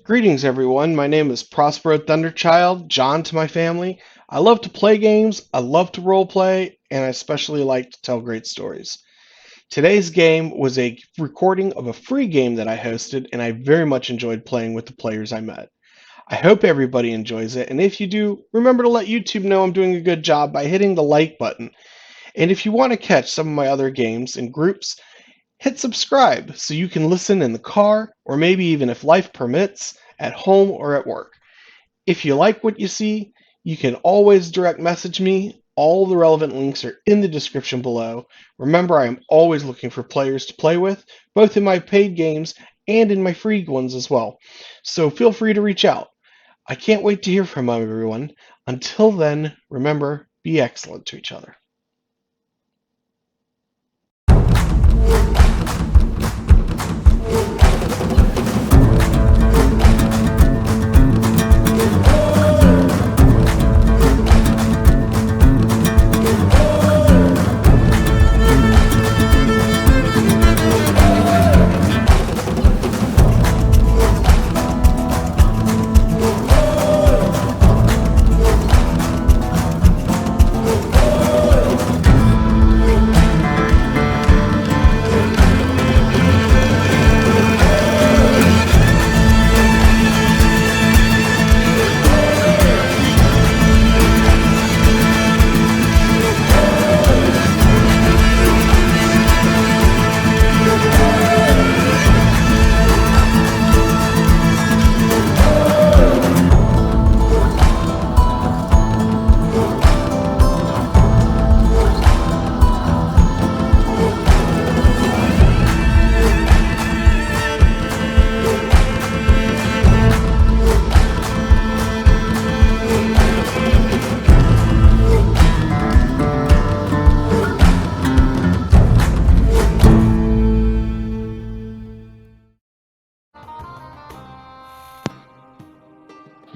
Greetings, everyone. My name is Prospero Thunderchild, John to my family. I love to play games, I love to roleplay, and I especially like to tell great stories. Today's game was a recording of a free game that I hosted, and I very much enjoyed playing with the players I met. I hope everybody enjoys it, and if you do, remember to let YouTube know I'm doing a good job by hitting the like button. And if you want to catch some of my other games and groups, hit subscribe so you can listen in the car, or maybe even if life permits, at home or at work. If you like what you see, you can always direct message me. All the relevant links are in the description below. Remember, I am always looking for players to play with, both in my paid games and in my free ones as well. So feel free to reach out. I can't wait to hear from everyone. Until then, remember, be excellent to each other.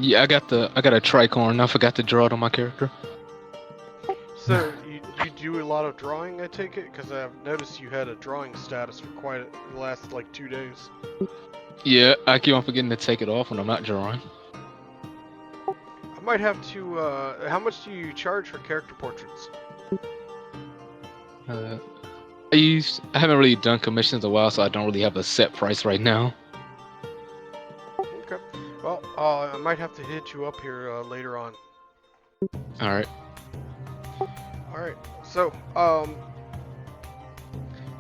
Yeah, I got a tricorn. I forgot to draw it on my character. So, you do a lot of drawing, I take it? Because I've noticed you had a drawing status for the last, like, 2 days. Yeah, I keep on forgetting to take it off when I'm not drawing. I might have to, how much do you charge for character portraits? Uh, I haven't really done commissions in a while, so I don't really have a set price right now. Okay. Well, I might have to hit you up here, later on. All right. Alright, so,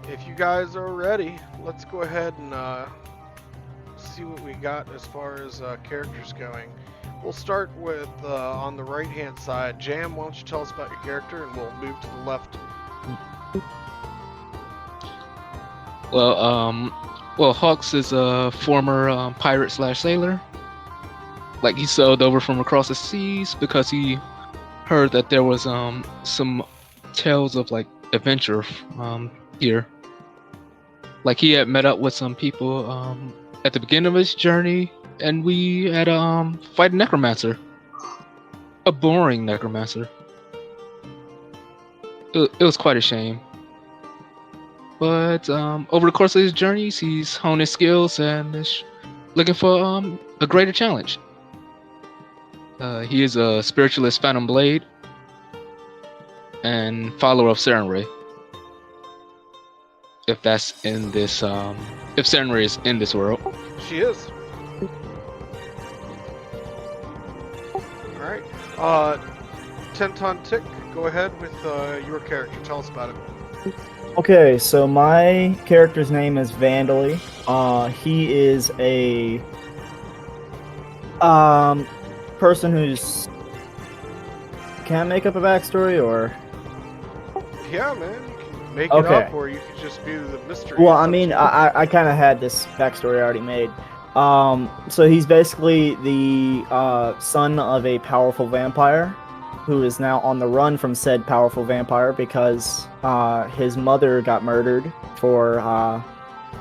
if you guys are ready, let's go ahead and, see what we got as far as, characters going. We'll start with, on the right-hand side. Jam, why don't you tell us about your character, and we'll move to the left. Well, Hawks is a former pirate slash sailor. Like he sailed over from across the seas because he heard that there was some tales of like adventure here. Like he had met up with some people at the beginning of his journey, and we had fight a necromancer, a boring necromancer. It was quite a shame. But over the course of his journeys, he's honed his skills and is looking for a greater challenge. He is a spiritualist Phantom Blade and follower of Serenray. If that's in this, if Serenray is in this world. She is. Alright. 10-ton tick, go ahead with your character. Tell us about it. Okay, so my character's name is Vandally. He is a person who's can I make up a backstory or Yeah, man, you can make it Okay. up, or you could just be the mystery. Well, It's I up mean, to you. I kind of had this backstory already made. So he's basically the son of a powerful vampire who is now on the run from said powerful vampire because his mother got murdered for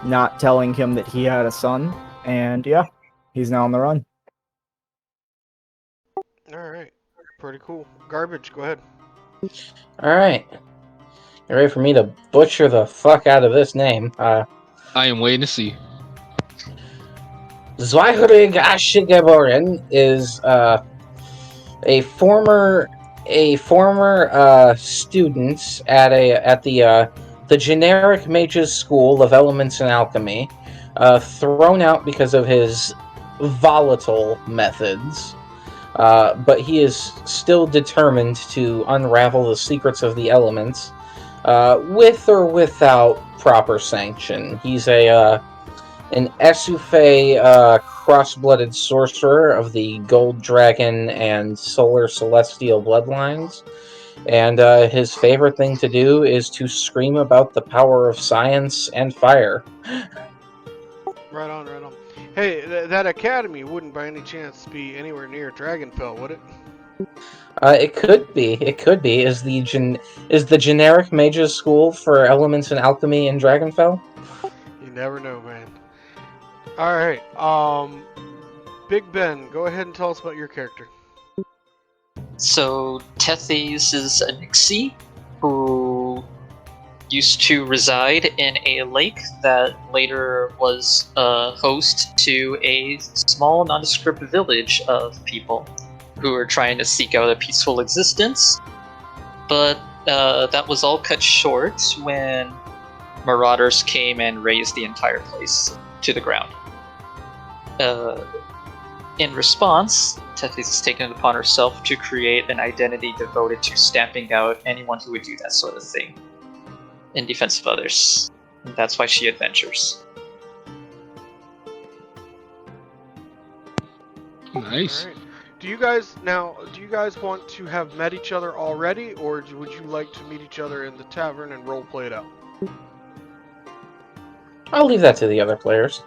not telling him that he had a son, and yeah, he's now on the run. Alright, pretty cool. Garbage, go ahead. Alright. You ready for me to butcher the fuck out of this name? I am waiting to see. Zweihrig Ashigeboren is a former student at the generic mages school of elements and alchemy, thrown out because of his volatile methods. But he is still determined to unravel the secrets of the elements, with or without proper sanction. He's an Esufei cross-blooded sorcerer of the Gold Dragon and Solar Celestial bloodlines, and his favorite thing to do is to scream about the power of science and fire. Right on, right on. Hey, that academy wouldn't by any chance be anywhere near Dragonfell, would it? It could be. It could be. Is the generic mages school for elements and alchemy in Dragonfell? You never know, man. All right, Big Ben, go ahead and tell us about your character. So Tethys is a Nixie who used to reside in a lake that later was a host to a small nondescript village of people who were trying to seek out a peaceful existence. But that was all cut short when marauders came and razed the entire place to the ground. In response, Tethys has taken it upon herself to create an identity devoted to stamping out anyone who would do that sort of thing in defense of others. And that's why she adventures. Nice. All right. Do you guys want to have met each other already, or would you like to meet each other in the tavern and role play it out? I'll leave that to the other players.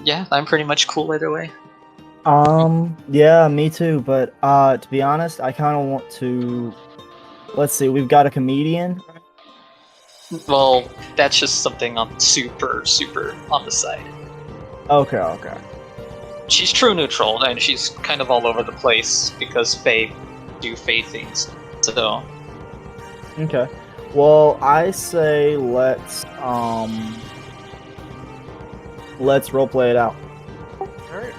Yeah, I'm pretty much cool either way. Yeah, me too. But to be honest, I kind of want to. Let's see. We've got a comedian. Well, that's just something on super on the side. Okay. She's true neutral, and she's kind of all over the place because Fae do Fae things. So Okay. Well, I say let's roleplay it out. All right.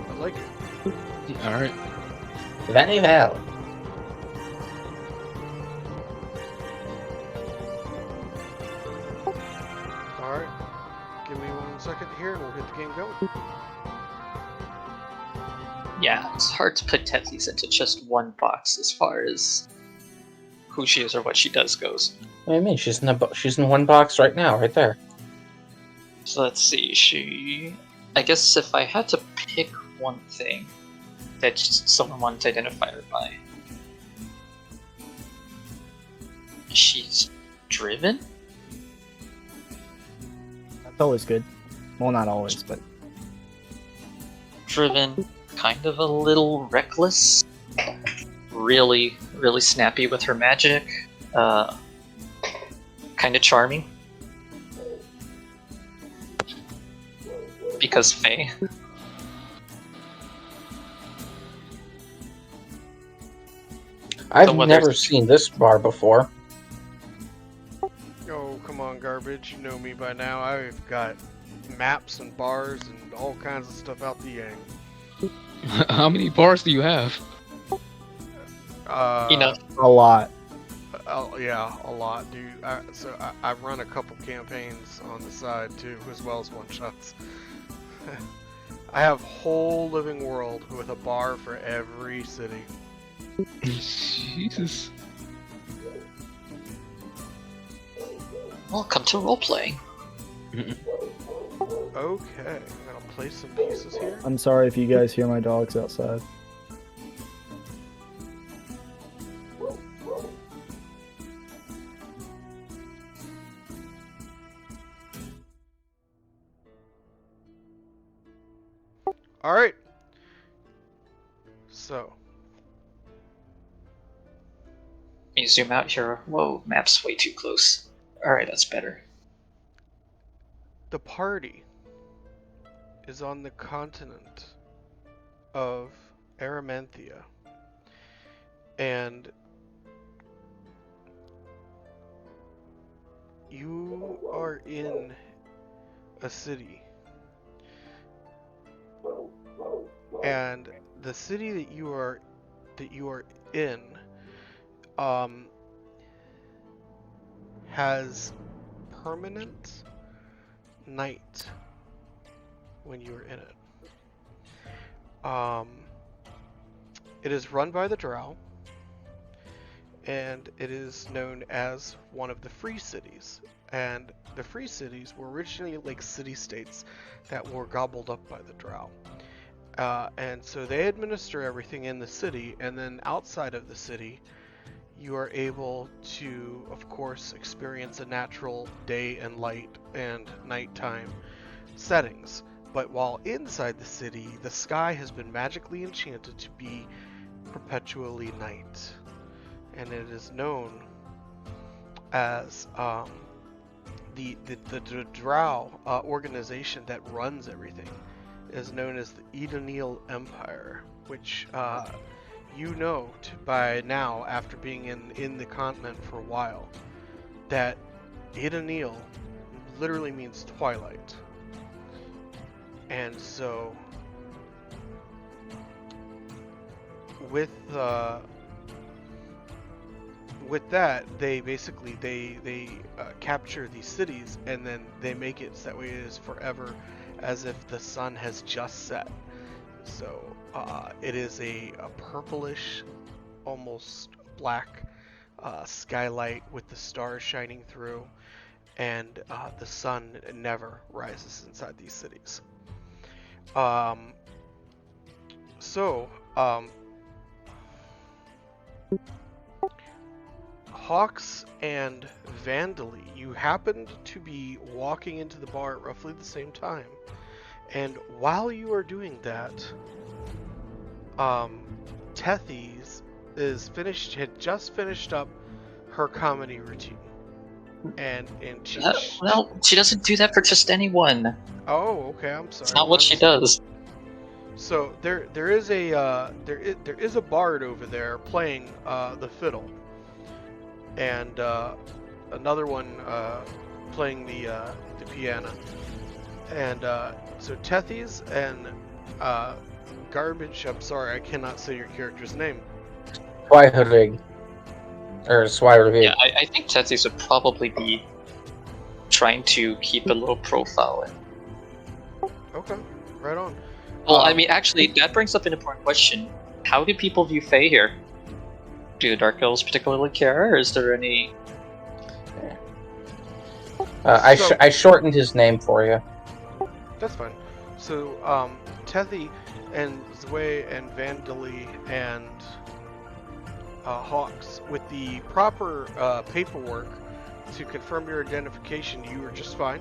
I like it. All right. Vanival. All right. Give me 1 second here, and we'll get the game going. yeah, it's hard to put Tethys into just one box as far as who she is or what she does goes. What do you mean? She's in one box right now, right there. So let's see, I guess if I had to pick one thing that someone wanted to identify her by, she's driven? That's always good. Well, not always, but Driven, kind of a little reckless, really snappy with her magic, kind of charming. Because Faye. I've whether never it's- seen this bar before. Oh, come on, garbage. You know me by now. I've got maps and bars and all kinds of stuff out the yang. How many bars do you have? a lot. Yeah, a lot, dude. I run a couple campaigns on the side too, as well as one shots. I have whole living world with a bar for every city. Jesus. Welcome to roleplay. Okay, I'm gonna place some pieces here. I'm sorry if you guys hear my dogs outside. All right. So, Let me zoom out here. Whoa, map's way too close. Alright, that's better. the party is on the continent of Aramanthia, and you are in a city and the city that you are in has permanent night when you are in it. It is run by the Drow, and it is known as one of the free cities. And the free cities were originally like city-states that were gobbled up by the Drow. And so they administer everything in the city, and then outside of the city, you are able to, of course, experience a natural day and light and nighttime settings. But while inside the city, the sky has been magically enchanted to be perpetually night. And it is known as the Drow organization that runs everything is known as the Edenil Empire, which you know by now, after being in the continent for a while, that Edenil literally means twilight. And so with that, they basically they capture these cities, and then they make it so that way it is forever, as if the sun has just set. So it is a purplish, almost black skylight with the stars shining through, and the sun never rises inside these cities. Hawks and Vandally, you happened to be walking into the bar at roughly the same time, and while you are doing that, Tethys had just finished up her comedy routine, and she doesn't do that for just anyone. Oh, okay, I'm sorry. It's not what she does. So there is a bard over there playing the fiddle, and another one playing the piano, and so Tethys and Garbage. I'm sorry, I cannot say your character's name. Swirerig. Or Swirerig. Yeah, I think Tethys would probably be trying to keep a low profile. Okay, right on. Well, I mean, actually, that brings up an important question. How do people view Fae here? Do the Dark Elves particularly care, or is there any... I shortened his name for you. That's fine. So, Tethy and Zway and Vandally and Hawks, with the proper paperwork to confirm your identification, you are just fine.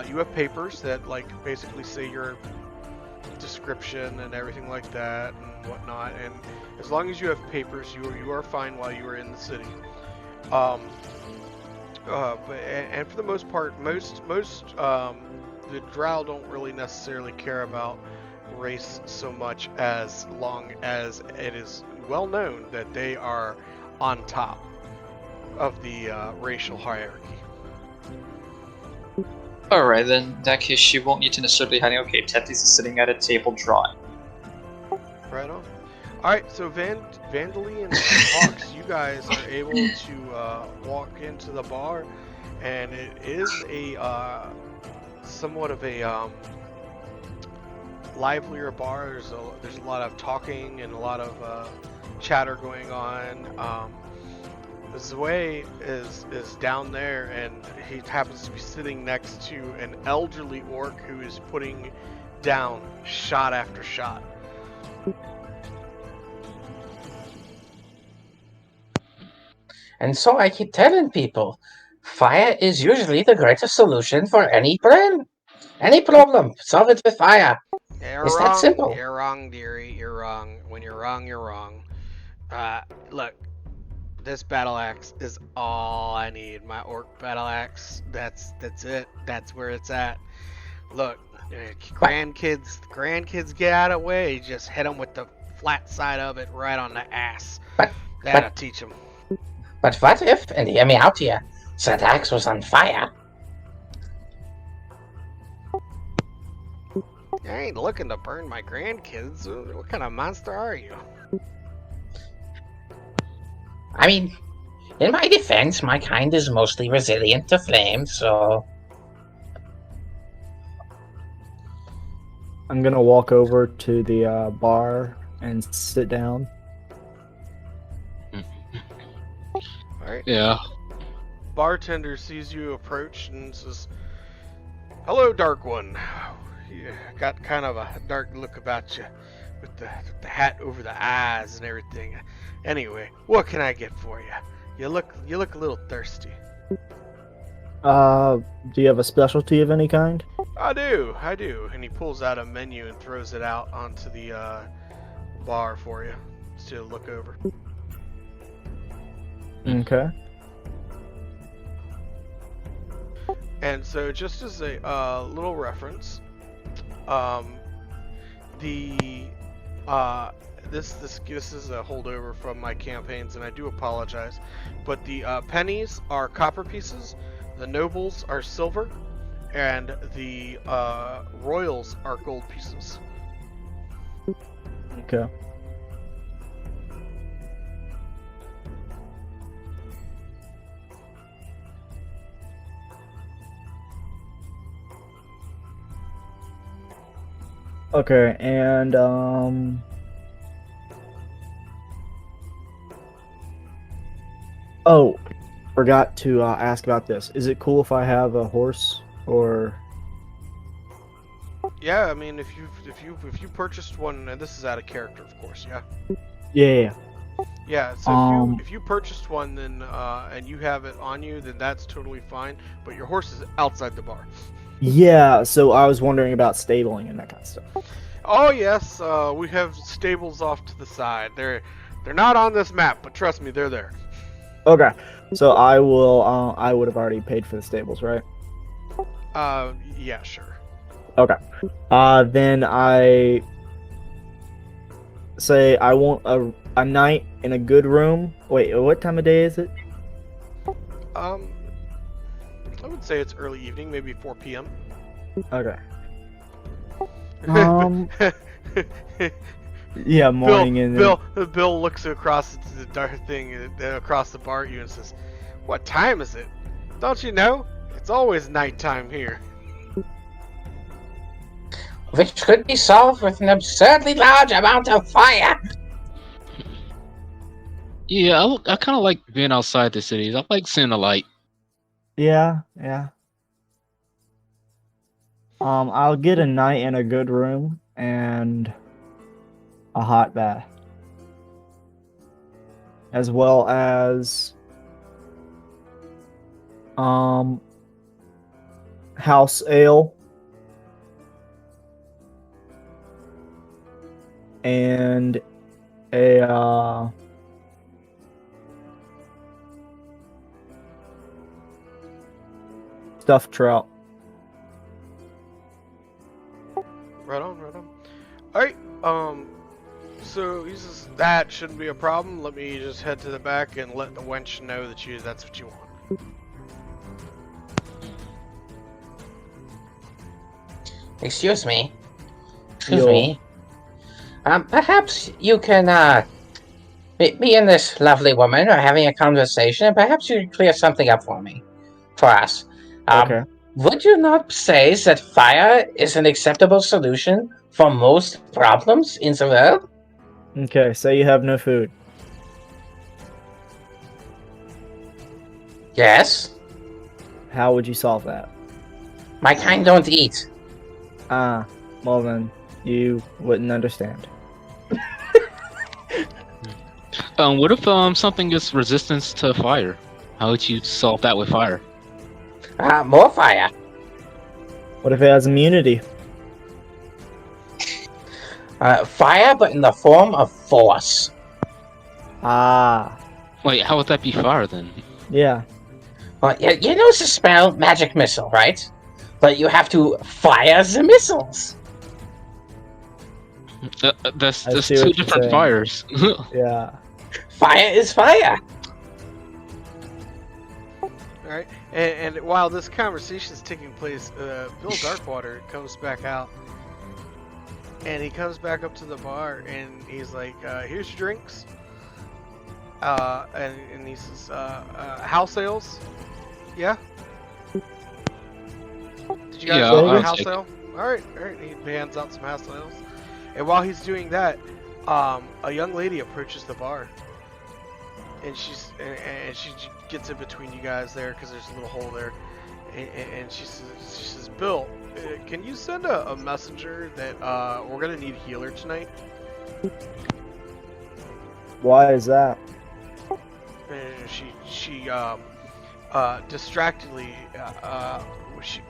You have papers that, like, basically say your description and everything like that and whatnot, and as long as you have papers, you are fine while you are in the city. But for the most part, most the Drow don't really necessarily care about race so much, as long as it is well known that they are on top of the racial hierarchy. Alright, then in that case, she won't need to necessarily be hiding. Okay, Tethys is sitting at a table drawing. Right on. Alright, so Vandally and Hawks, you guys are able to walk into the bar, and it is a somewhat of a livelier bar. There's a lot of talking and a lot of chatter going on. Zway is down there, and he happens to be sitting next to an elderly orc who is putting down shot after shot. And so I keep telling people, fire is usually the greatest solution for any problem. Any problem, solve it with fire. It's that simple. You're wrong, dearie. You're wrong. When you're wrong, you're wrong. Look, this battle axe is all I need. My orc battle axe. That's it. That's where it's at. Look, grandkids get out of the way. Just hit them with the flat side of it right on the ass. That'll teach them. But what if, and hear me out here, that axe was on fire? I ain't looking to burn my grandkids. What kind of monster are you? I mean, in my defense, my kind is mostly resilient to flames, so... I'm gonna walk over to the bar and sit down. Alright. Yeah. Bartender sees you approach and says, "Hello, Dark One. You got kind of a dark look about you with the hat over the eyes and everything. Anyway, what can I get for you? You look a little thirsty." Do you have a specialty of any kind? I do. And he pulls out a menu and throws it out onto the bar for you to look over. Okay. And so, just as a little reference, this is a holdover from my campaigns, and I do apologize, but the pennies are copper pieces, the nobles are silver, and the royals are gold pieces. Okay. Okay, and oh, forgot to ask about this. Is it cool if I have a horse or? Yeah, I mean, if you purchased one, and this is out of character, of course, yeah. Yeah. Yeah, so Um, if you purchased one, then and you have it on you, then that's totally fine. But your horse is outside the bar. Yeah, so I was wondering about stabling and that kind of stuff. Oh yes, we have stables off to the side. They're not on this map, but trust me, they're there. Okay, so I will. I would have already paid for the stables, right? Yeah, sure. Okay. Then I say I want a night in a good room. Wait, what time of day is it? I would say it's early evening, maybe 4 p.m. Okay. Yeah, morning and Bill looks across the dark thing across the bar at you and says, "What time is it? Don't you know? It's always nighttime here." Which could be solved with an absurdly large amount of fire. Yeah, I kind of like being outside the cities. I like seeing the light. Yeah. I'll get a night in a good room and a hot bath, as well as house ale and a stuffed trout. Right on. Alright, so he says, "That shouldn't be a problem. Let me just head to the back and let the wench know that that's what you want." Excuse me. Yo. Perhaps you can, me and this lovely woman are having a conversation, and perhaps you can clear something up for us. Okay. Would you not say that fire is an acceptable solution for most problems in the world? Okay, say you have no food. Yes. How would you solve that? My kind don't eat. Well then, you wouldn't understand. What if something gets resistance to fire? How would you solve that with fire? More fire. What if it has immunity? Fire, but in the form of force. Wait, how would that be fire then? Yeah. Well, you know the spell magic missile, right? But you have to fire the missiles. That's see two what you're different saying. fires. Yeah. Fire is fire. Alright, and while this conversation is taking place, Bill Darkwater comes back out. And he comes back up to the bar and he's like, "Here's your drinks." And he says, "House ales, yeah." Did you guys Yeah, want I'll a house take it. ale? All right. He hands out some house ales, and while he's doing that, a young lady approaches the bar, and she gets in between you guys there because there's a little hole there, and she says, "Bill, can you send a messenger that we're gonna need a healer tonight?" Why is that? And she distractedly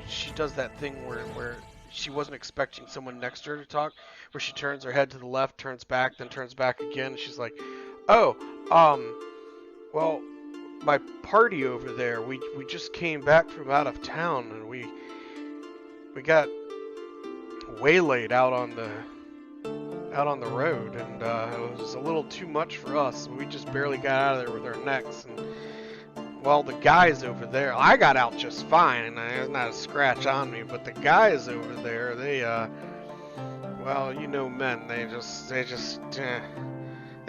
she does that thing where she wasn't expecting someone next to her to talk, where she turns her head to the left, turns back, then turns back again, and she's like, "Oh, well, my party over there, we just came back from out of town, and we got waylaid out on the road, and it was a little too much for us. We just barely got out of there with our necks, and well, the guys over there, I got out just fine, and there's not a scratch on me, but the guys over there, they well, you know, men, they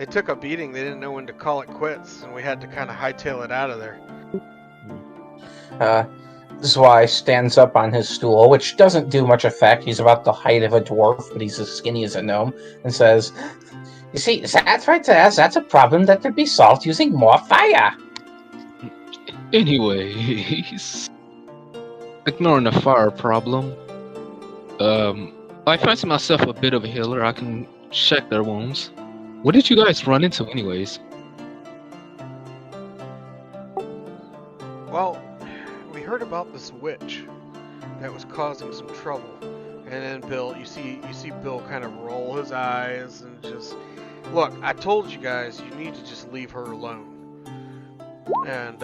took a beating. They didn't know when to call it quits, and we had to kind of hightail it out of there." Zwei stands up on his stool, which doesn't do much effect. He's about the height of a dwarf, but he's as skinny as a gnome, and says, "You see, that right there, that's a problem that could be solved using more fire." Anyways, ignoring the fire problem, I fancy myself a bit of a healer. I can check their wounds. What did you guys run into, anyways? Well, we heard about this witch that was causing some trouble, and then Bill, you see Bill kind of roll his eyes and just look. I told you guys you need to just leave her alone. And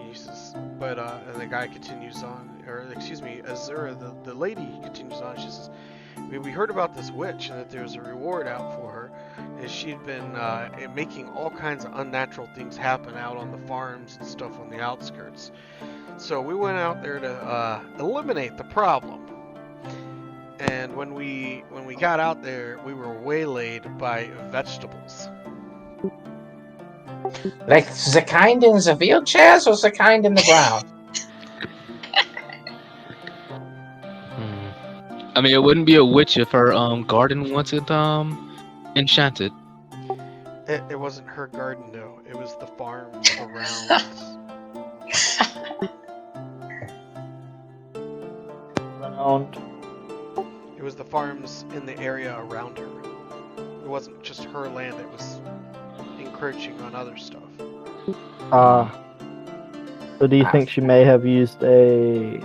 he says, but and the guy continues on, or excuse me, Azura, the lady continues on. She says, we heard about this witch and that there was a reward out for her, and she'd been making all kinds of unnatural things happen out on the farms and stuff on the outskirts. So we went out there to eliminate the problem. And when we got out there, we were waylaid by vegetables. Like the kind in the wheelchairs or the kind in the ground? I mean, it wouldn't be a witch if her garden wasn't enchanted. It wasn't her garden though. It was the farms around. Around. It was the farms in the area around her. It wasn't just her land. It was encroaching on other stuff. So do you think she may have used a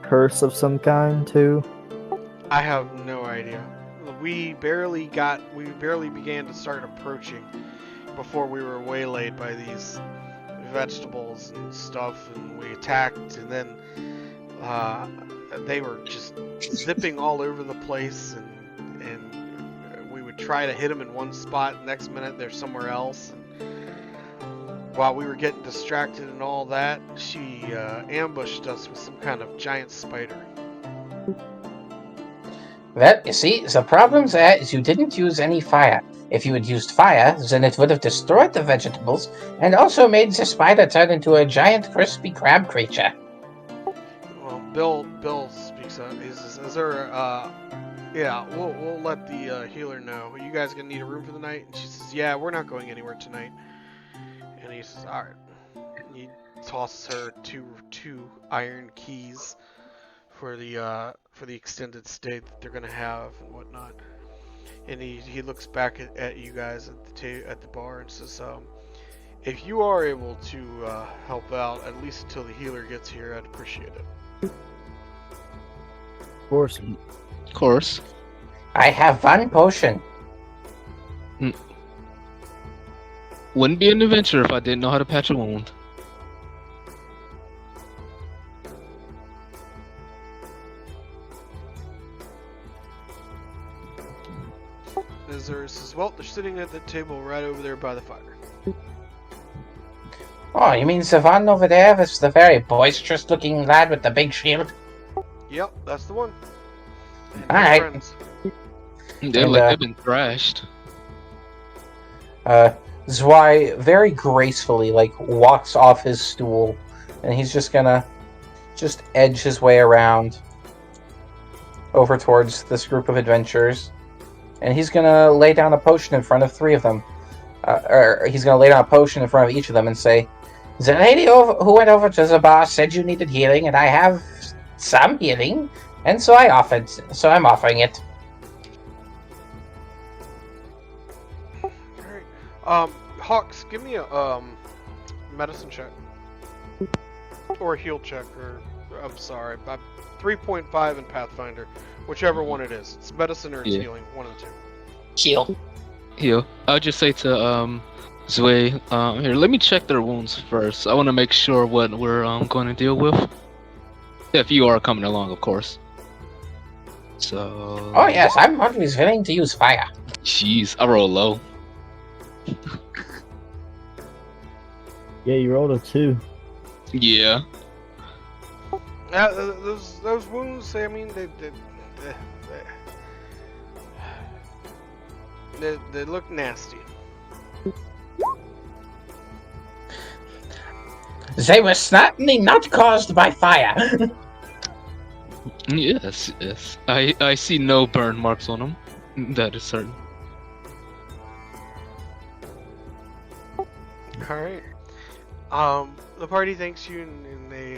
curse of some kind too? I have no idea. We barely began to start approaching before we were waylaid by these vegetables and stuff, and we attacked, and then they were just zipping all over the place, and we would try to hit them in one spot, next minute they're somewhere else. And while we were getting distracted and all that, she ambushed us with some kind of giant spider. Well, you see, the problem there is you didn't use any fire. If you had used fire, then it would have destroyed the vegetables and also made the spider turn into a giant crispy crab creature. Well, Bill speaks up. He says, "Is there yeah, we'll let the healer know. You guys gonna need a room for the night?" And she says, "Yeah, we're not going anywhere tonight." And he says, "All right." He tosses her two iron keys for the extended stay that they're gonna have and whatnot. And he looks back at you guys at the bar and says, "If you are able to help out at least until the healer gets here, I'd appreciate it." Of course. Of course. I have one potion. Wouldn't be an adventure if I didn't know how to patch a wound. Azura says, "Well, they're sitting at the table right over there by the fire." Oh, you mean the one over there with the very boisterous-looking lad with the big shield? Yep, that's the one. And All they're right. friends. They're And, like they've been thrashed. Zwei very gracefully walks off his stool, and he's just gonna edge his way around over towards this group of adventurers, and he's gonna lay down a potion in front of three of them. Or he's gonna lay down a potion in front of each of them and say, "The lady who went over to the bar said you needed healing, and I have some healing, and so I'm offering it." Alright. Hawks, give me a medicine check. Or a heal check, or I'm sorry, 3.5 in Pathfinder. Whichever one it is. It's medicine or it's healing, one of the two. Heal. Heal. I'll just say to Zwei, here, let me check their wounds first. I want to make sure what we're going to deal with. If you are coming along, of course. So. Oh yes, I'm always willing to use fire. Jeez, I roll low. Yeah, you rolled a 2. Yeah. Those wounds, I mean, they look nasty. They were certainly not caused by fire. Yes, yes. I see no burn marks on them. That is certain. Alright. The party thanks you, and they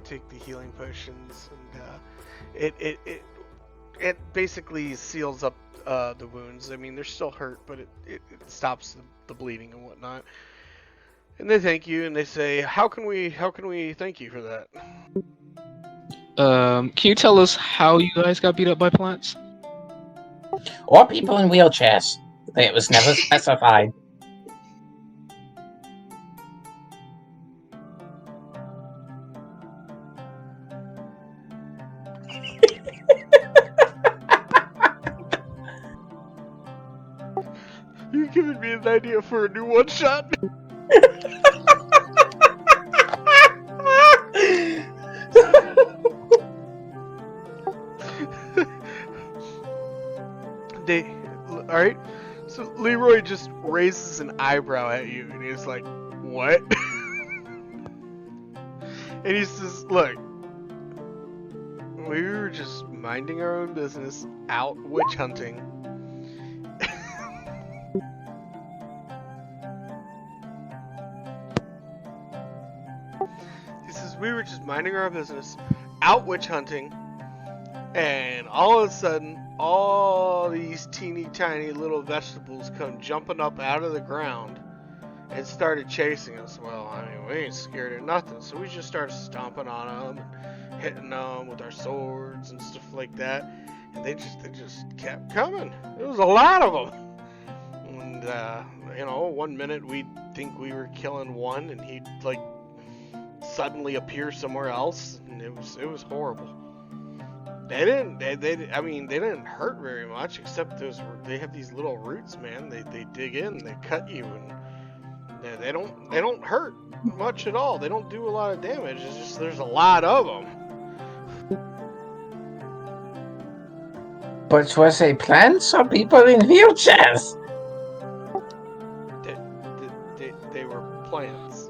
take the healing potions, and it basically seals up the wounds. I mean, they're still hurt, but it stops the bleeding and whatnot. And they thank you, and they say, "How can we thank you for that?" Can you tell us how you guys got beat up by plants? Or people in wheelchairs. It was never specified. You're giving me an idea for a new one shot. Alright, so Leroy just raises an eyebrow at you, and he's like, "What?" And he says, "Look, we were just minding our own business, out witch hunting." He says, "We were just minding our business, out witch hunting, and all of a sudden, all these teeny tiny little vegetables come jumping up out of the ground and started chasing us. Well, I mean, we ain't scared of nothing, so we just started stomping on them and hitting them with our swords and stuff like that. And they just kept coming. There was a lot of them. And one minute we'd think we were killing one, and he'd like suddenly appear somewhere else, and it was horrible." They didn't hurt very much, except they have these little roots, man. They dig in, they cut you, and they don't hurt much at all. They don't do a lot of damage. It's just there's a lot of them. But was a plants or people in wheelchairs? They were plants.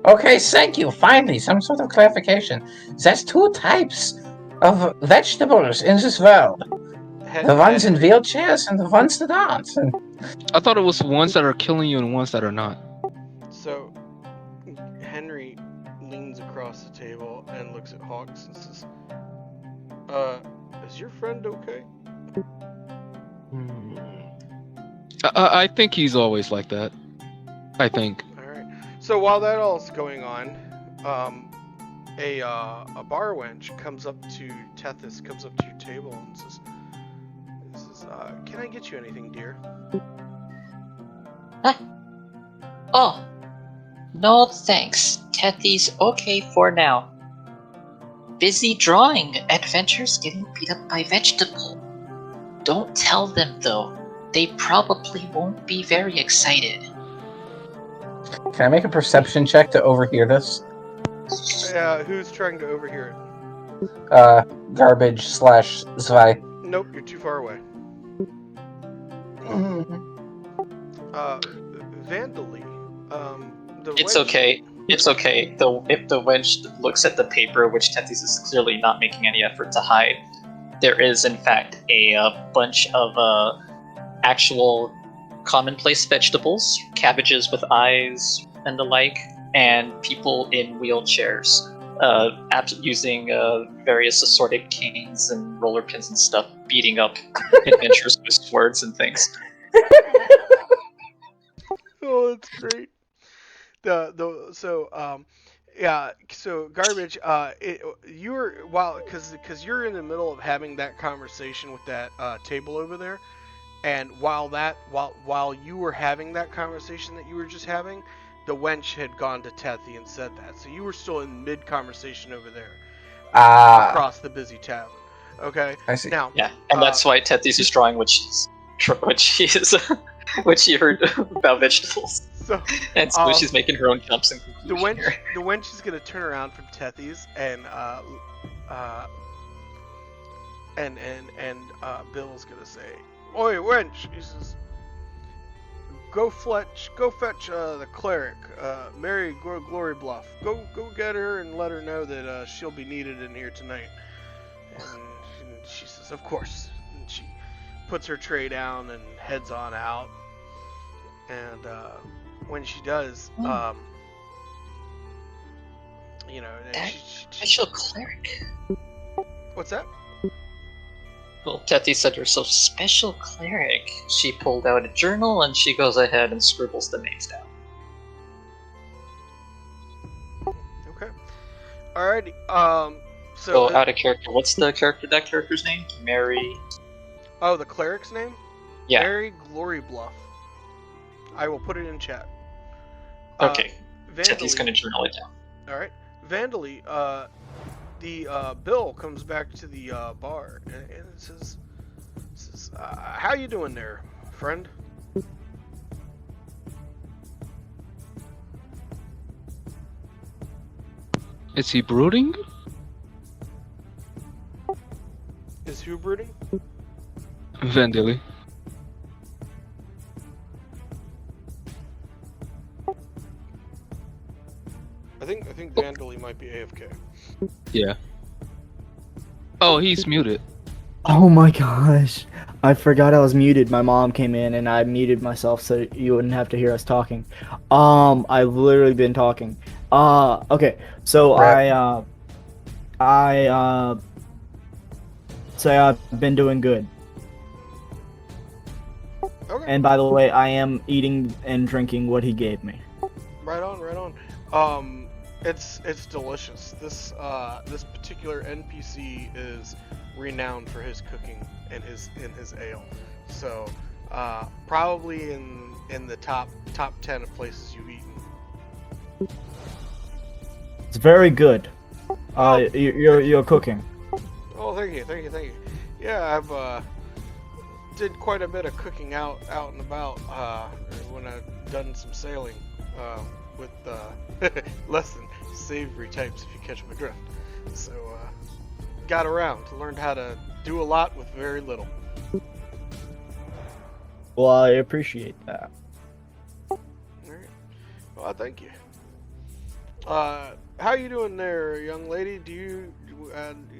Okay, thank you. Finally, some sort of clarification. There's two types of vegetables in this world. The ones in wheelchairs and the ones that aren't. I thought it was ones that are killing you and ones that are not. So, Henry leans across the table and looks at Hawks and says, "Is your friend okay?" I think he's always like that. I think. Alright. So while that all's going on, a bar wench comes up to Tethys, comes up to your table and says, "Can I get you anything, dear?" Oh, no thanks. Tethy's okay for now. Busy drawing adventures getting beat up by vegetable. Don't tell them though. They probably won't be very excited. Can I make a perception check to overhear this? Who's trying to overhear it? Garbage / Zwei. Nope, you're too far away. Vandally, the It's wench- okay. It's okay. If the wench looks at the paper, which Tethys is clearly not making any effort to hide, there is in fact a bunch of actual commonplace vegetables, cabbages with eyes and the like, and people in wheelchairs, using various assorted canes and roller pins and stuff, beating up adventurers with swords and things. Oh, that's great. So garbage. Because you're in the middle of having that conversation with that table over there, and while you were having that conversation that you were just having, the wench had gone to Tethy and said that. So you were still in mid conversation over there, across the busy tavern. Okay. I see. Now, Yeah, and that's why Tethys is drawing what she heard about vegetables, so and so she's making her own jumps and the conclusion wench here. the wench is gonna turn around from Tethys and Bill's gonna say, "Oi, wench!" He says, Go fetch the cleric, Mary Glory Bluff. Go get her and let her know that she'll be needed in here tonight." And she says, "Of course." And she puts her tray down and heads on out. And when she does, Special cleric. What's that? Well, Tethys said herself, special cleric. She pulled out a journal and she goes ahead and scribbles the names down. Okay. Alrighty. So out of character, what's that character's name? Mary. Oh, the cleric's name? Yeah. Mary Glory Bluff. I will put it in chat. Okay. Vandally, Tethys gonna journal it down. Alright. Vandally, the Bill comes back to the bar and it says, "How you doing there, friend?" Is he brooding? Is who brooding? Vendilly. I think Vandally might be AFK. Yeah. Oh, he's muted. Oh my gosh. I forgot I was muted. My mom came in and I muted myself so you wouldn't have to hear us talking. I've literally been talking. Okay. So Right. I say I've been doing good. Okay. And by the way, I am eating and drinking what he gave me. Right on. It's delicious. This particular NPC is renowned for his cooking and his ale. So probably in the top 10 of places you've eaten. It's very good. You're cooking. Oh, thank you. Yeah, I've did quite a bit of cooking out and about when I've done some sailing with less than savory types, if you catch my drift. So got around, learned how to do a lot with very little. Well, I appreciate that. All right. Well, thank you. How you doing there, young lady? Do you?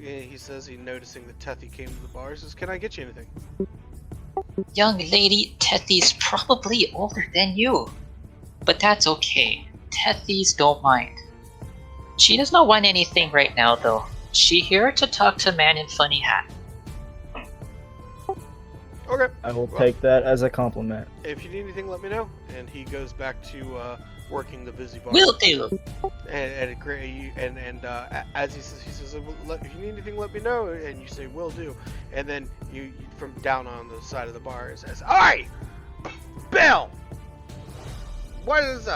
He says he's noticing that Tethy came to the bar. He says, "Can I get you anything?" Young lady, Tethy's probably older than you. But that's okay. Tethys don't mind. She does not want anything right now, though. She here to talk to man in funny hat. Okay. I will take that as a compliment. If you need anything, let me know. And he goes back to working the busy bar. Will do. And as he says, "If you need anything, let me know." And you say, "Will do." And then you from down on the side of the bar, it says, "Oi, Bill! What does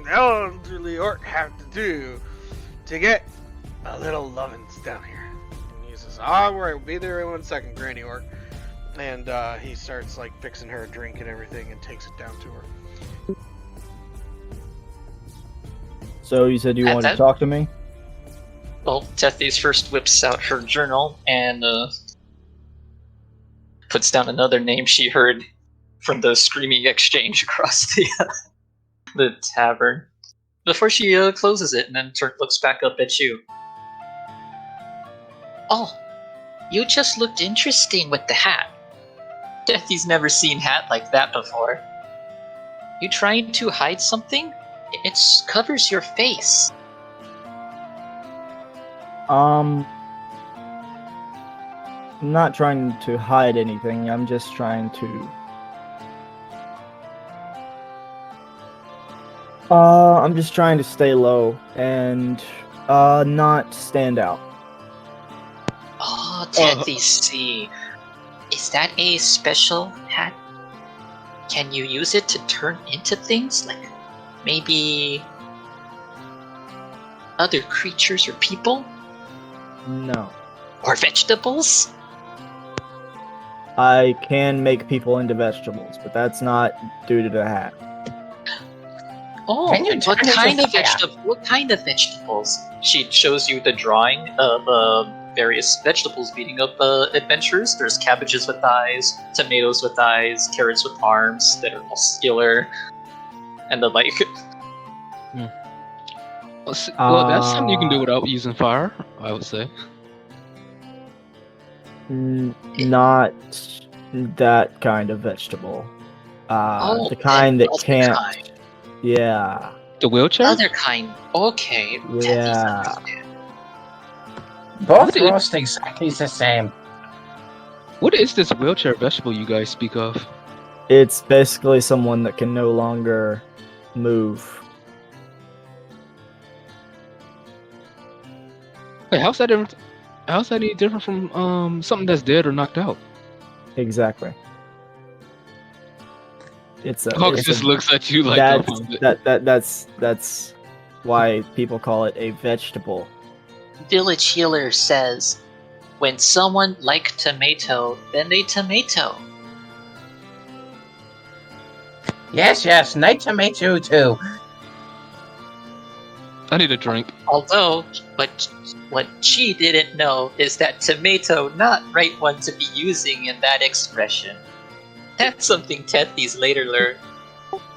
elderly orc have to do to get a little lovin's down here?" And he says, "All right, we'll be there in 1 second, Granny Orc." And he starts like fixing her a drink and everything, and takes it down to her. So you said you wanted to talk to me? Well, Tethys first whips out her journal and puts down another name she heard from the screaming exchange across the tavern before she closes it and then looks back up at you. Oh, you just looked interesting with the hat. He's never seen hat like that before. You trying to hide something? It covers your face. I'm not trying to hide anything. I'm just trying to. I'm just trying to stay low and not stand out. Oh, Tethy, see. Is that a special hat? Can you use it to turn into things? Like maybe other creatures or people? No. Or vegetables? I can make people into vegetables, but that's not due to the hat. Oh, Can you what turn into kind of fire? What kind of vegetables? She shows you the drawing of various vegetables beating up adventurers. There's cabbages with eyes, tomatoes with eyes, carrots with arms that are muscular, and the like. Well, that's something you can do without using fire, I would say. Not that kind of vegetable. The kind that other can't. kind. Yeah. The wheelchair? Other kind. Okay. Tethy's Yeah. understand. Both roast exactly the same. What is this wheelchair vegetable you guys speak of? It's basically someone that can no longer move. Wait, how's that different? How's that any different from something that's dead or knocked out? Exactly. It's a. Hawks it's just a- looks at you like that's why people call it a vegetable. Village Healer says, when someone like tomato, then they tomato. Yes, night tomato too. I need a drink. Although, what she didn't know is that tomato not right one to be using in that expression. That's something Tethy's later learned.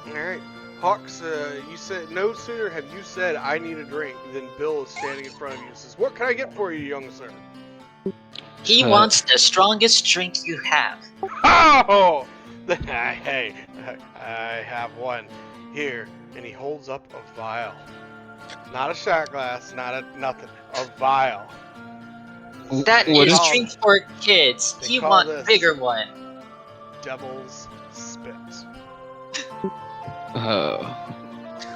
Alright. Hawks, you said no sooner have you said I need a drink than Bill is standing in front of you and says, "What can I get for you, young sir?" He wants the strongest drink you have. Oh! Hey, I have one here, and he holds up a vial. Not a shot glass, nothing. A vial. That What is is- drink for kids. They He call want this- bigger one. Devil's spit. That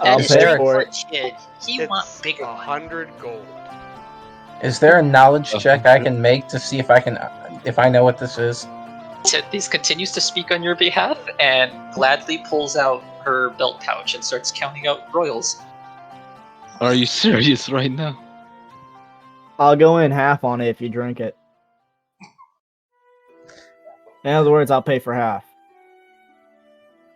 I'll is pay drink for for it. kid. He want It's bigger one. 100 gold. Is there a knowledge check I can make to see if I know what this is? Tethy's continues to speak on your behalf and gladly pulls out her belt pouch and starts counting out royals. Are you serious right now? I'll go in half on it if you drink it. In other words, I'll pay for half.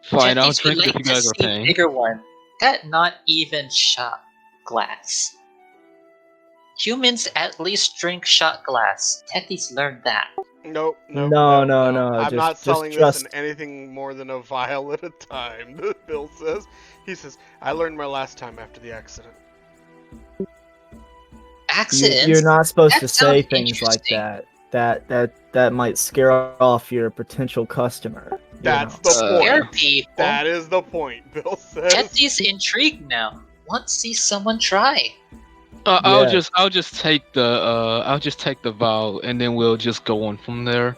Fine, I'll Tethy's drink it if relate you to guys are see paying. bigger one. That not even shot glass. Humans at least drink shot glass. Tethy's learned that. Nope. No, I'm just- not just selling this trust. in anything more than a vial at a time, Bill says. He says, I learned my last time after the accident. Accidents? You're not supposed That to say sounds things like interesting. that. That might scare off your potential customer. you That's know. the Scare point. people. That is the point, Bill says. Tethy's intrigued now. Want to see someone try. I'll Yeah. just take the vial and then we'll just go on from there.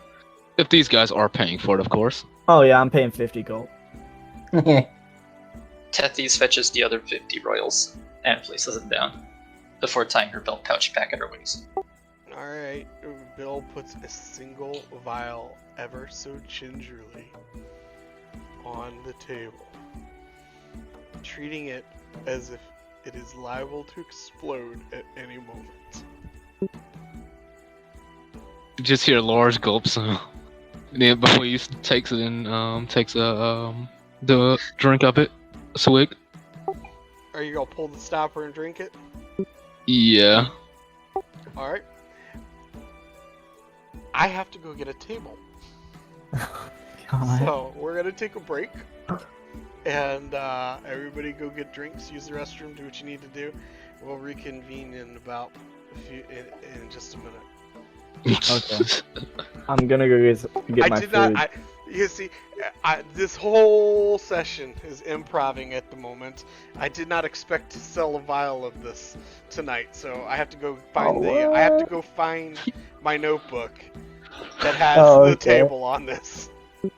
If these guys are paying for it, of course. Oh yeah, I'm paying 50 gold. Tethy's fetches the other 50 royals and places them down before tying her belt pouch back at her waist. Alright, Bill puts a single vial ever so gingerly on the table, treating it as if it is liable to explode at any moment. You just hear large gulps. And then before he takes it and takes the drink of it, a swig. Are you gonna pull the stopper and drink it? Yeah. Alright. I have to go get a table. God. So we're gonna take a break, and everybody go get drinks, use the restroom, do what you need to do. We'll reconvene in about in just a minute. Okay. I'm gonna go get I my did food. not. You see, this whole session is improving at the moment. I did not expect to sell a vial of this tonight, so I have to go find I have to go find my notebook that has Oh, the okay. table on this.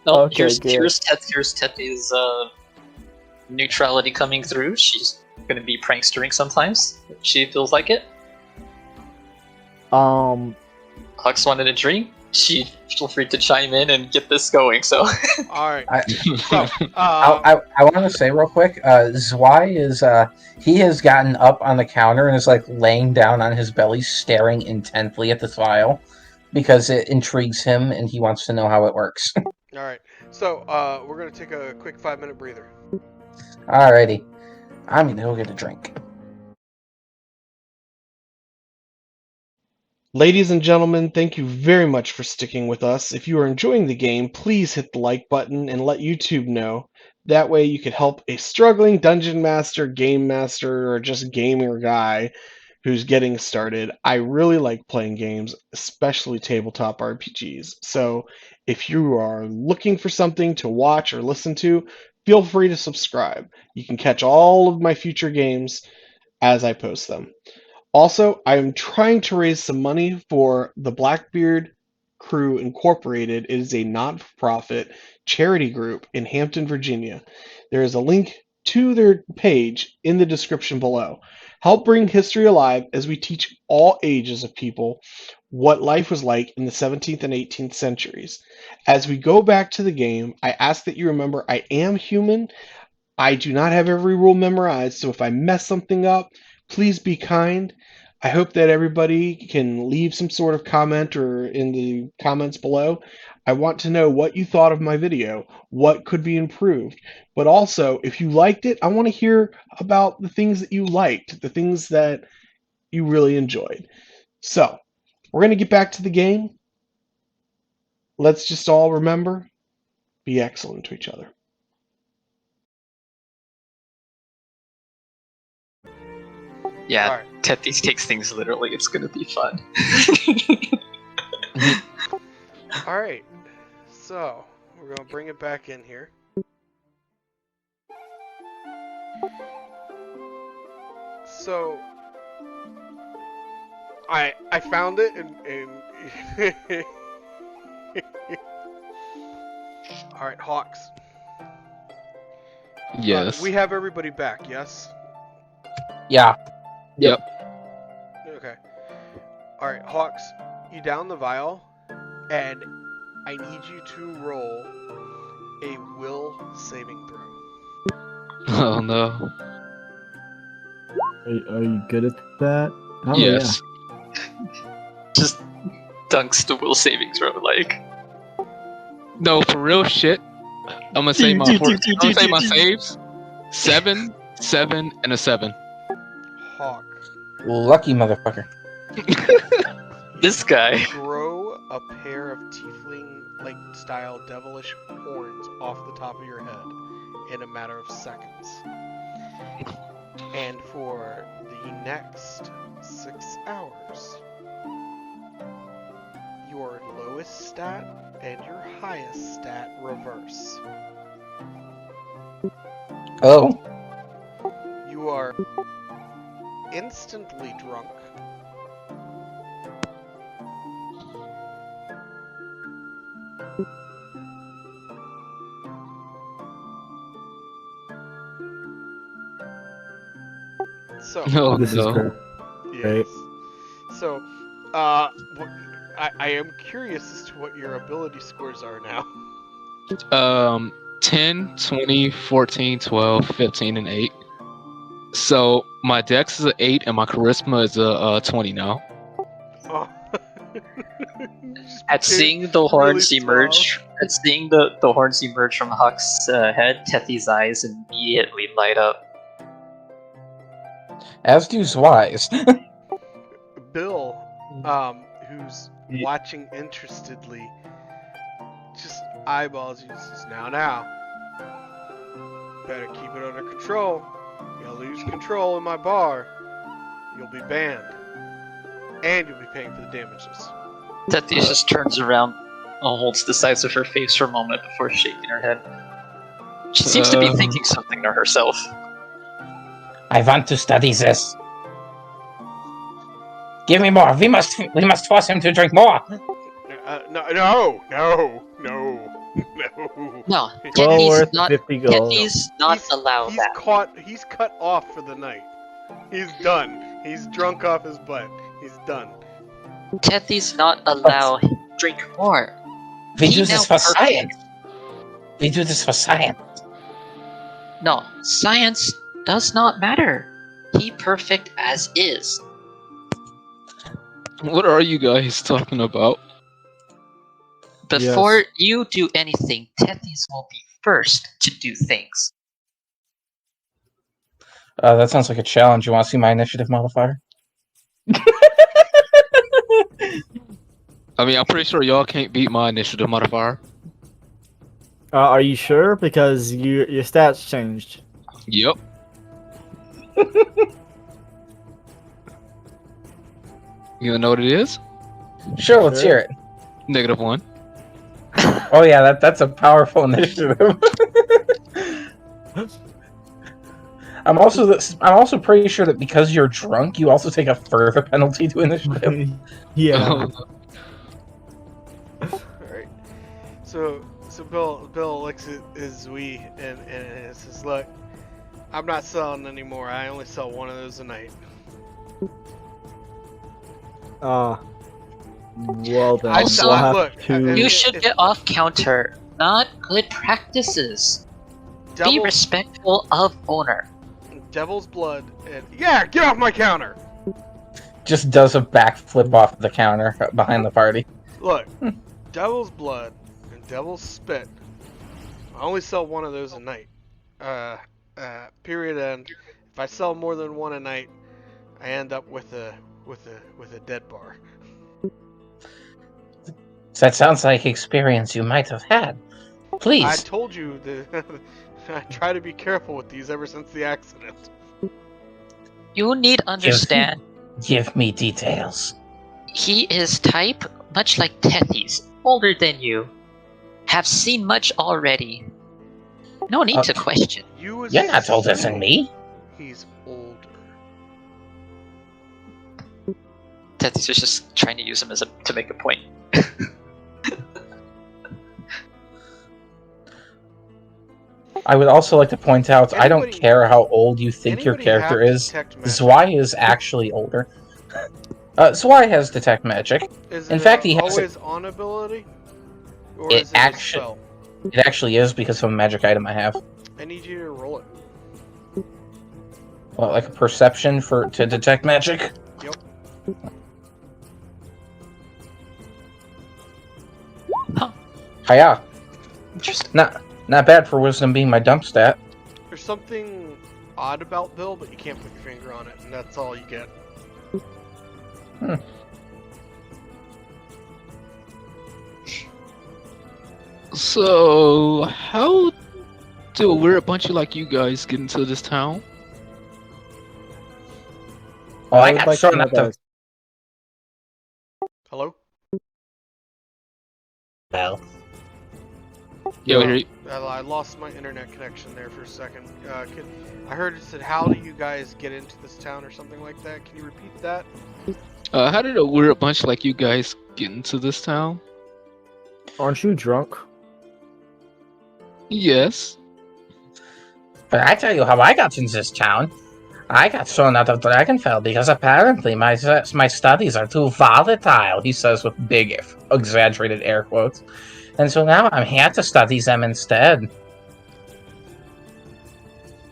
Oh, Okay, here's good. here's Tepe's neutrality coming through. She's gonna be prankstering sometimes if she feels like it. Hux wanted a drink. She feel free to chime in and get this going. So All right. I- So, I want to say real quick, Zwei is he has gotten up on the counter and is like laying down on his belly, staring intently at the vial because it intrigues him and he wants to know how it works. all right. So, we're gonna take a quick 5-minute breather. Alrighty, I'm gonna go get a drink. Ladies and gentlemen, thank you very much for sticking with us. If you are enjoying the game, please hit the like button and let YouTube know. That way you could help a struggling dungeon master, game master, or just gamer guy who's getting started. I really like playing games, especially tabletop RPGs. So if you are looking for something to watch or listen to, feel free to subscribe. You can catch all of my future games as I post them. Also, I am trying to raise some money for the Blackbeard Crew Incorporated. It is a not-for-profit charity group in Hampton, Virginia. There is a link to their page in the description below. Help bring history alive as we teach all ages of people what life was like in the 17th and 18th centuries. As we go back to the game, I ask that you remember I am human. I do not have every rule memorized, so if I mess something up, please be kind. I hope that everybody can leave some sort of comment or in the comments below. I want to know what you thought of my video, what could be improved. But also, if you liked it, I want to hear about the things that you liked, the things that you really enjoyed. So, we're going to get back to the game. Let's just all remember, be excellent to each other. yeah, Alright. Tepe takes things literally. It's gonna be fun. Alright, so we're going to bring it back in here. So I found it and Alright, Hawks. Yes. We have everybody back, yes? Yeah, Yep. Okay. Alright, Hawks, you down the vial, and I need you to roll a will saving throw. Oh no. Are you good at that? Oh Yes. Just dunks the will saving throw like. No, for real shit. I'm gonna say my saves. 7, 7, and a 7. Hawk, lucky motherfucker. This guy. grow a pair of tiefling-like style devilish horns off the top of your head in a matter of seconds. And for the next 6 hours, your lowest stat and your highest stat reverse. Oh, You are instantly drunk. So, Oh This is no. great. yes. So, I am curious as to what your ability scores are now. 10, 20, 14, 12, 15, and 8. So my dex is an 8 and my charisma is a 20 now. Oh. At seeing the horns emerge, from Huck's head, Tethe's eyes immediately light up. as do Zwei's. Bill, who's watching interestedly, just eyeballs. He says, now. Better keep it under control. You'll lose control in my bar. You'll be banned. And you'll be paying for the damages. Tethys just turns around and holds the sides of her face for a moment before shaking her head. She seems to be thinking something to herself. I want to study this. Give me more. We must force him to drink more. No. No, Well Tethys worth not 50 gold. allow that. He's cut off for the night. He's done. He's drunk off his butt. He's done. Tethys not allow drink more. We do this for science. We do this for science. No, science does not matter. He perfect as is. What are you guys talking about? Before you do anything, Tethys will be first to do things. That sounds like a challenge. You want to see my initiative modifier? I mean, I'm pretty sure y'all can't beat my initiative modifier. Are you sure? Because your stats changed. Yep. You wanna know what it is? Sure, let's hear it. -1. Oh yeah, that's a powerful initiative. I'm also pretty sure that because you're drunk, you also take a further penalty to initiative. Yeah. Alright. So Bill looks at his Wii and says, "Look, I'm not selling anymore. I only sell one of those a night." Well then, Also, we'll have look, to... You should get off counter. Not good practices. Be respectful of owner. Devil's blood and get off my counter. Just does a backflip off the counter behind the party. Look, devil's blood and devil's spit. I only sell one of those a night. Period end. If I sell more than one a night, I end up with a dead bar. That sounds like experience you might have had. Please. I told you that I try to be careful with these ever since the accident. You need understand. Give me details. He is type much like Tethys, older than you. Have seen much already. No need to question. You're not older than me. He's older. Tethys was just trying to use him to make a point. I would also like to point out, I don't care how old you think your character is. Zwei is actually older. Zwei has detect magic. In fact, he has always on ability. Or It is it a actually, spell? it actually is because of a magic item I have. I need you to roll it. Well, like a perception to detect magic. Yep. Huh. Hiya. Interesting. Not bad for wisdom being my dump stat. There's something odd about Bill, but you can't put your finger on it, and that's all you get. So, how do a weird bunch of like you guys get into this town? Oh, I got thrown up the... Hello? Well. Yeah, I lost my internet connection there for a second. I heard it said, "How do you guys get into this town?" or something like that. Can you repeat that? how did a weird bunch like you guys get into this town? Aren't you drunk? Yes. But I tell you how I got into this town. I got thrown out of Dragonfell because apparently my studies are too volatile, he says with big, exaggerated air quotes. And so now I'm here to study them instead.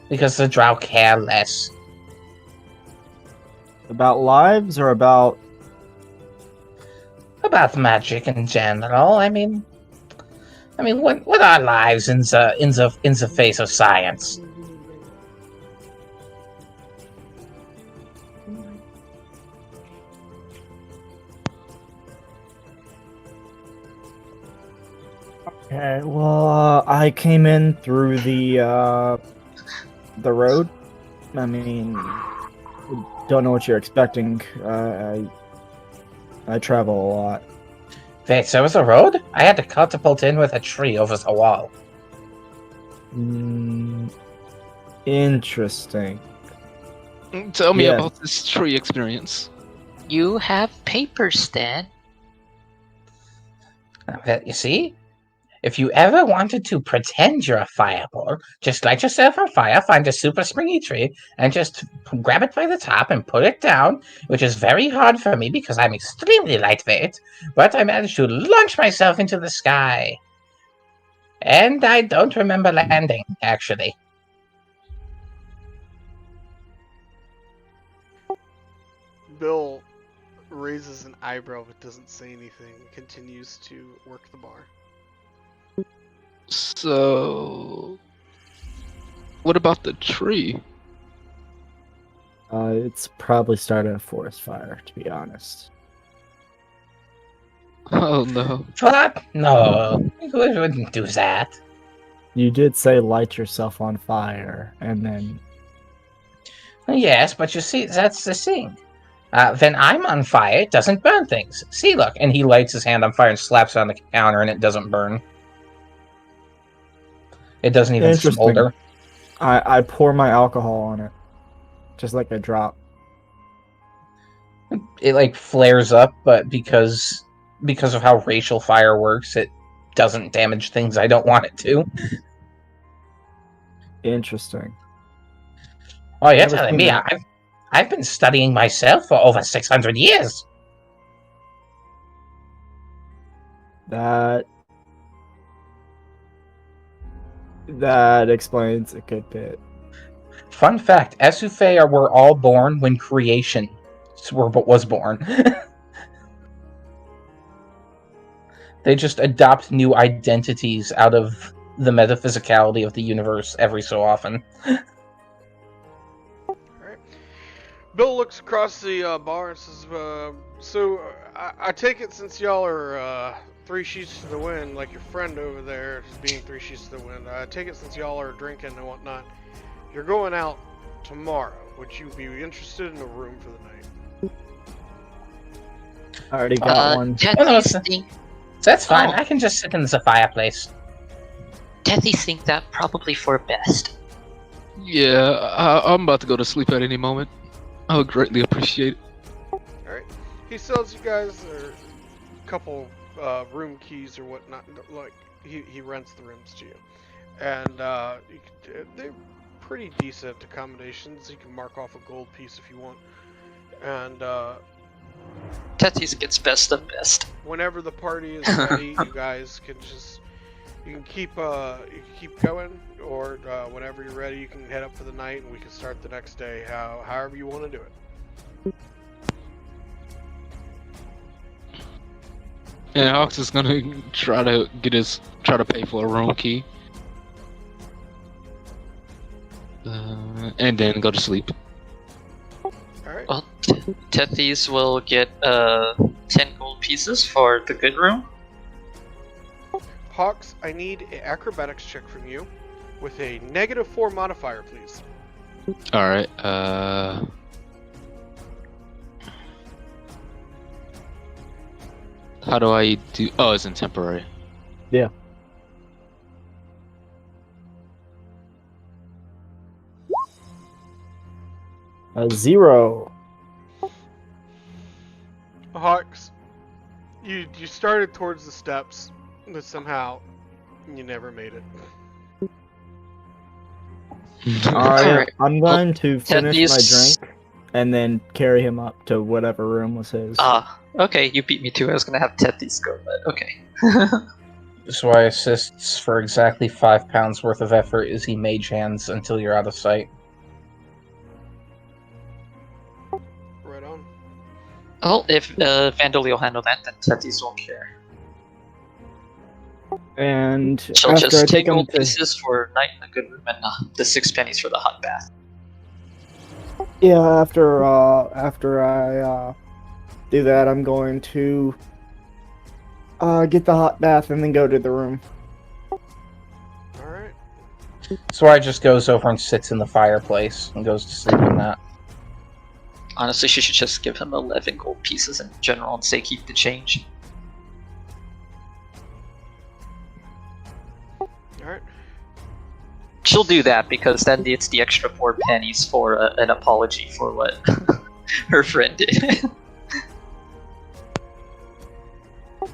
Because the drow care less. About lives or about... About magic in general. I mean, what are lives in the face of science? Okay, well, I came in through the road. I mean, don't know what you're expecting. I travel a lot. Wait, so was a road? I had to catapult in with a tree over the wall. Interesting. Tell me Yes. about this tree experience. You have papers, Stan. You see? If you ever wanted to pretend you're a fireball, just light yourself on fire, find a super springy tree, and just grab it by the top and put it down, which is very hard for me because I'm extremely lightweight, but I managed to launch myself into the sky. And I don't remember landing, actually. Bill raises an eyebrow but doesn't say anything and continues to work the bar. So, what about the tree? It's probably started a forest fire, to be honest. Oh no. What? No, we wouldn't do that. You did say light yourself on fire, and then Yes, but you see, that's the thing. When I'm on fire, it doesn't burn things. See, look, and he lights his hand on fire and slaps it on the counter, and it doesn't burn. It doesn't even Interesting. smolder. I pour my alcohol on it, just like a drop. It like flares up, but because of how racial fire works, it doesn't damage things I don't want it to. Interesting. Oh, you're Never telling seen me that. I've been studying myself for over 600 years. That explains a good bit. Fun fact: Esufei were all born when creation was born. They just adopt new identities out of the metaphysicality of the universe every so often. Alright. Bill looks across the bar and says, I take it since y'all are 3 sheets to the wind, like your friend over there is being 3 sheets to the wind. I take it since y'all are drinking and whatnot, you're going out tomorrow. Would you be interested in a room for the night? I already got one. That's fine. Oh. I can just sit in the fireplace. Tethy think that probably for best. Yeah, I'm about to go to sleep at any moment. I would greatly appreciate it. Alright. He sells you guys a couple room keys or whatnot. Like, he rents the rooms to you. And they're pretty decent accommodations. You can mark off a gold piece if you want. And Tethy's gets best of best. whenever the party is ready, you guys can just keep going, or whenever you're ready, you can head up for the night, and we can start the next day. However you want to do it. And Hawks is gonna try to pay for a room key, and then go to sleep. Alright. Well, Tethys will get 10 gold pieces for the good room. Hawks, I need an acrobatics check from you with a -4 modifier, please. All right. How do I do? Oh, it's in temporary. Yeah. A 0. Hawks, you started towards the steps, but somehow you never made it. Alright. I'm going to finish my Tethys- drink and then carry him up to whatever room was his. Okay, you beat me too. I was gonna have Tethys go, but okay. So I assists for exactly 5 pounds worth of effort as he mage hands until you're out of sight. Right on. Well, if Vandali will handle that, then Tethys won't care. And She'll after I just take take him gold to, pieces for night in a good room and the 6 pennies for the hot bath. yeah, after I do that, I'm going to get the hot bath and then go to the room. Sora just goes over and sits in the fireplace and goes to sleep in that. Honestly, she should just give him 11 gold pieces in general and say keep the change. Alright. She'll do that because then it's the extra 4 pennies for an apology for what her friend did.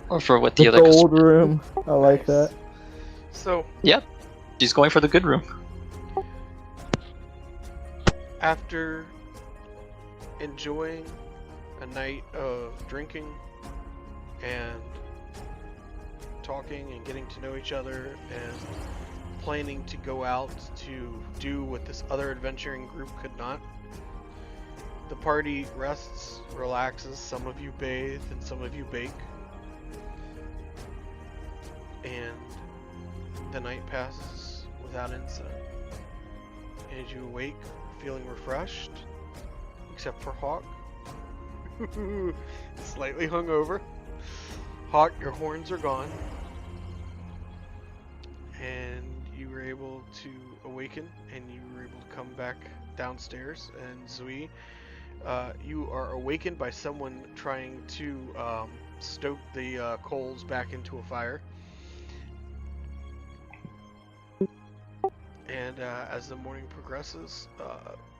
Or for what the The other gold customer. room. I like that. So, Yep, she's going for the good room. after enjoying a night of drinking and talking and getting to know each other and planning to go out to do what this other adventuring group could not, the party rests, relaxes. Some of you bathe and some of you bake. And the night passes without incident. And you awake feeling refreshed, except for Hawk. Slightly hungover. Hawk, your horns are gone. And you were able to awaken, and you were able to come back downstairs. And Zui, you are awakened by someone trying to stoke the coals back into a fire. And as the morning progresses,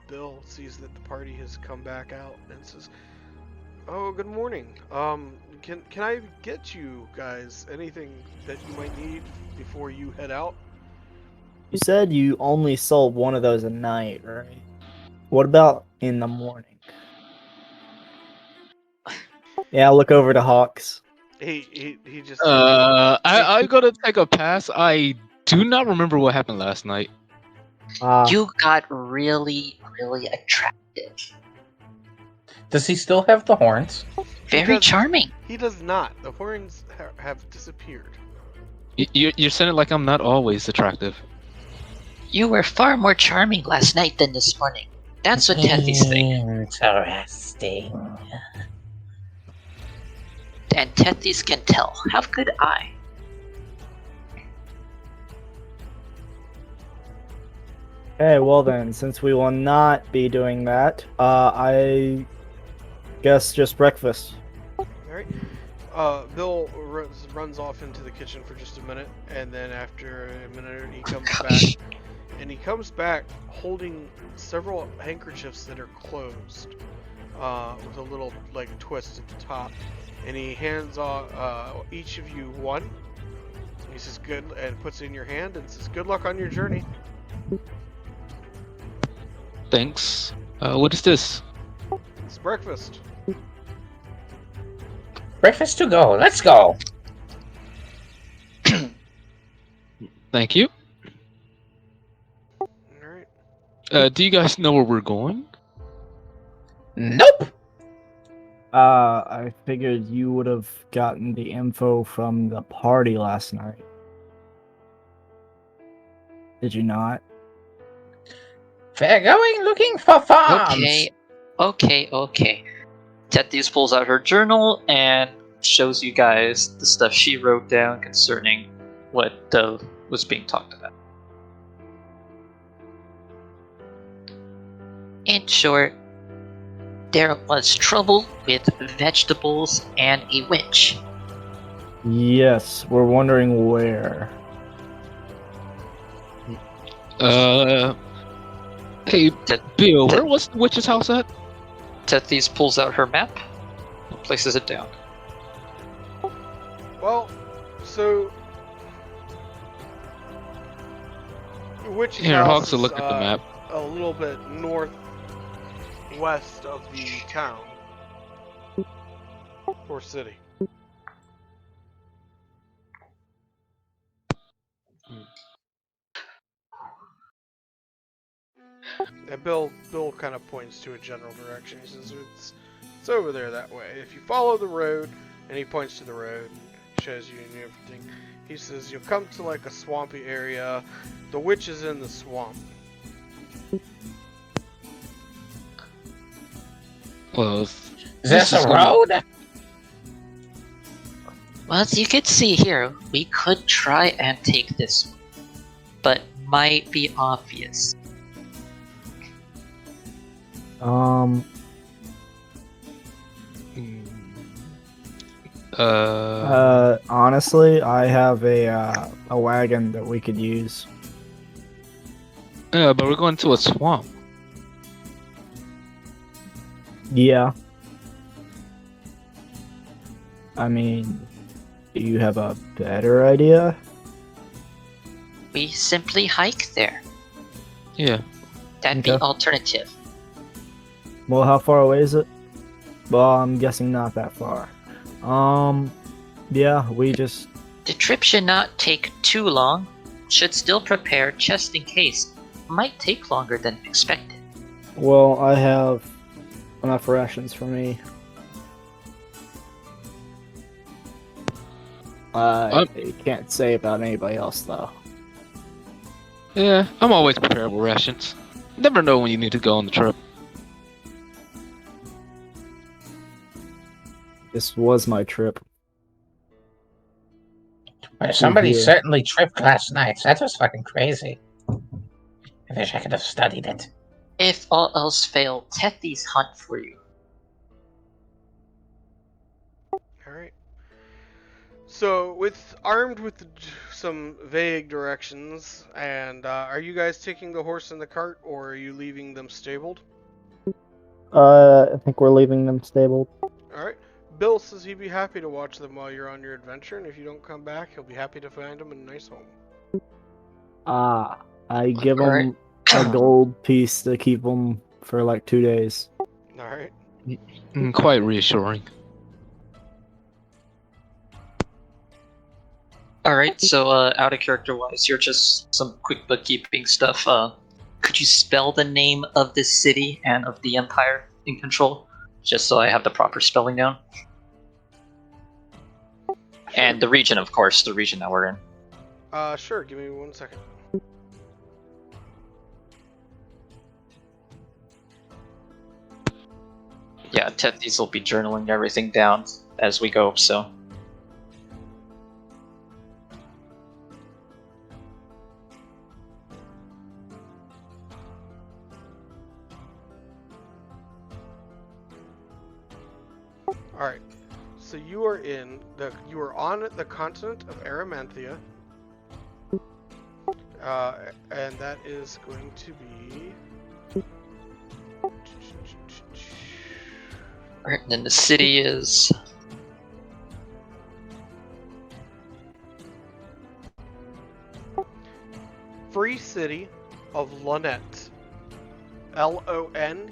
Bill sees that the party has come back out and says, "Oh, good morning. Can I get you guys anything that you might need before you head out?" You said you only sold one of those a night, right? What about in the morning? Yeah, look over to Hawks. He just I gotta take a pass. I do not remember what happened last night. You got really, really attractive. Does he still have the horns? Very does- charming. he does not. The horns have disappeared. You're saying it like I'm not always attractive. You were far more charming last night than this morning. That's what Tethy's think. Interesting. And Tethy's can tell. Have good eye. Okay, well then, since we will not be doing that, I guess just breakfast. Alright. Bill runs off into the kitchen for just a minute, and then after a minute he comes back. And he comes back holding several handkerchiefs that are closed, with a little like twist at the top. And he hands each of you one. He says good, and puts it in your hand and says, "Good luck on your journey." Thanks. What is this? It's breakfast. Breakfast to go. Let's go. Thank you. Alright. Do you guys know where we're going? Nope. I figured you would have gotten the info from the party last night. Did you not? We're going looking for farms. Okay. Tethy's pulls out her journal and shows you guys the stuff she wrote down concerning what was being talked about. In short, there was trouble with vegetables and a witch. Yes, we're wondering where. Hey, Bill, where was the witch's house at? Tethy's pulls out her map and places it down. Well, so which Here, house Hawks will is, look at the map. a little bit northwest of the town or city. And Bill kind of points to a general direction. He says it's over there that way. If you follow the road, and he points to the road and shows you and everything. He says you'll come to like a swampy area. The witch is in the swamp. Well, Is this a gonna- road? Well, as you can see here, we could try and take this one. But might be obvious. Honestly, I have a wagon that we could use. Yeah, but we're going to a swamp. Yeah. I mean, do you have a better idea? We simply hike there. Yeah. That'd be Okay. alternative. Well, how far away is it? Well, I'm guessing not that far. Yeah, we just... The trip should not take too long. Should still prepare just in case. Might take longer than expected. Well, I have enough rations for me. I can't say about anybody else, though. Yeah, I'm always prepared with rations. Never know when you need to go on the trip. This was my trip. Somebody here. certainly tripped last night. That was fucking crazy. I wish I could have studied it. If all else fail, Tethys hunt for you. Alright. So, armed with some vague directions, and are you guys taking the horse and the cart, or are you leaving them stabled? I think we're leaving them stabled. Alright. Bill says he'd be happy to watch them while you're on your adventure, and if you don't come back, he'll be happy to find them in a nice home. I give them a gold piece to keep them for like 2 days. Alright. Quite reassuring. Alright, so out of character wise, you're just some quick bookkeeping stuff. Could you spell the name of this city and of the empire in control? Just so I have the proper spelling down. And the region, of course, the region that we're in. Sure, give me 1 second. Yeah, Tethys will be journaling everything down as we go, so. Alright. So you are on the continent of Aramanthia. And that is going to be... Alright, and then the city is... Free City of Lonet. Lonet.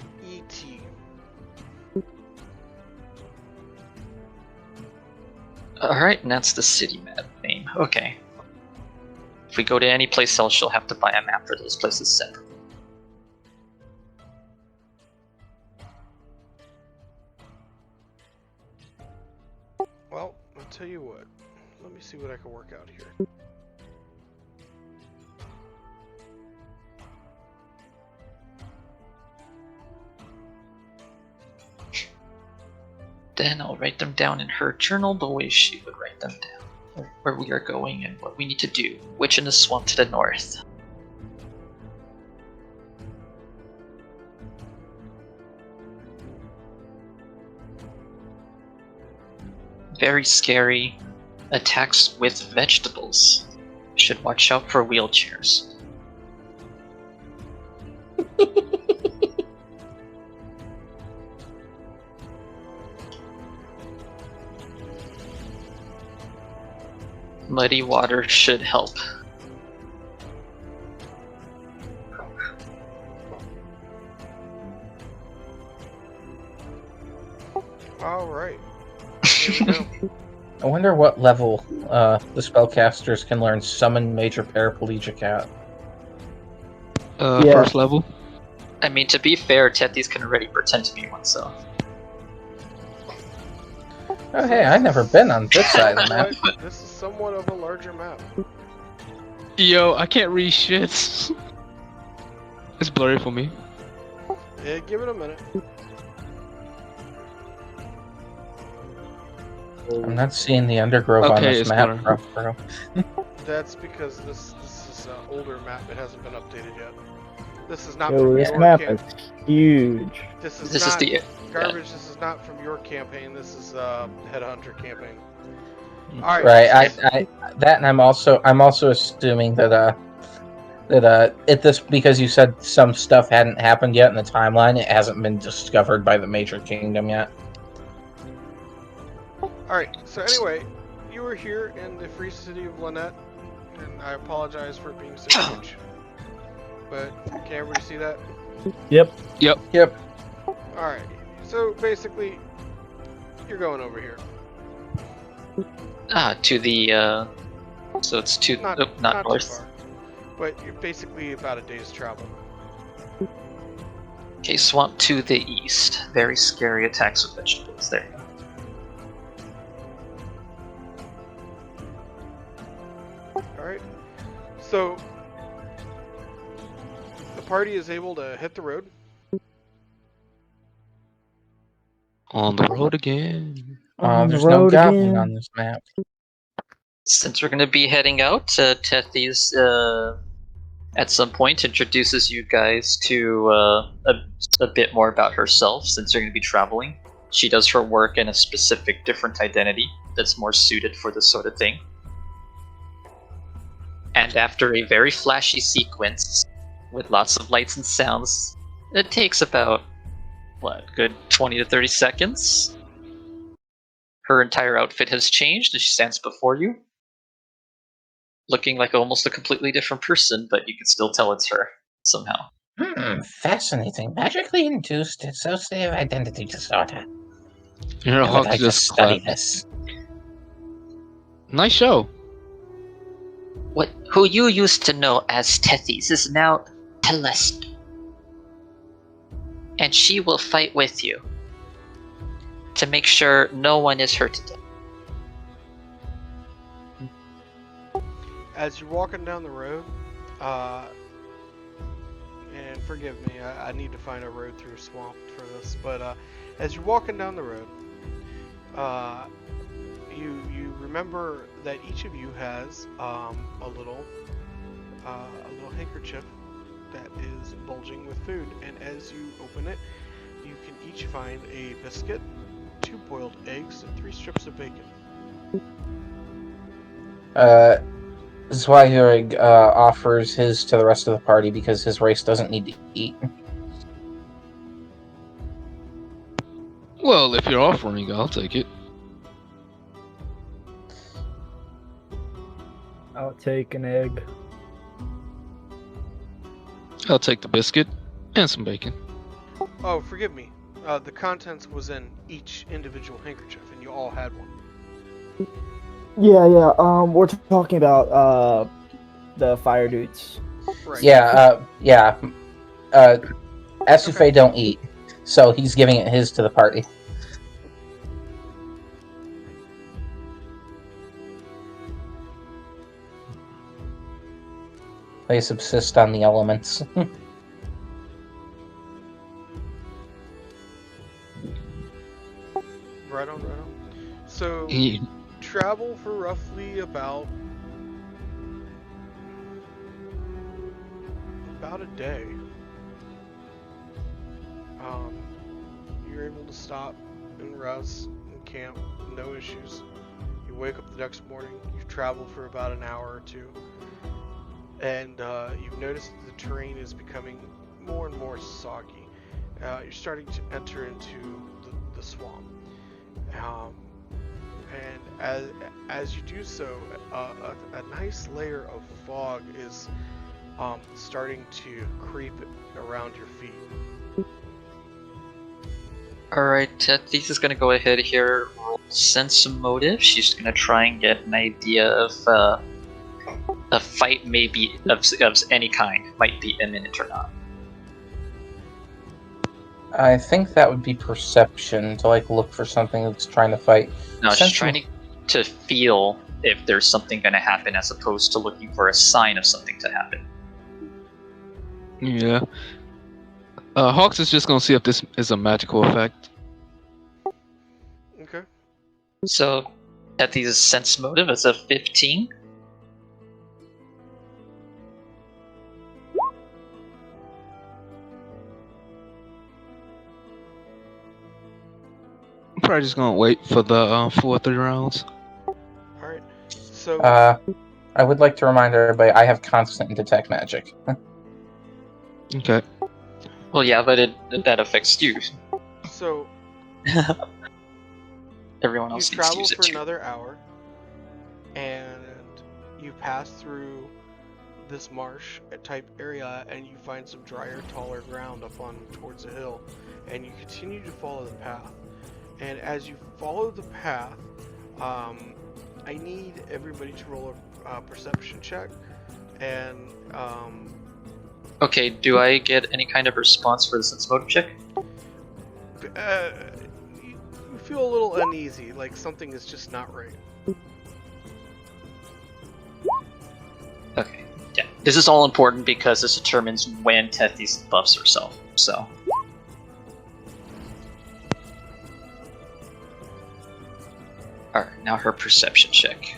Alright, and that's the city map name. Okay. If we go to any place else, you'll have to buy a map for those places separately. Well, I'll tell you what. Let me see what I can work out here. Then I'll write them down in her journal the way she would write them down. Where we are going and what we need to do. Witch in the swamp to the north. Very scary. Attacks with vegetables. Should watch out for wheelchairs. Muddy water should help. Alright. Here we go. I wonder what level the spellcasters can learn Summon Major Paraplegic at. Yeah. First level. I mean, to be fair, Tethys can already pretend to be one, so. Oh hey, I've never been on this side of the map. This is somewhat of a larger map. Yo, I can't read shit. It's blurry for me. Yeah, give it a minute. I'm not seeing the undergrowth on Okay, this it's map, blurry. bro. That's because this is this older map. It hasn't been updated yet. This is not Yo, from this your map camp. is huge. This is This not is the garbage. This is not from your campaign. This is Headhunter campaign. All right. Right. this is- I that, and I'm also assuming that because you said some stuff hadn't happened yet in the timeline, it hasn't been discovered by the Major Kingdom yet. All right. So anyway, you were here in the free city of Lynette, and I apologize for being so huge. But can everybody see that? Yep. Yep. All right. So basically, you're going over here. to the so it's to Not not too north. far, but you're basically about a day's travel. Okay, swamp to the east. Very scary attacks with vegetables. There you go. All right. So the party is able to hit the road. On the road again. On the There's no road goblin again. on this map. Since we're going to be heading out, Tethy's at some point introduces you guys to a bit more about herself. Since you're going to be traveling, she does her work in a specific different identity that's more suited for this sort of thing. And after a very flashy sequence with lots of lights and sounds, it takes about good 20 to 30 seconds. Her entire outfit has changed, and she stands before you, looking like almost a completely different person, but you can still tell it's her somehow. Fascinating. Magically induced dissociative identity disorder. Here, I would Hawks like to just study clapped. this. Nice show. Who you used to know as Tethys is now Telest. And she will fight with you to make sure no one is hurt today. As you're walking down the road, and forgive me, I need to find a road through a swamp for this, but as you're walking down the road, you remember that each of you has a little handkerchief that is bulging with food, and as you open it, you can each find a biscuit, 2 boiled eggs, and 3 strips of bacon. This is why Yurig offers his to the rest of the party, because his race doesn't need to eat. Well, if you're offering, I'll take it. I'll take an egg. I'll take the biscuit and some bacon. Oh, forgive me. The contents was in each individual handkerchief, and you all had one. Yeah. We're talking about the fire dudes. Right. Yeah. Esufe don't eat, so he's giving his to the party. They subsist on the elements. Right on. So, He- travel for roughly about a day. You're able to stop and rest and camp, no issues. You wake up the next morning, you travel for about an hour or two, and you've noticed that the terrain is becoming more and more soggy. You're starting to enter into the swamp. And as you do so, a nice layer of fog is starting to creep around your feet. Alright, Tethys is going to go ahead here, roll sense motive. She's going to try and get an idea of a fight maybe of any kind might be imminent or not. I think that would be perception, to look for something that's trying to fight. No, she's Sense trying to feel if there's something going to happen as opposed to looking for a sign of something to happen. Yeah. Hawks is just gonna see if this is a magical effect. Okay. So, Tethys' sense motive is a 15. probably just gonna wait for the full 3 rounds. Alright. So, I would like to remind everybody I have constant detect magic. Okay. Well, yeah, but that affects you. so Everyone you else needs to travel use it for too. another hour, and you pass through this marsh type area, and you find some drier, taller ground up on towards the hill, and you continue to follow the path. And as you follow the path, I need everybody to roll a perception check, and Okay, do I get any kind of response for the sense motive check? you feel a little uneasy, like something is just not right. Okay, yeah. This is all important because this determines when Tethys buffs herself, so. Alright, now her perception check.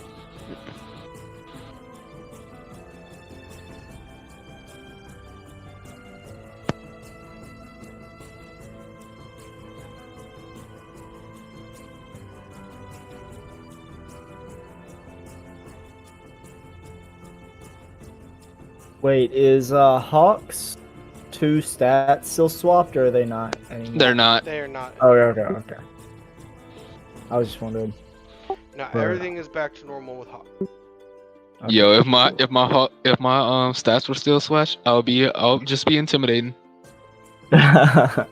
Wait, is Hawk's 2 stats still swapped, or are they not anymore? They're not. They are not. Oh, okay. I was just wondering. No, Right. everything is back to normal with Hawk. Okay. Yo, if my stats were still swatch, I'll just be intimidating. Well,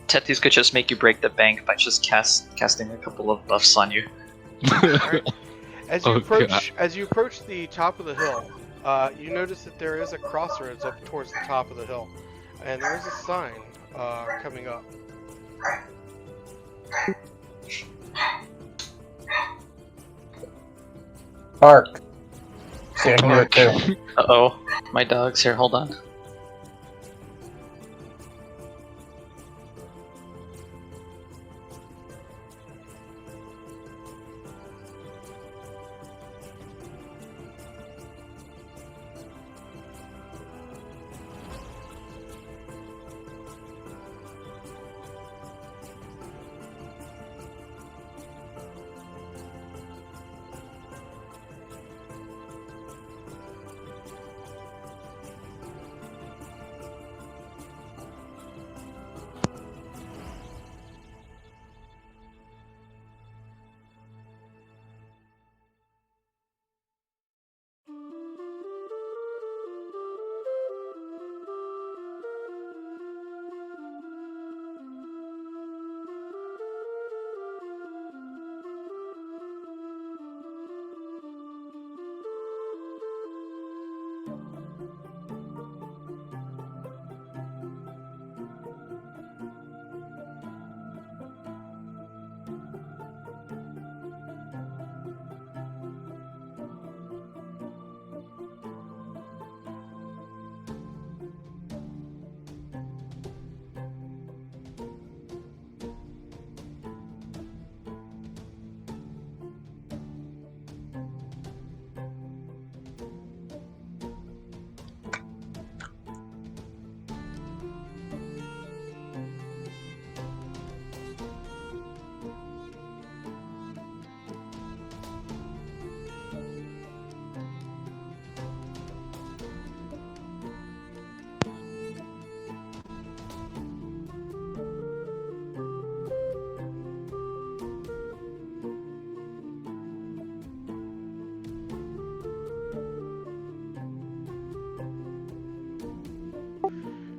Tethys could just make you break the bank by just casting a couple of buffs on you. Alright. As you Oh, approach the top of the hill, you notice that there is a crossroads up towards the top of the hill, and there is a sign coming up. Bark. See, I can do it too. Uh-oh, my dog's here, hold on.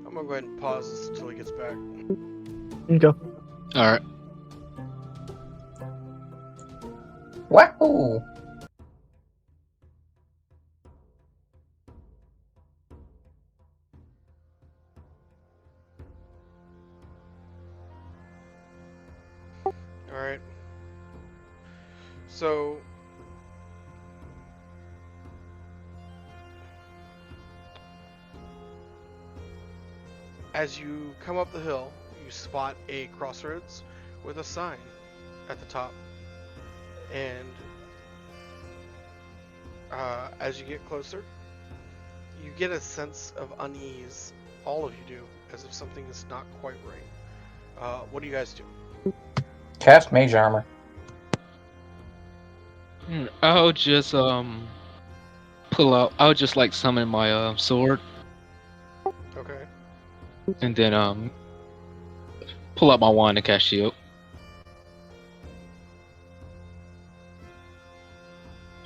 I'm gonna go ahead and pause this until he gets back. Okay. All right. Wahoo! Alright. So, as you come up the hill, you spot a crossroads with a sign at the top. And as you get closer, you get a sense of unease. All of you do. as if something is not quite right. What do you guys do? Cast Mage Armor. I'll just pull out. I'll just like summon my sword, Okay. and then pull out my wand and cast shield.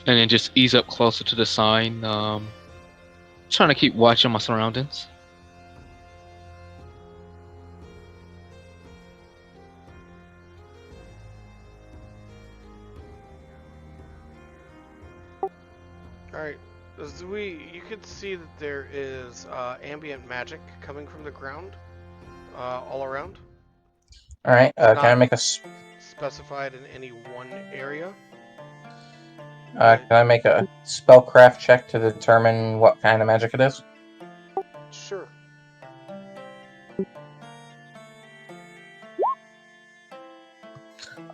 And then just ease up closer to the sign. Trying to keep watch on my surroundings. Alright. You could see that there is ambient magic coming from the ground all around. All right. Can I Not- make a Specified in any one area. can I make a spellcraft check to determine what kind of magic it is? Sure.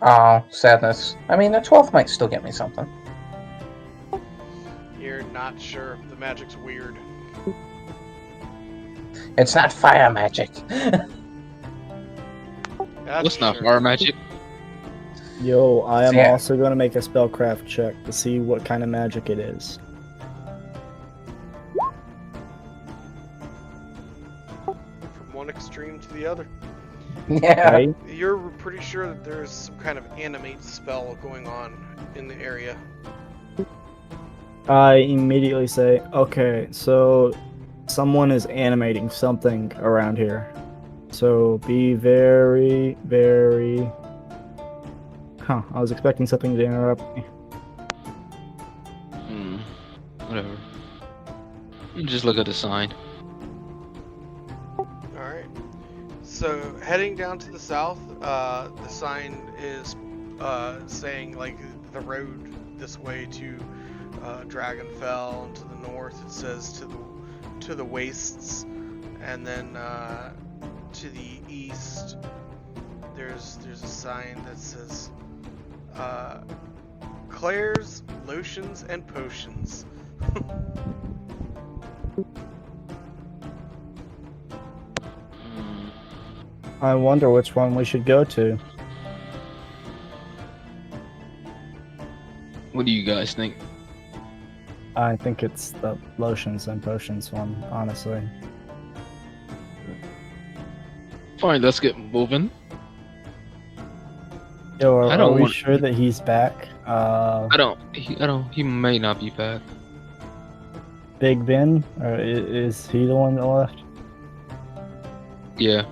Oh, sadness. I mean, the 12 might still get me something. You're not sure. The magic's weird. It's not fire magic. That's What's not sure. fire magic? Yo, I am Yeah. also going to make a spellcraft check to see what kind of magic it is. From one extreme to the other. Yeah. Right? You're pretty sure that there's some kind of animate spell going on in the area. I immediately say, okay, so someone is animating something around here. So be very, very... Huh, I was expecting something to interrupt me. Whatever. Just look at the sign. Alright. So, heading down to the south, the sign is saying, like, the road this way to Dragonfell, and to the north it says to the wastes, and then to the east there's a sign that says Claire's Lotions and Potions. I wonder which one we should go to. What do you guys think? I think it's the lotions and potions one, honestly. Fine, let's get moving. Yo, I are don't we want- sure that he's back? He may not be back. Big Ben? Or is he the one that left? Yeah.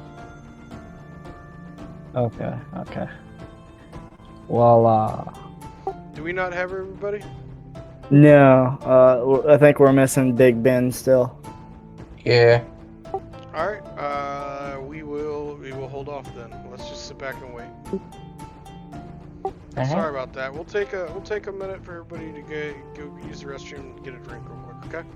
Okay, okay. Well, Do we not have everybody? no, I think we're missing Big Ben still. Yeah. Alright, we will hold off then. Let's just sit back and wait. Sorry about that. We'll take a minute for everybody to go use the restroom and get a drink real quick, okay?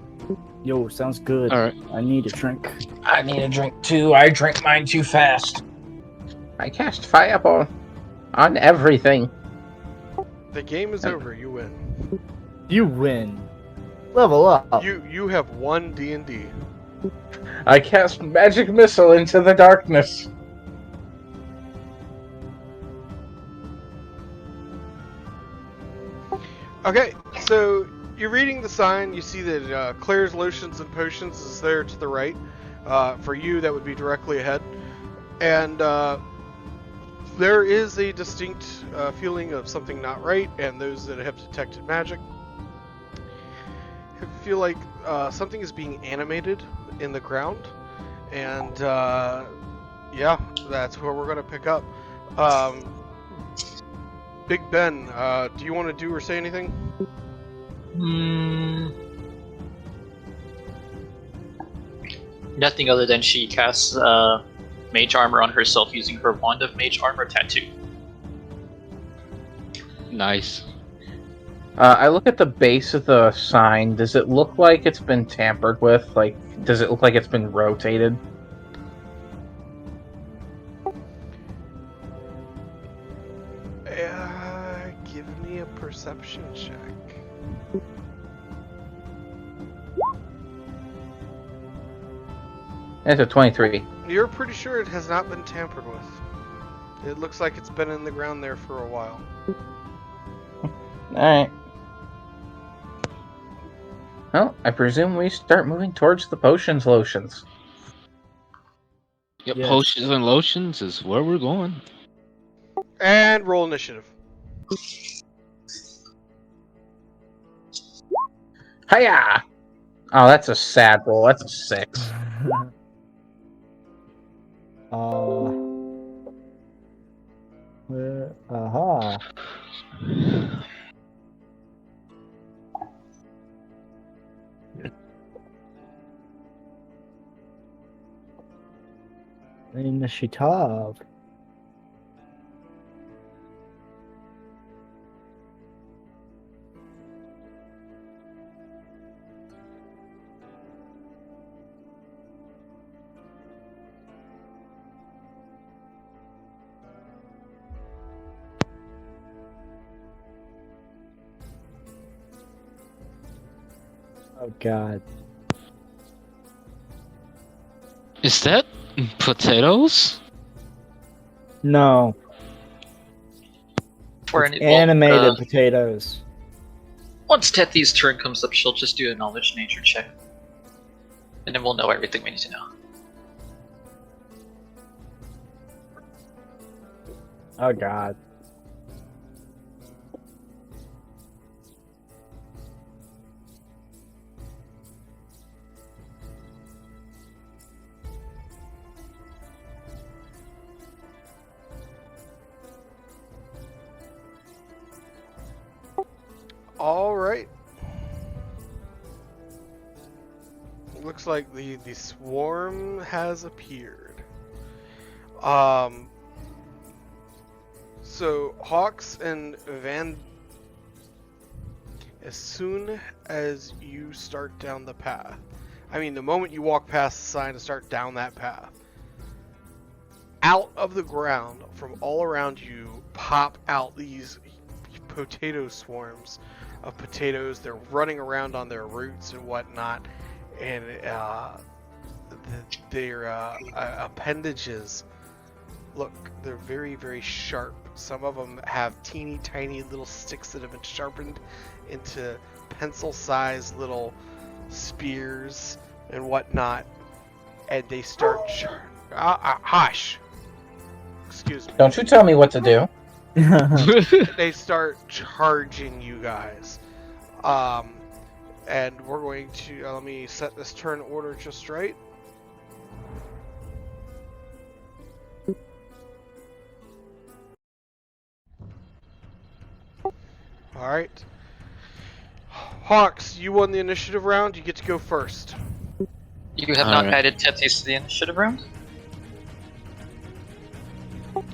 Yo, sounds good. All right. I need a drink. I need a drink too. I drink mine too fast. I cast fireball on everything. The game is over. You win. You win. Level up. You have won D&D. I cast magic missile into the darkness. Okay, so you're reading the sign. You see that Claire's Lotions and Potions is there to the right. For you, that would be directly ahead. And there is a distinct feeling of something not right, and those that have detected magic feel like something is being animated in the ground. And yeah, that's where we're going to pick up. Big Ben, do you want to do or say anything? Nothing other than she casts mage armor on herself using her wand of mage armor tattoo. Nice. I look at the base of the sign. Does it look like it's been tampered with? Like, does it look like it's been rotated? Give me a perception check. It's a 23. You're pretty sure it has not been tampered with. It looks like it's been in the ground there for a while. Alright. Well, I presume we start moving towards the potions lotions. Yep, Yes. potions and lotions is where we're going. And roll initiative. Hiya! Oh, that's a sad roll. That's a 6. Aha. Initiative. Oh God. Is that potatoes? No. For It's any, well, animated potatoes. once Tethy's turn comes up, she'll just do a knowledge nature check. And then we'll know everything we need to know. Oh God. All right. Looks like the swarm has appeared. So Hawks and Van, as soon as you start down the path, I mean the moment you walk past the sign to start down that path, out of the ground from all around you pop out these potato swarms of potatoes. They're running around on their roots and whatnot, and their appendages look, they're very, very sharp. Some of them have teeny tiny little sticks that have been sharpened into pencil-sized little spears and whatnot, and they start hush, excuse me. Don't you tell me what to do. They start charging you guys. And we're going to, let me set this turn order just right. Alright. Hawks, you won the initiative round. You get to go first. You have not Alright. added Tethy's to the initiative round?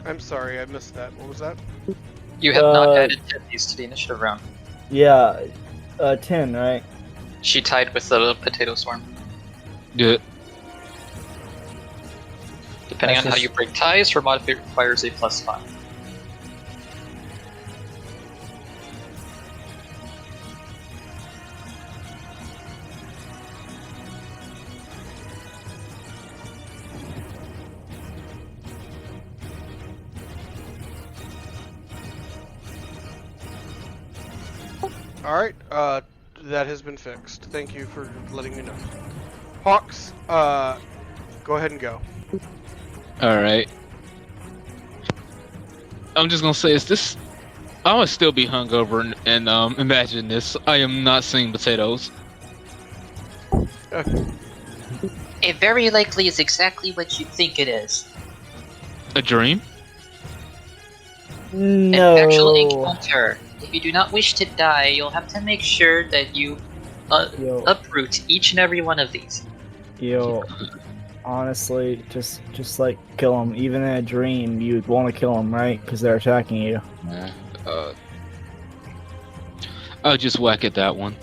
I'm sorry, I missed that. What was that? You have not added Tethy's to the initiative round. Yeah. 10, right? She tied with the potato swarm. Good. Depending That's on how just- you break ties, her modifier requires a +5. Alright, that has been fixed. Thank you for letting me know. Hawks, go ahead and go. Alright. I'm just gonna say, is this... I would still be hungover and imagine this. I am not seeing potatoes. It very likely is exactly what you think it is. A dream? No. An actual encounter. If you do not wish to die, you'll have to make sure that you Yo, uproot each and every one of these. yo. Honestly, just like kill them. Even in a dream, you'd want to kill them, right? Because they're attacking you. I'll just whack at that one.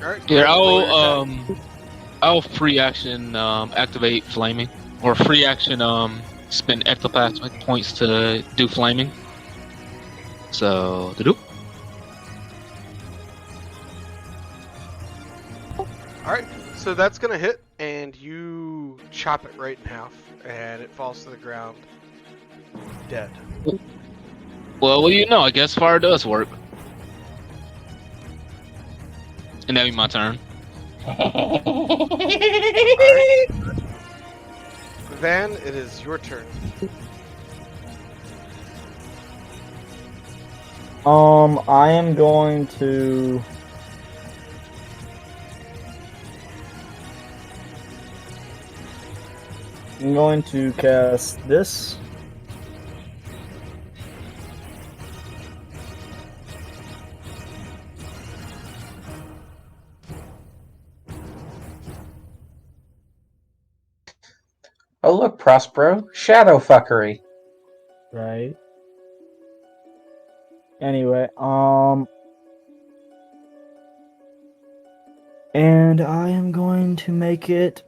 Alright, Here, I'll free action activate flaming, or free action spend ectoplasmic points to do flaming. So, do. Alright, so that's gonna hit, and you chop it right in half, and it falls to the ground, dead. Well, what do you know? I guess fire does work. And that'd be my turn. Alright. Van, it is your turn. I am going to. I'm going to cast this. Oh look, Prospero, shadow fuckery. Right. Anyway, and I am going to make it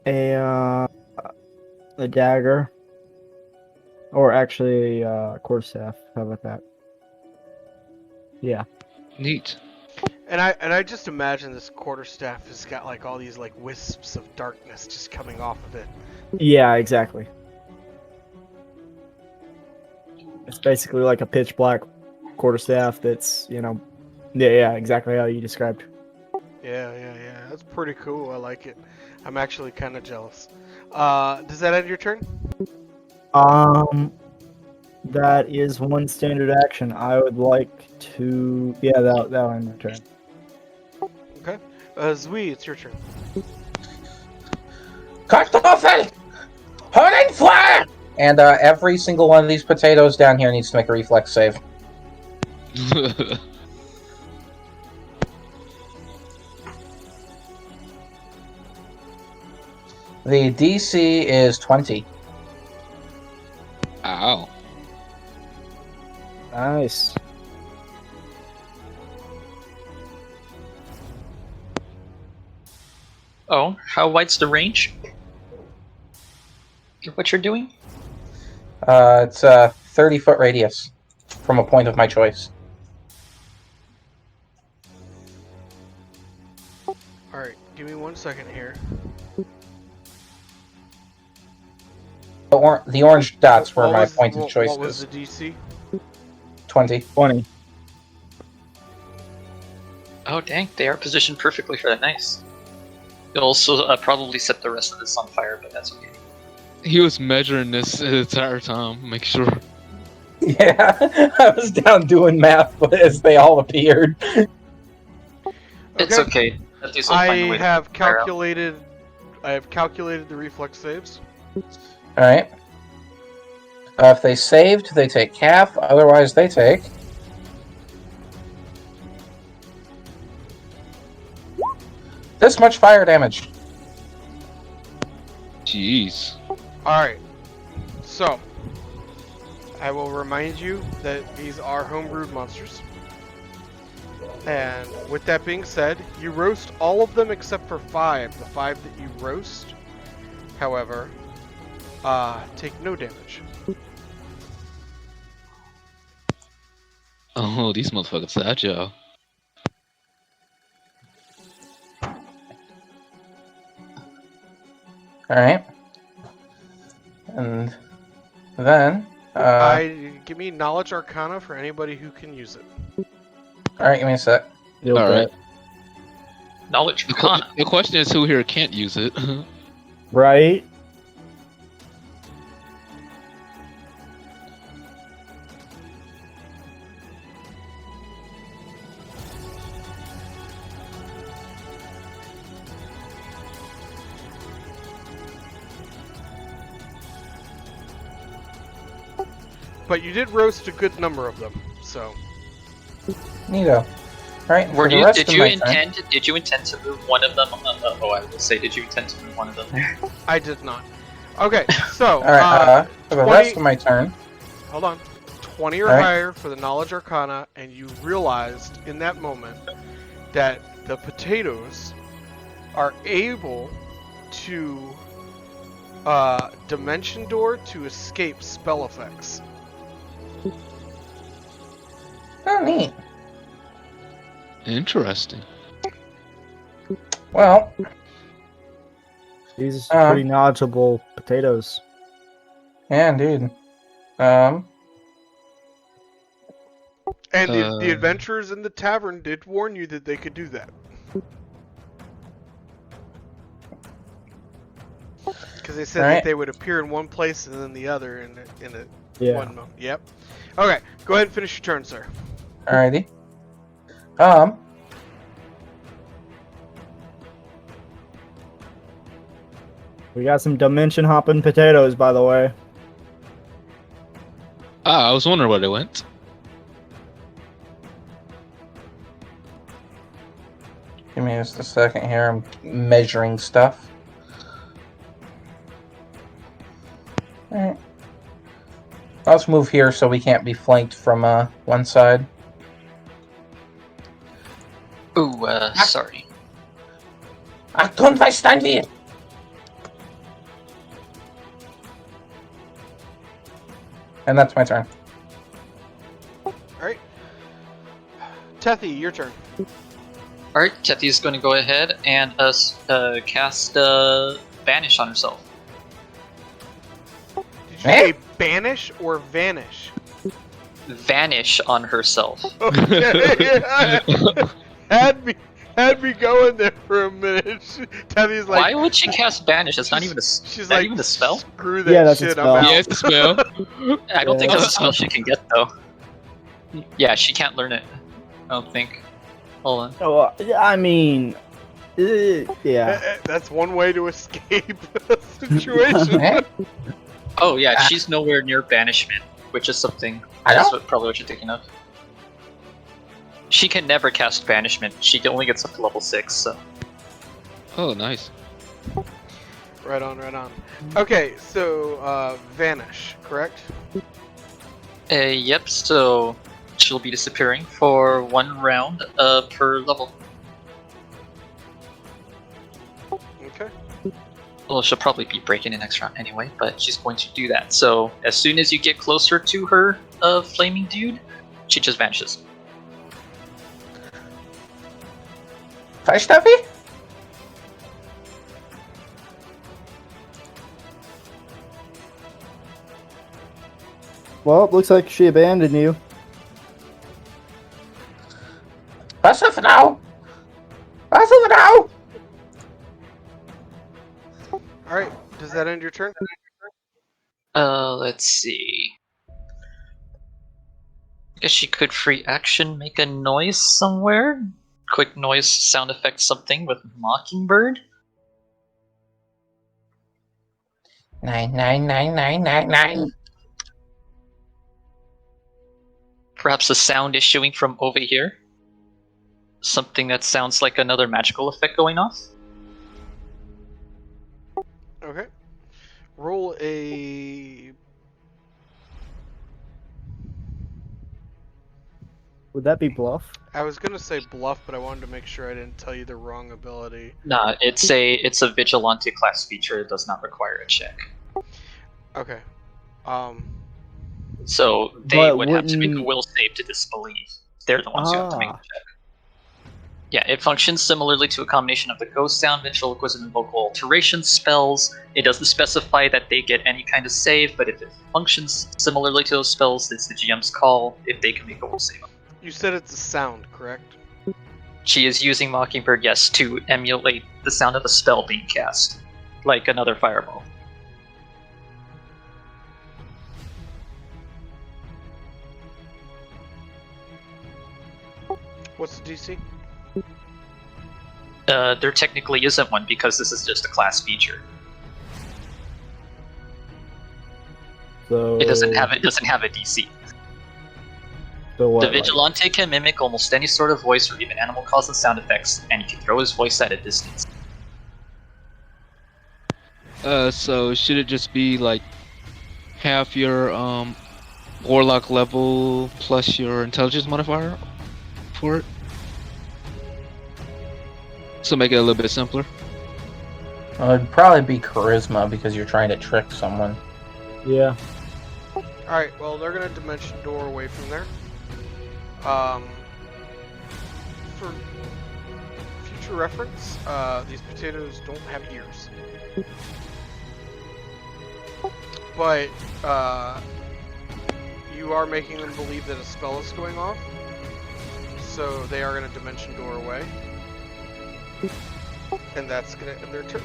a dagger, or actually a quarterstaff. How about that? Yeah. Neat. And I just imagine this quarterstaff has got like all these like wisps of darkness just coming off of it. Yeah, exactly. It's basically like a pitch black quarterstaff that's, yeah, exactly how you described. Yeah. That's pretty cool. I like it. I'm actually kind of jealous. Does that end your turn? That is one standard action. I would like to. Yeah, that'll end my turn. Okay. Zui, it's your turn. Kartoffel! Hodenfeuer! And every single one of these potatoes down here needs to make a reflex save. The DC is 20. Ow. Nice. Oh, how wide's the range? What you're doing? It's a 30-foot radius from a point of my choice. Alright, give me 1 second here. The orange dots were my point of What choices. was the DC? 20. 20. Oh dang, they are positioned perfectly for that. Nice. You'll also probably set the rest of this on fire, but that's okay. He was measuring this the entire time, make sure. Yeah, I was down doing math, but as they all appeared. It's okay. At least I'll find a way to have fire out. calculated. I have calculated the reflex saves. Alright. If they saved, they take half, otherwise they take... this much fire damage. Jeez. Alright. So, I will remind you that these are homebrewed monsters. And with that being said, you roast all of them except for 5. The 5 that you roast, however, take no damage. Oh, these motherfuckers agile. Alright. And then... give me Knowledge Arcana for anybody who can use it. Alright, give me a sec. Alright. Knowledge Arcana. The question is who here can't use it. Right? But you did roast a good number of them, so. Neato. Alright, Were for the you? rest Did of you my intend? Did you intend to move one of them? I would say, did you intend to move one of them there? I did not. Okay, so. Alright, for the 20 rest of my turn... Hold on. 20 or Alright. higher for the Knowledge Arcana, and you realized in that moment that the potatoes are able to dimension door to escape spell effects. Oh, neat. Interesting. Well... These are pretty knowledgeable potatoes. Yeah, indeed. And the adventurers in the tavern did warn you that they could do that. Because they said that they would appear in one place and then the other in one moment. Yep. Okay, go ahead and finish your turn, sir. Alrighty. We got some dimension hopping potatoes, by the way. I was wondering where they went. Give me just a second here. I'm measuring stuff. Alright. Let's move here so we can't be flanked from one side. Ooh, sorry. Achtung, verstehen wir! And that's my turn. Alright. Tethy, your turn. Alright, Tethy's going to go ahead and cast Banish on herself. Did you say banish or vanish? Vanish on herself. Okay. had me going there for a minute. Tethy's like, why would she cast Banish? It's not even a. She's that like, even a spell? Screw that that's a shit. spell. I'm out. Yeah, it's a spell. I don't think that's a spell she can get though. Yeah, she can't learn it. I don't think. Hold on. Oh, I mean, yeah. That's one way to escape a situation. Oh yeah, she's nowhere near banishment, which is something. Probably what you're thinking of. She can never cast banishment. She only gets up to level 6. So. Oh, nice. Right on. Okay, so vanish, correct? Yep. So she'll be disappearing for 1 round per level. Okay. Well, she'll probably be breaking in next round anyway, but she's going to do that. So as soon as you get closer to her flaming dude, she just vanishes. Stuffy? Well, it looks like she abandoned you. Was of now? Was of now? Alright, does that end your turn? Let's see. I guess she could free action, make a noise somewhere. Quick noise sound effect something with Mockingbird. 9999999. Perhaps a sound issuing from over here. Something that sounds like another magical effect going off. Okay. Roll a... Would that be bluff? I was gonna say bluff, but I wanted to make sure I didn't tell you the wrong ability. Nah, it's a vigilante class feature. It does not require a check. Okay. So they But would have to make a wouldn't- will save to disbelieve. They're the ones who have to make the check. Yeah, it functions similarly to a combination of the ghost sound, ventriloquism, and vocal alteration spells. It doesn't specify that they get any kind of save, but if it functions similarly to those spells, it's the GM's call if they can make a will save. You said it's a sound, correct? She is using Mockingbird, yes, to emulate the sound of a spell being cast, like another fireball. What's the DC? There technically isn't one because this is just a class feature. So It doesn't have a DC. So what, The Vigilante can mimic almost any sort of voice or even animal calls and sound effects, and he can throw his voice at a distance. So should it just be like half your warlock level plus your intelligence modifier for it? So make it a little bit simpler. Well, it'd probably be charisma because you're trying to trick someone. Yeah. Alright, well, they're gonna dimension door away from there. For future future reference, these potatoes don't have ears. But you are making them believe that a spell is going off. So they are going to dimension door away. And that's going to end their turn.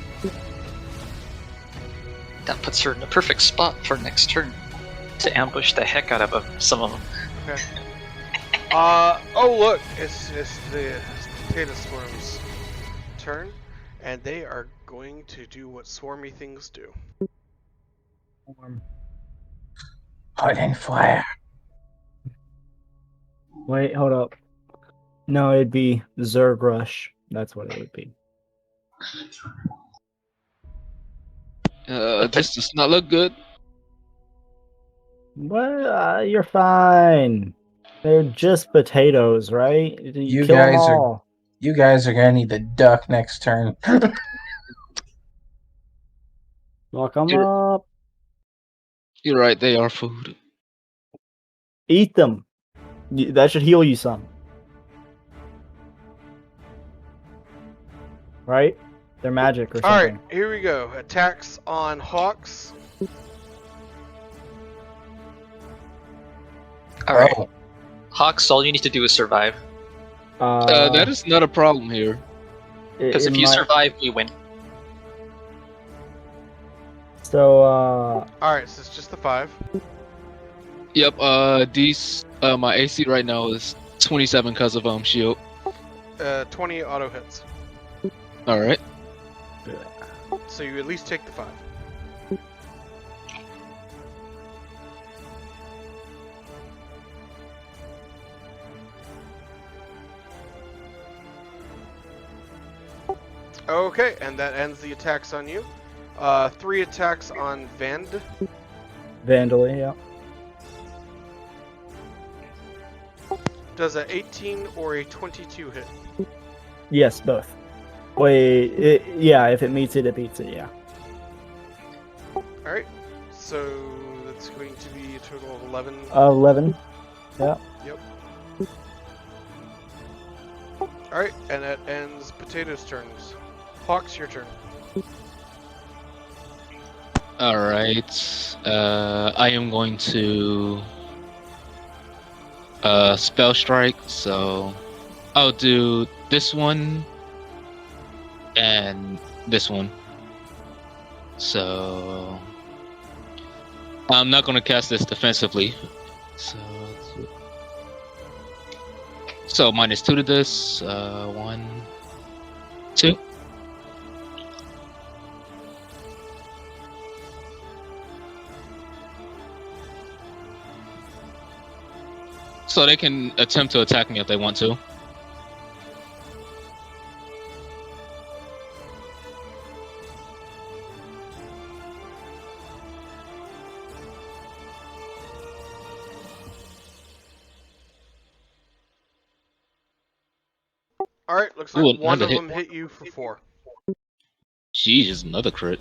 That puts her in the perfect spot for next turn to ambush the heck out of some of them. Okay. Oh look, it's the potato swarm's turn, and they are going to do what swarmy things do. Putting fire. Wait, hold up. No, it'd be Zerg Rush. That's what it would be. This does not look good. Well, you're fine. They're just potatoes, right? You kill them guys are- all. You guys are gonna need to duck next turn. Lock them You're- up. You're right, they are food. Eat them. That should heal you some. Right? They're magic or something. Alright, here we go. Attacks on hawks. Alright. Oh, Hawks, all you need to do is survive. That is not a problem here. Because if you survive, we win. So, Alright, so it's just the 5. Yep, these my AC right now is 27 because of shield. 20 auto hits. Alright. So you at least take the 5. Okay, and that ends the attacks on you. 3 attacks on Vandal, yeah. Does a 18 or a 22 hit? Yes, both. Wait, yeah, if it meets it, it beats it, yeah. Alright, so that's going to be a total of 11. 11. Yeah. Yep. Alright, and that ends Potato's turns. Hawks, your turn. Alright. I am going to spell strike, so I'll do this one and this one. So I'm not gonna cast this defensively. So -2 to this. 1, 2. So they can attempt to attack me if they want to. Alright, looks like Ooh, one of another them hit you for 4. Jeez, another crit.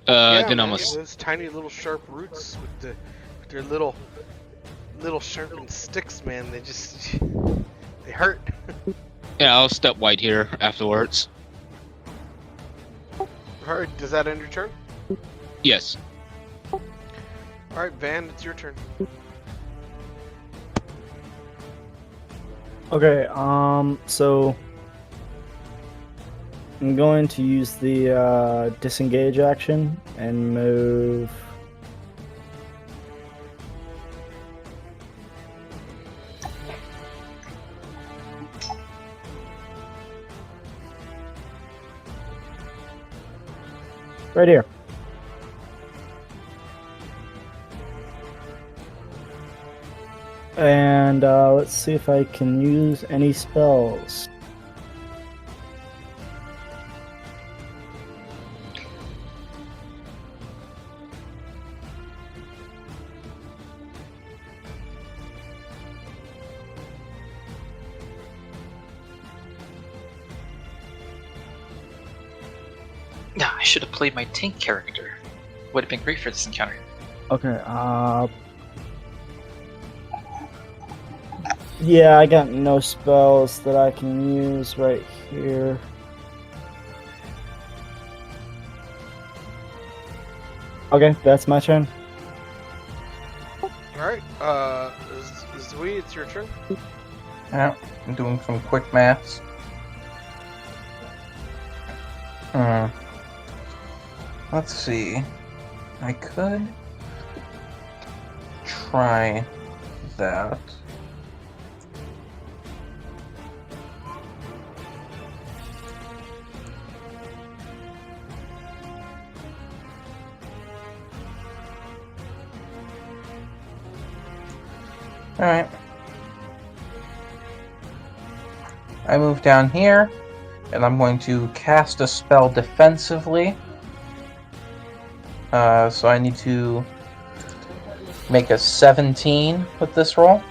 Then I'm man, a those tiny little sharp roots with their little sharpened sticks, man. They just they hurt. yeah. I'll step white here afterwards. Alright, does that end your turn? Yes. Alright, Van, it's your turn. Okay, so I'm going to use the disengage action and move. Right here. And let's see if I can use any spells. Nah, I should have played my tank character. Would have been great for this encounter. Okay, Yeah, I got no spells that I can use right here. Okay, that's my turn. Alright, Zui, it's your turn. Yeah, I'm doing some quick maths. Let's see. I could try that. Alright. I move down here, and I'm going to cast a spell defensively. So I need to make a 17 with this roll.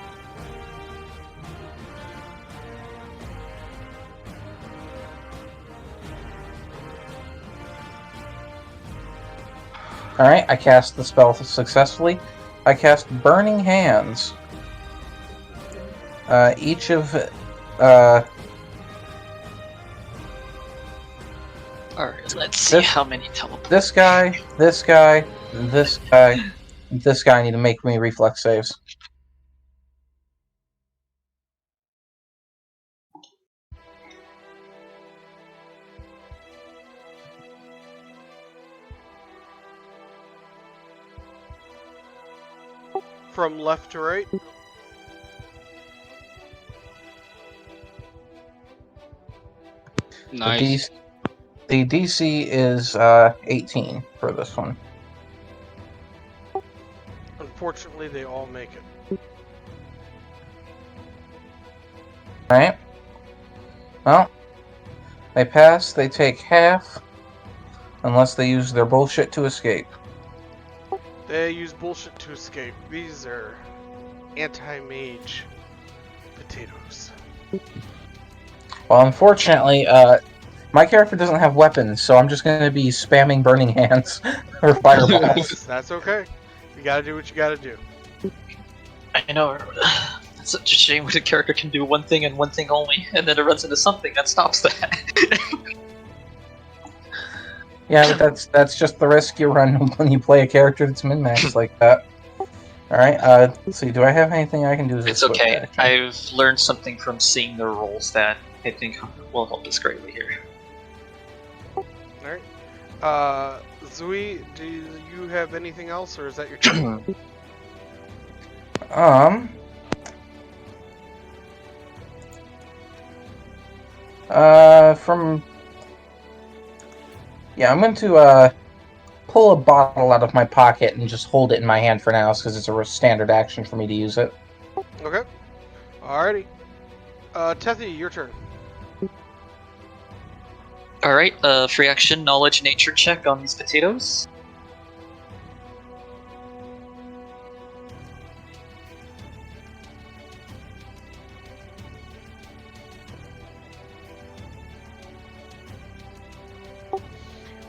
Alright, I cast the spell successfully. I cast Burning Hands. Each of... Alright, let's see how many teleports. This guy, this guy, this guy, this guy need to make me reflex saves. From left to right. Nice. The DC is 18 for this one. Unfortunately, they all make it. Alright. Well, they pass, they take half, unless they use their bullshit to escape. They use bullshit to escape. These are anti-mage potatoes. Well, unfortunately, my character doesn't have weapons, so I'm just going to be spamming Burning Hands or Fireballs. That's okay. You gotta do what you gotta do. I know. It's such a shame when a character can do one thing and one thing only, and then it runs into something that stops that. Yeah, but that's just the risk you run when you play a character that's min-maxed like that. Alright, let's see, do I have anything I can do as a It's swift okay. action? I've learned something from seeing their roles that I think will help us greatly here. Alright. Zui, do you have anything else, or is that your turn? Yeah, I'm going to, pull a bottle out of my pocket and just hold it in my hand for now, because it's a standard action for me to use it. Okay. Alrighty. Tethy, your turn. Alright, free action knowledge nature check on these potatoes.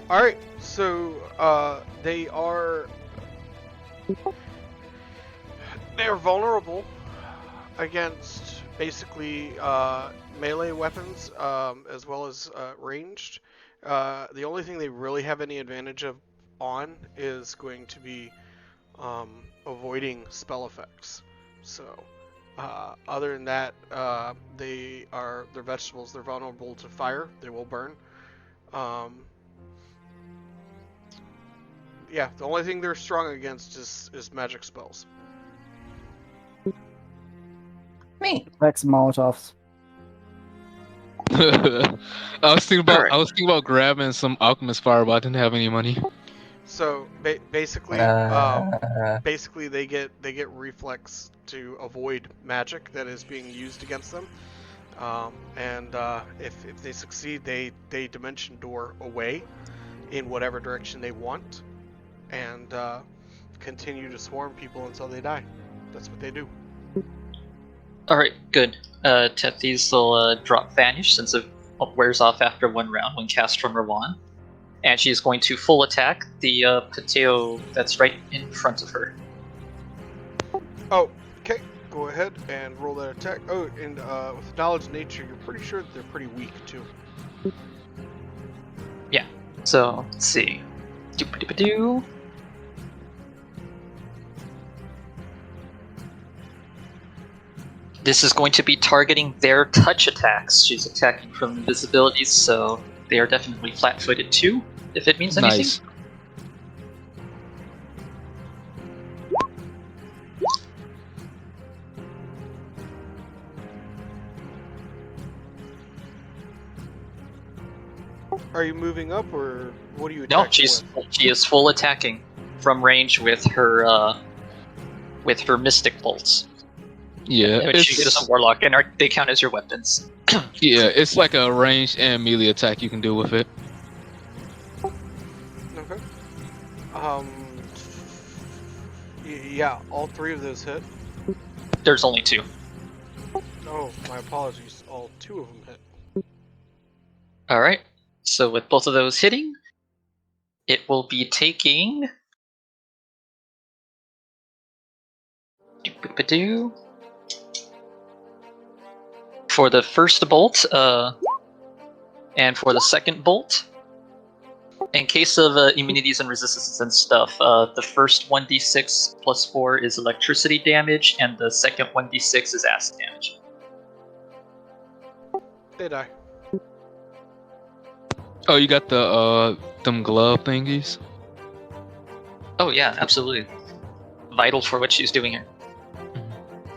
Alright, so, they're vulnerable against basically melee weapons as well as ranged. The only thing they really have any advantage on is going to be avoiding spell effects. So other than that, they're vegetables. They're vulnerable to fire. They will burn. Yeah, the only thing they're strong against is magic spells. Me. Vex Molotovs. I was thinking about Alright. I was thinking about grabbing some alchemist fire, but I didn't have any money. So basically, they get reflex to avoid magic that is being used against them, and if they succeed, they dimension door away in whatever direction they want, and continue to swarm people until they die. That's what they do. Alright, good. Tethys will drop Vanish since it wears off after one round when cast from her wand. And she's going to full attack the potato that's right in front of her. Oh, okay. Go ahead and roll that attack. Oh, and with knowledge of nature, you're pretty sure that they're pretty weak too. Yeah. So let's see. Doo-ba-doo-ba-doo. This is going to be targeting their touch attacks. She's attacking from invisibility, so they are definitely flat-footed too, if it means anything. Nice. Are you moving up, or what are you No, attacking she is full attacking from range with her mystic bolts. Yeah, Which she is a warlock, and they count as your weapons. yeah, it's like a ranged and melee attack you can do with it. with? Okay. Yeah, all 3 of those hit. There's only 2. Oh, my apologies. All 2 of them hit. Alright, so with both of those hitting, it will be taking... Doo-ba-doo. For the first bolt, and for the second bolt, in case of immunities and resistances and stuff, the first 1d6 plus 4 is electricity damage, and the second 1d6 is acid damage. They die. Oh, you got the them glove thingies? Oh yeah, absolutely. Vital for what she's doing here.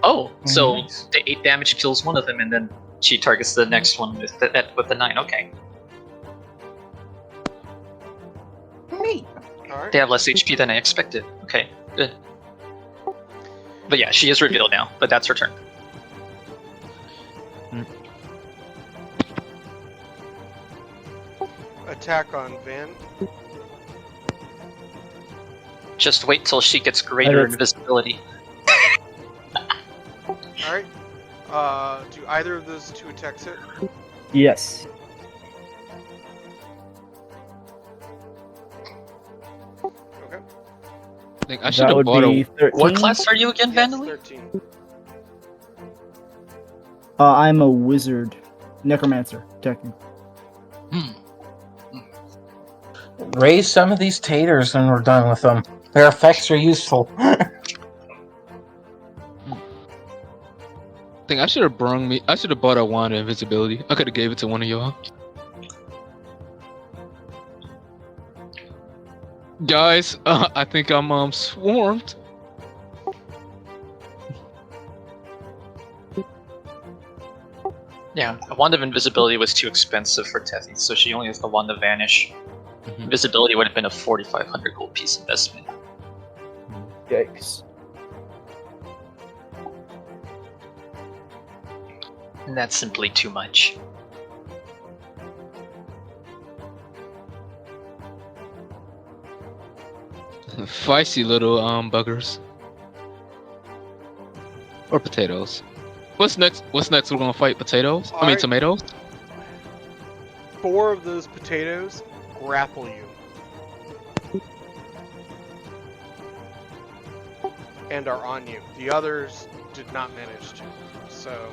Oh, so Nice. the 8 damage kills one of them, and then she targets the next one with the 9. Okay. Neat. Alright. They have less HP than I expected. Okay, good. But yeah, she is revealed now, but that's her turn. Attack on Van. Just wait till she gets greater Okay. invisibility. Alright. Do either of those 2 attacks hit? Yes. Okay. I think I should That have would bought be a. 13. What class are you again, Yes, Vandalay? 13. I'm a wizard. Necromancer, technically. Raise some of these taters when we're done with them. Their effects are useful. I think I should have I should have bought a wand of invisibility. I could have gave it to one of y'all. Guys, I think I'm swarmed. Yeah, a wand of invisibility was too expensive for Tethys, so she only has the wand of vanish. Mhm. Invisibility would have been a 4,500 gold piece investment. Yikes. And that's simply too much. Feisty little buggers. Or potatoes. What's next? What's next? We're gonna fight potatoes. I mean Alright. tomatoes. 4 of those potatoes grapple you. And are on you. The others did not manage to. So,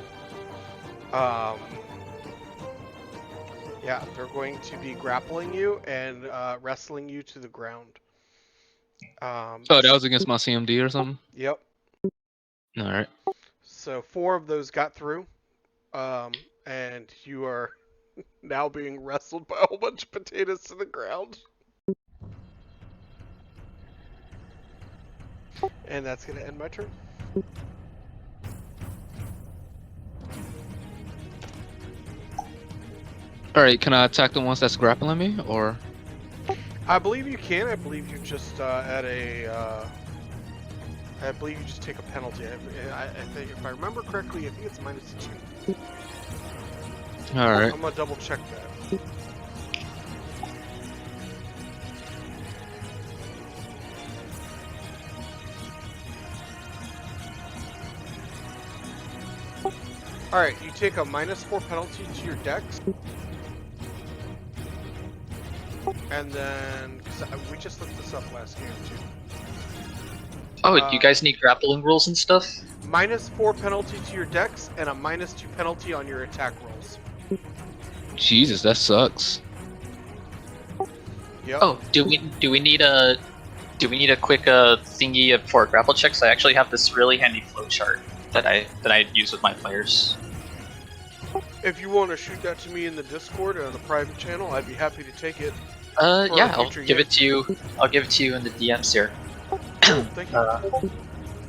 yeah, they're going to be grappling you and wrestling you to the ground. Oh, that was against my CMD or something. Yep. All right. So 4 of those got through, and you are now being wrestled by a whole bunch of potatoes to the ground. And that's going to end my turn. All right. Can I attack the ones that's grappling me, or? I believe you can. I believe you just at a. I believe you just take a penalty. I think, if I remember correctly, I think it's -2. All right. I'm gonna double check that. All right, you take a -4 penalty to your dex, and then 'cause we just looked this up last game too. Oh, you guys need grappling rules and stuff? -4 penalty to your dex and a -2 penalty on your attack rolls. Jesus, that sucks. Yep. Oh, do we need a quick thingy for grapple checks? I actually have this really handy flowchart that I use with my players. If you want to shoot that to me in the Discord or on the private channel, I'd be happy to take it. Yeah, I'll future give game. it to you. I'll give it to you in the DMs here. Thank you.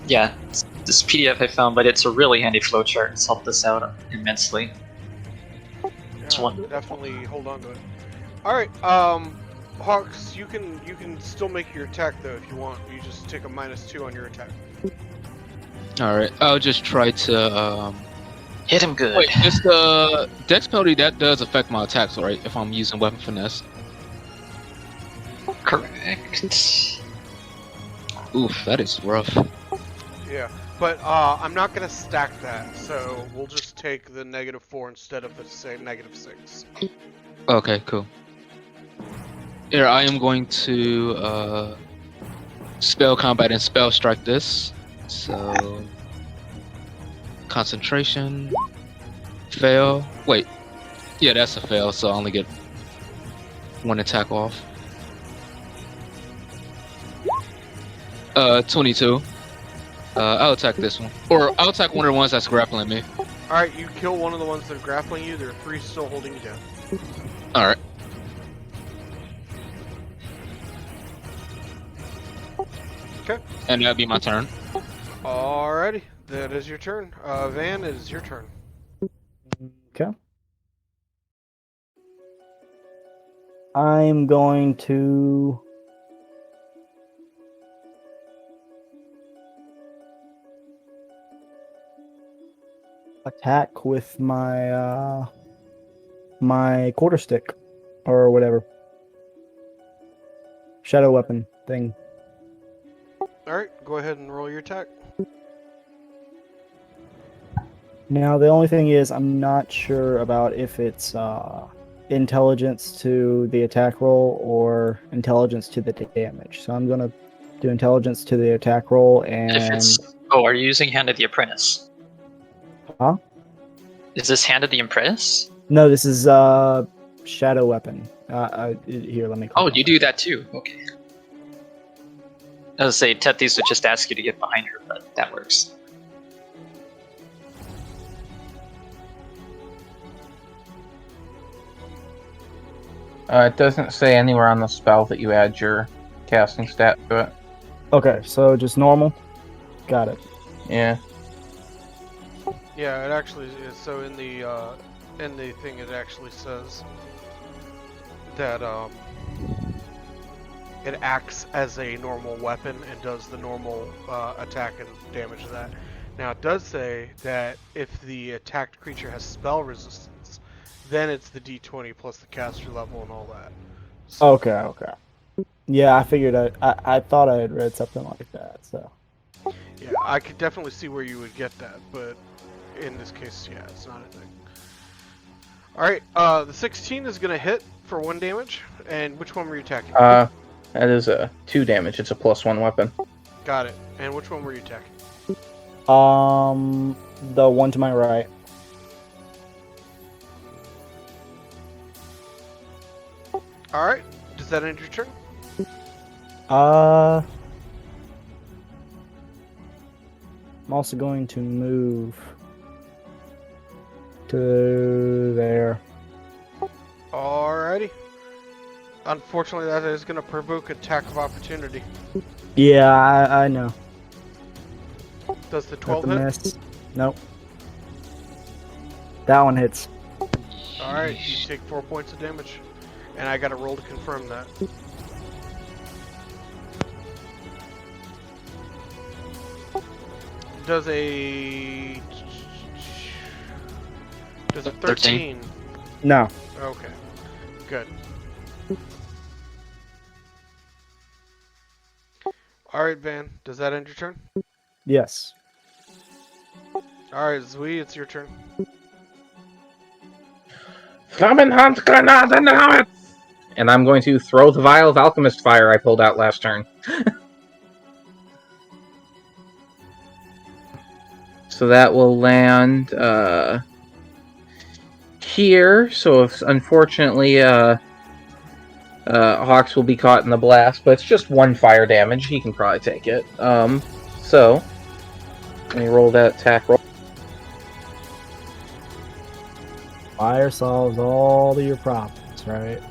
Yeah, this PDF I found, but it's a really handy flowchart. It's helped us out immensely. Yeah, one. definitely hold on to it. All right, Hawks, you can still make your attack though if you want. You just take a -2 on your attack. All right, I'll just try to. Hit him good. Wait, this dex penalty that does affect my attacks, right? If I'm using weapon finesse. Correct. Oof, that is rough. Yeah, but I'm not gonna stack that, so we'll just take the -4 instead of the say -6. Okay, cool. Here, I am going to spell combat and spell strike this. So concentration, fail. Wait, yeah, that's a fail. So I only get one attack off. 22. I'll attack this one, or I'll attack one of the ones that's grappling me. All right, you kill one of the ones that are grappling you. There are 3 still holding you down. All right. Okay. And that'll be my turn. Alrighty, that is your turn. Van, it is your turn. Okay. I'm going to attack with my my quarter stick or whatever shadow weapon thing. Alright, go ahead and roll your attack. Now the only thing is I'm not sure about if it's intelligence to the attack roll or intelligence to the damage. So I'm gonna do intelligence to the attack roll and If it's are you using Hand of the Apprentice? Huh? Is this Hand of the Apprentice? no, this is shadow weapon. Here, let me. Oh, you do that too. Okay. I was say Tethys would just ask you to get behind her, but that works. It doesn't say anywhere on the spell that you add your casting stat to it. Okay, so just normal. Got it. Yeah. Yeah, it actually is. So in the thing, it actually says that it acts as a normal weapon and does the normal attack and damage to that. Now it does say that if the attacked creature has spell resistance, then it's the D20 plus the caster level and all that. So, Okay. Yeah, I figured I thought I had read something like that. So yeah, I could definitely see where you would get that, but in this case, yeah, it's not a thing. Alright, the 16 is going to hit for 1 damage, and which one were you attacking? That is a 2 damage. It's a +1 weapon. Got it. And which one were you attacking? the one to my right. Alright, does that end your turn? I'm also going to move to there. Alrighty. Unfortunately, that is going to provoke attack of opportunity. Yeah, I know. Does the That's 12 a hit? miss. Nope. That one hits. Alright, you take 4 points of damage. And I got to roll to confirm that. Does a 13? No. Okay, good. Alright, Van, does that end your turn? Yes. Alright, Zui, it's your turn. Flammenhandgranate now! And I'm going to throw the vial of alchemist fire I pulled out last turn. So that will land here. So if, unfortunately, Hawks will be caught in the blast, but it's just 1 fire damage. He can probably take it. So let me roll that attack roll. Fire solves all of your problems, right?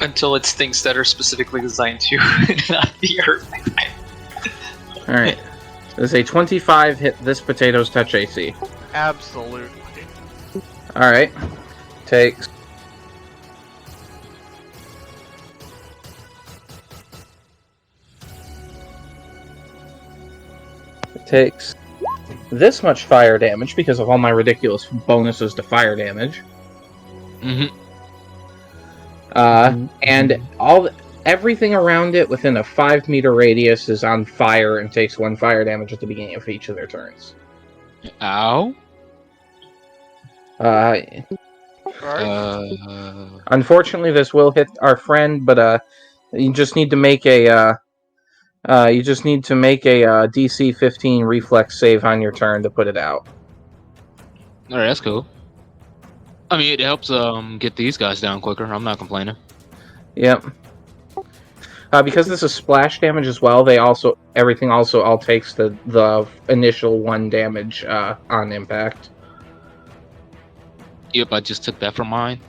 Until it's things that are specifically designed to not be hurt by fire. All right. Does a 25 hit this potato's touch AC? Absolutely. All right. Takes. It takes this much fire damage because of all my ridiculous bonuses to fire damage. Mm-hmm. And everything around it within a 5-meter radius is on fire and takes 1 fire damage at the beginning of each of their turns. Ow. Alright. Unfortunately, this will hit our friend, but you just need to make a DC 15 reflex save on your turn to put it out. Alright, that's cool. I mean, it helps get these guys down quicker. I'm not complaining. Yep. Because this is splash damage as well, everything also all takes the initial 1 damage on impact. Yep, I just took that from mine.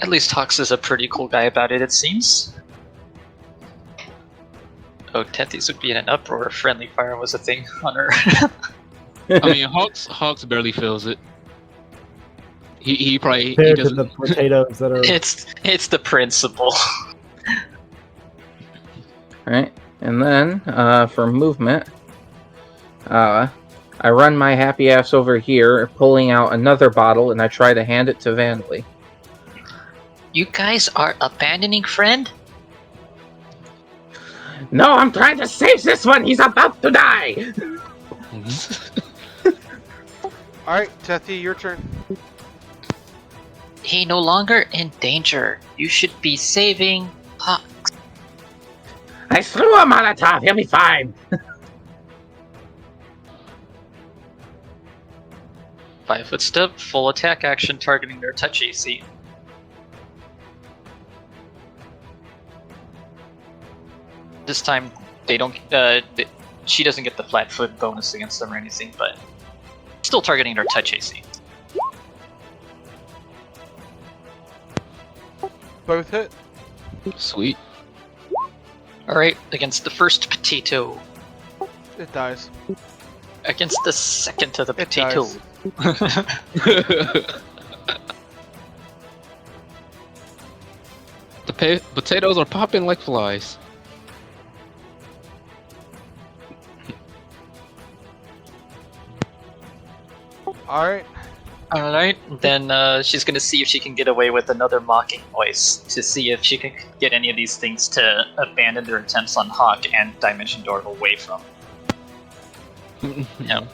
At least Hawks is a pretty cool guy about it, it seems. Oh, Tethys would be in an uproar if friendly fire was a thing on her. I mean, Hawks barely feels it. He probably Compared to doesn't. the potatoes that are. It's the principle. Alright, and then for movement, I run my happy ass over here, pulling out another bottle, and I try to hand it to Vanley. You guys are abandoning friend? No, I'm trying to save this one! He's about to die! Alright, Tethy, your turn. He no longer in danger. You should be saving Hawks. I threw a Molotov, he'll be fine! 5-foot step, full attack action targeting their touch AC. This time, they don't. She doesn't get the flat-foot bonus against them or anything, but still targeting their touch AC. Both hit. Sweet. Alright, against the first potato. It dies. Against the second of the It potato. dies. The potatoes are popping like flies. Alright. Alright, then she's gonna see if she can get away with another mocking voice to see if she can get any of these things to abandon their attempts on Hawk and Dimension Door away from. No.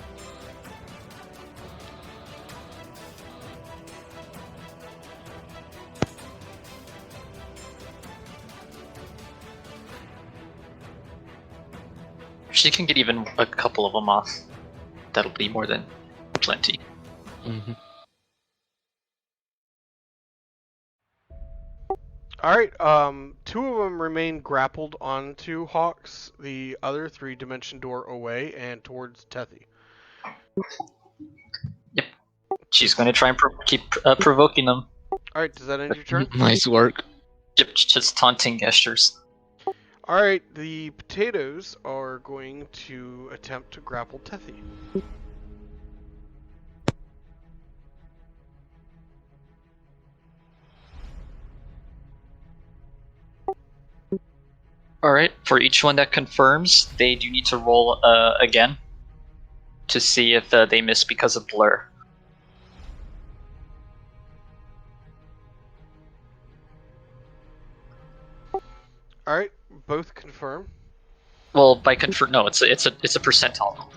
She can get even a couple of them off. That'll be more than plenty. Mm-hmm. Alright, 2 of them remain grappled onto Hawks, the other 3 Dimension Door away and towards Tethy. Yep. She's going to try and keep provoking them. Alright, does that end your turn? Nice work. Yep, just taunting gestures. Alright, the potatoes are going to attempt to grapple Tethy. Alright, for each one that confirms, they do need to roll again to see if they miss because of blur. Alright, both confirm. Well, by confirm, no, it's a percentile.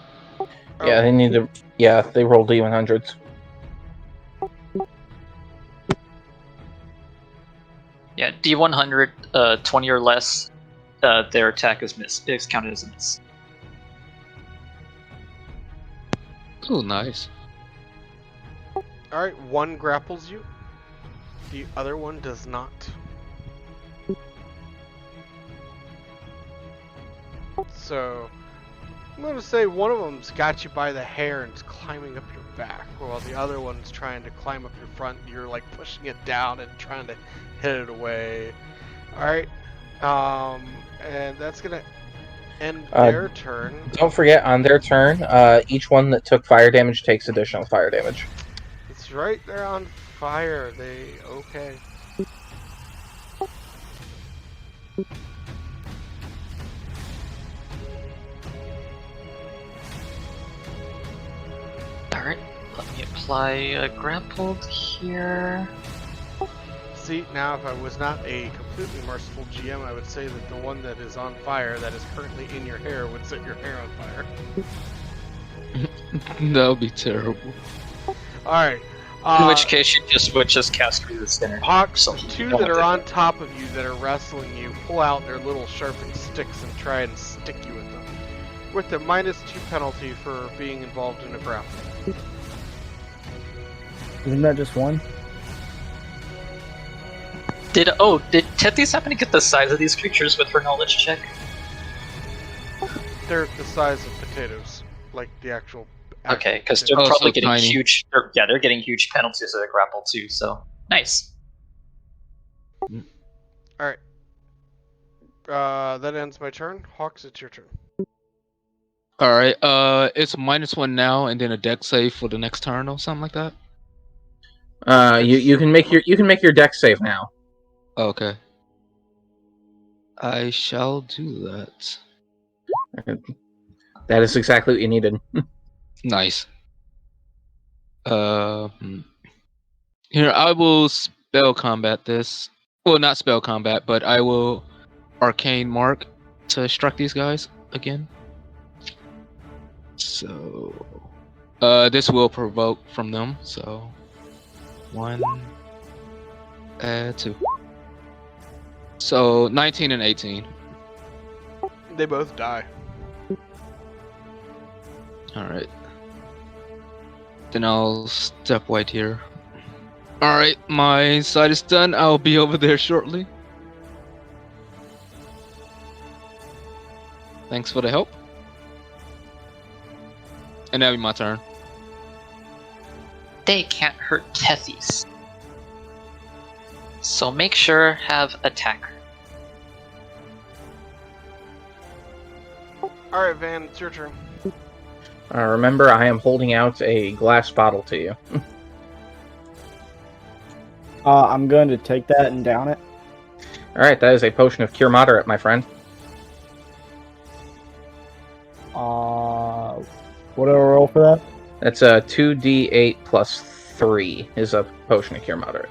Yeah, they need to. Yeah, they rolled D100s. Yeah, D100, 20 or less, their attack is counted as a miss. Oh, nice. Alright, one grapples you. The other one does not. So, I'm going to say one of them's got you by the hair and is climbing up your back, while the other one's trying to climb up your front. You're like pushing it down and trying to hit it away. Alright, and that's going to end their turn. Don't forget, on their turn, each one that took fire damage takes additional fire damage. It's right there on fire. Okay. Alright, let me apply grappled here. See, now if I was not a completely merciful GM, I would say that the one that is on fire, that is currently in your hair, would set your hair on fire. That would be terrible. Alright. In which case, you just would just cast resist energy. Hawks, So the you two don't that have are to- on top of you that are wrestling you pull out their little sharpened sticks and try and stick you with them. With the -2 penalty for being involved in a grapple. Isn't that just one? Did Tethys happen to get the size of these creatures with her knowledge check? They're the size of potatoes, like the actual. Okay, because they're Oh, probably so getting tiny. huge. They're getting huge penalties of the grapple too. So nice. Alright. That ends my turn. Hawks, it's your turn. Alright, it's -1 now and then a deck save for the next turn or something like that? You can make your deck save now. Okay. I shall do that. That is exactly what you needed. Nice. Here, I will spell combat this. Well, not spell combat, but I will arcane mark to strike these guys again. So, this will provoke from them. So, 1, 2. So 19 and 18. They both die. All right. Then I'll step right here. All right, my side is done. I'll be over there shortly. Thanks for the help. And that'll be my turn. They can't hurt Tethys. So make sure have attacker. Alright, Van, it's your turn. Remember, I am holding out a glass bottle to you. I'm going to take that and down it. Alright, that is a potion of Cure Moderate, my friend. What do I roll for that? That's a 2d8 plus 3 is a potion of Cure Moderate.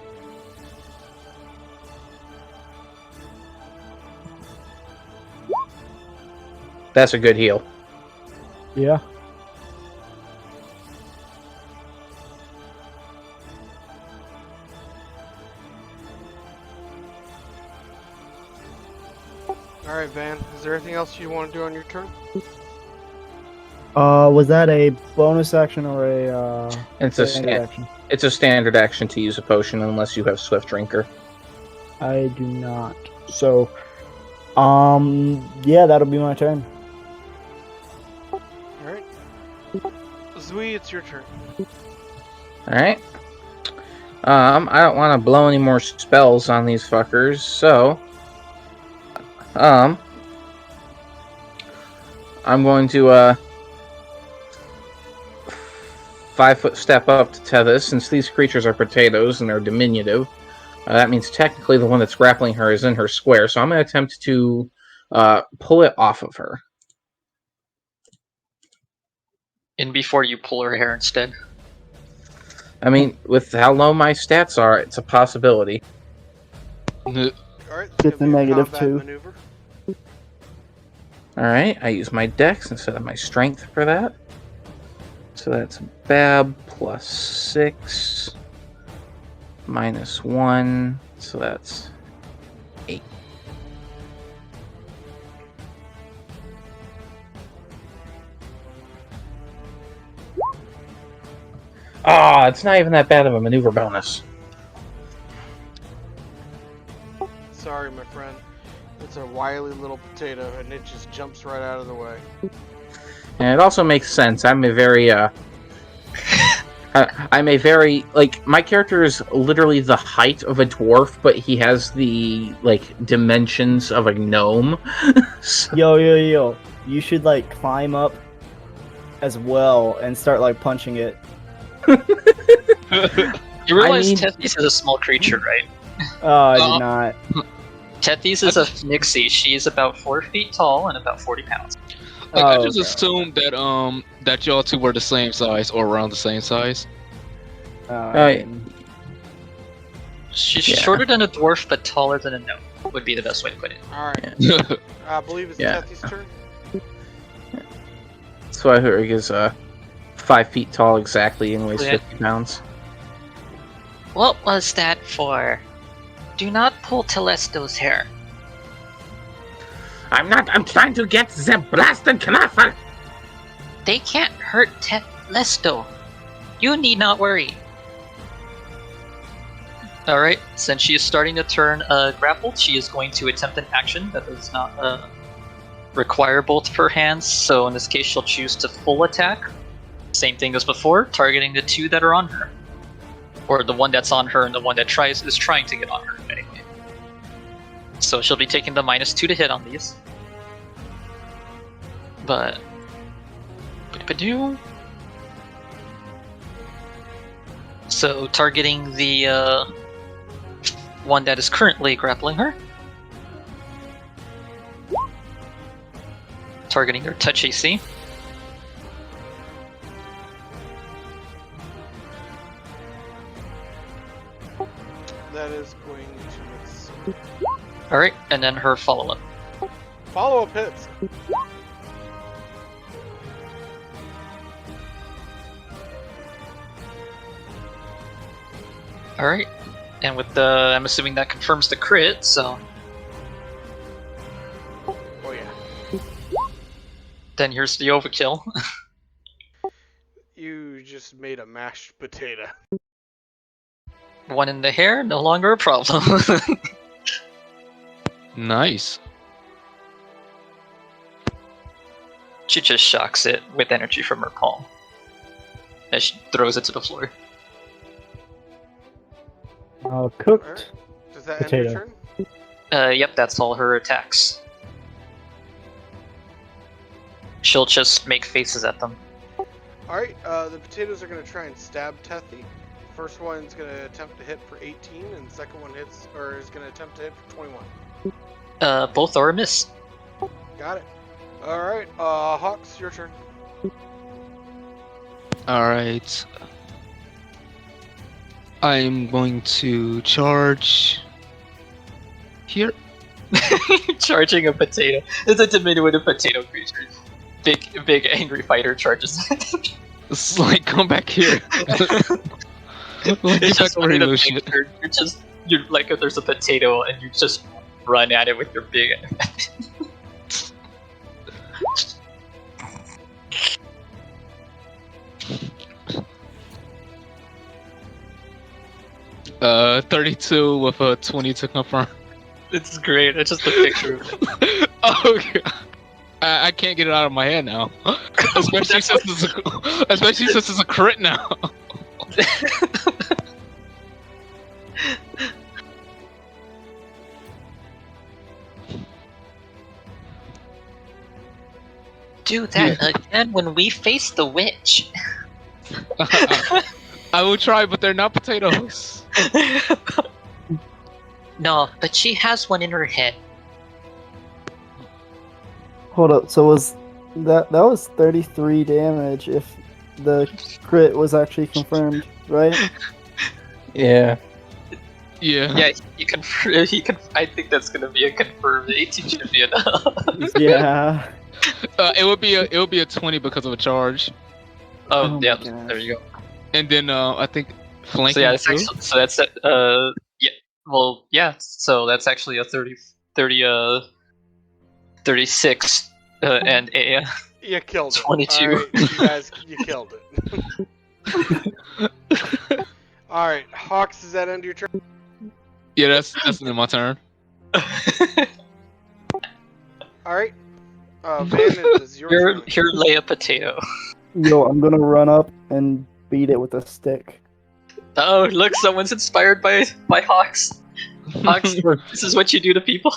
That's a good heal. Yeah. Alright, Van, is there anything else you want to do on your turn? Was that a bonus action or a It's a standard action? It's a standard action to use a potion unless you have Swift Drinker. I do not. So, yeah, that'll be my turn. Alright. Zui, it's your turn. Alright. I don't want to blow any more spells on these fuckers, so I'm going to 5-foot step up to Tethys. Since these creatures are potatoes and they're diminutive, that means technically the one that's grappling her is in her square, so I'm going to attempt to pull it off of her. And before you pull her hair instead. I mean, with how low my stats are, it's a possibility. Alright, It's a negative 2. maneuver. Alright, I use my dex instead of my strength for that. So that's Bab plus 6 minus 1, so that's 8. Ah, it's not even that bad of a maneuver bonus. Sorry, my friend. It's a wily little potato, and it just jumps right out of the way. And it also makes sense. I'm a very like, my character is literally the height of a dwarf, but he has the dimensions of a gnome. So- Yo. You should like climb up as well and start like punching it. You realize I mean- Tethys is a small creature, right? Oh, I did not. Tethys is a Nixie. She's about 4 feet tall and about 40 pounds. I Oh, just okay. assumed that that y'all two were the same size or around the same size. She's Yeah. shorter than a dwarf, but taller than a gnome, would be the best way to put it. Alright, I believe it's Yeah. Tethy's turn. So I heard he is 5 feet tall exactly and weighs Yeah. 50 pounds. What was that for? Do not pull Telesto's hair. I'm trying to get the blasted knafer! They can't hurt Telesto. You need not worry. Alright, since she is starting to turn grappled, she is going to attempt an action that does not require both of her hands, so in this case she'll choose to full attack. Same thing as before, targeting the two that are on her. Or the one that's on her and the one that is trying to get on her, anyway. So she'll be taking the -2 to hit on these. But... So targeting the one that is currently grappling her. Targeting her touch AC. That is going to miss. Alright, and then her follow-up. Follow-up hits. Alright, and with the... I'm assuming that confirms the crit, so... Oh yeah. Then here's the overkill. You just made a mashed potato. One in the hair, no longer a problem. Nice. She just shocks it with energy from her palm. As she throws it to the floor. Cooked. Alright. Does that end your Potato. turn? Yep, that's all her attacks. She'll just make faces at them. Alright, the potatoes are going to try and stab Tethy. First one's going to attempt to hit for 18, and the second one is going to attempt to hit for 21. Both are a miss. Got it. Alright, Hawks, your turn. Alright. I'm going to charge here. Charging a potato. It's a diminutive potato creature. Big angry fighter charges. It's like, come back here. Like, It's get just back over here, funny to little shit. picture. You're like, if there's a potato and you just run at it with your big. 32 with a 20 to confirm. It's great. It's just a picture of it. Oh god. I can't get it out of my head now. Especially since it's a crit now. Do that again when we face the witch. I will try, but they're not potatoes. No, but she has one in her head. Hold up. So was that was 33 damage if the crit was actually confirmed, right? Yeah. Yeah. Yeah, I think that's gonna be a confirmed 18 should be enough. Yeah. It would be a 20 because of a charge, Oh, Oh yeah, my gosh. there you go. and then I think flanking. So yeah, that's too? actually, so that's yeah, well, yeah, so that's actually a 36 and a You killed it. 22. Alright, you guys, you killed it. All right, Hawks, is that end of your turn? Yeah, that's my turn. All right, Van, it is your turn. Here lay a potato. Yo, I'm gonna run up and beat it with a stick. Oh, look, someone's inspired by Hawks. Hawks, this is what you do to people.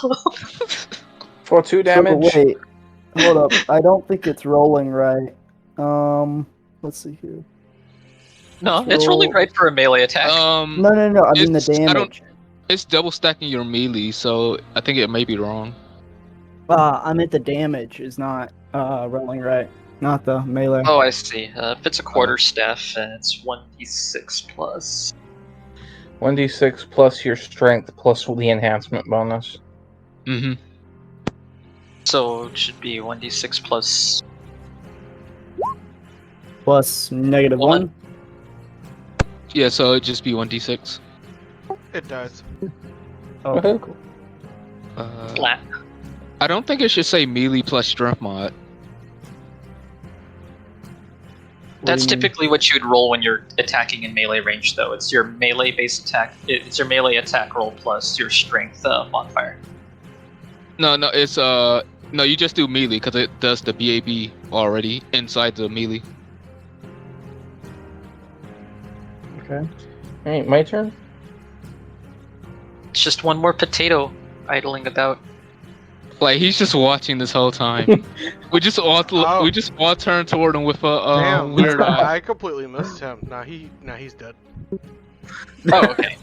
For 2 damage. So, wait, hold up. I don't think it's rolling right. Let's see here. No, Let's it's rolling roll- right for a melee attack. No. I mean the damage. It's double stacking your melee, so I think it may be wrong. I meant the damage is not rolling right, not the melee. Oh, I see. If it's a quarter staff, and it's 1d6 plus. 1d6 plus your strength plus the enhancement bonus. Mm-hmm. So it should be 1d6 plus. Plus -1. Yeah, so it'd just be 1d6. It does. Oh, Woohoo. cool. Flat. I don't think it should say melee plus strength mod. That's What do you mean? typically what you'd roll when you're attacking in melee range, though. It's your melee base attack. It's your melee attack roll plus your strength modifier. No, it's no, you just do melee because it does the BAB already inside the melee. Okay. Alright, my turn? It's just one more potato idling about. Like he's just watching this whole time. we just all turn toward him with a Damn, weird eye. I completely missed him. Now he's dead. Oh, okay.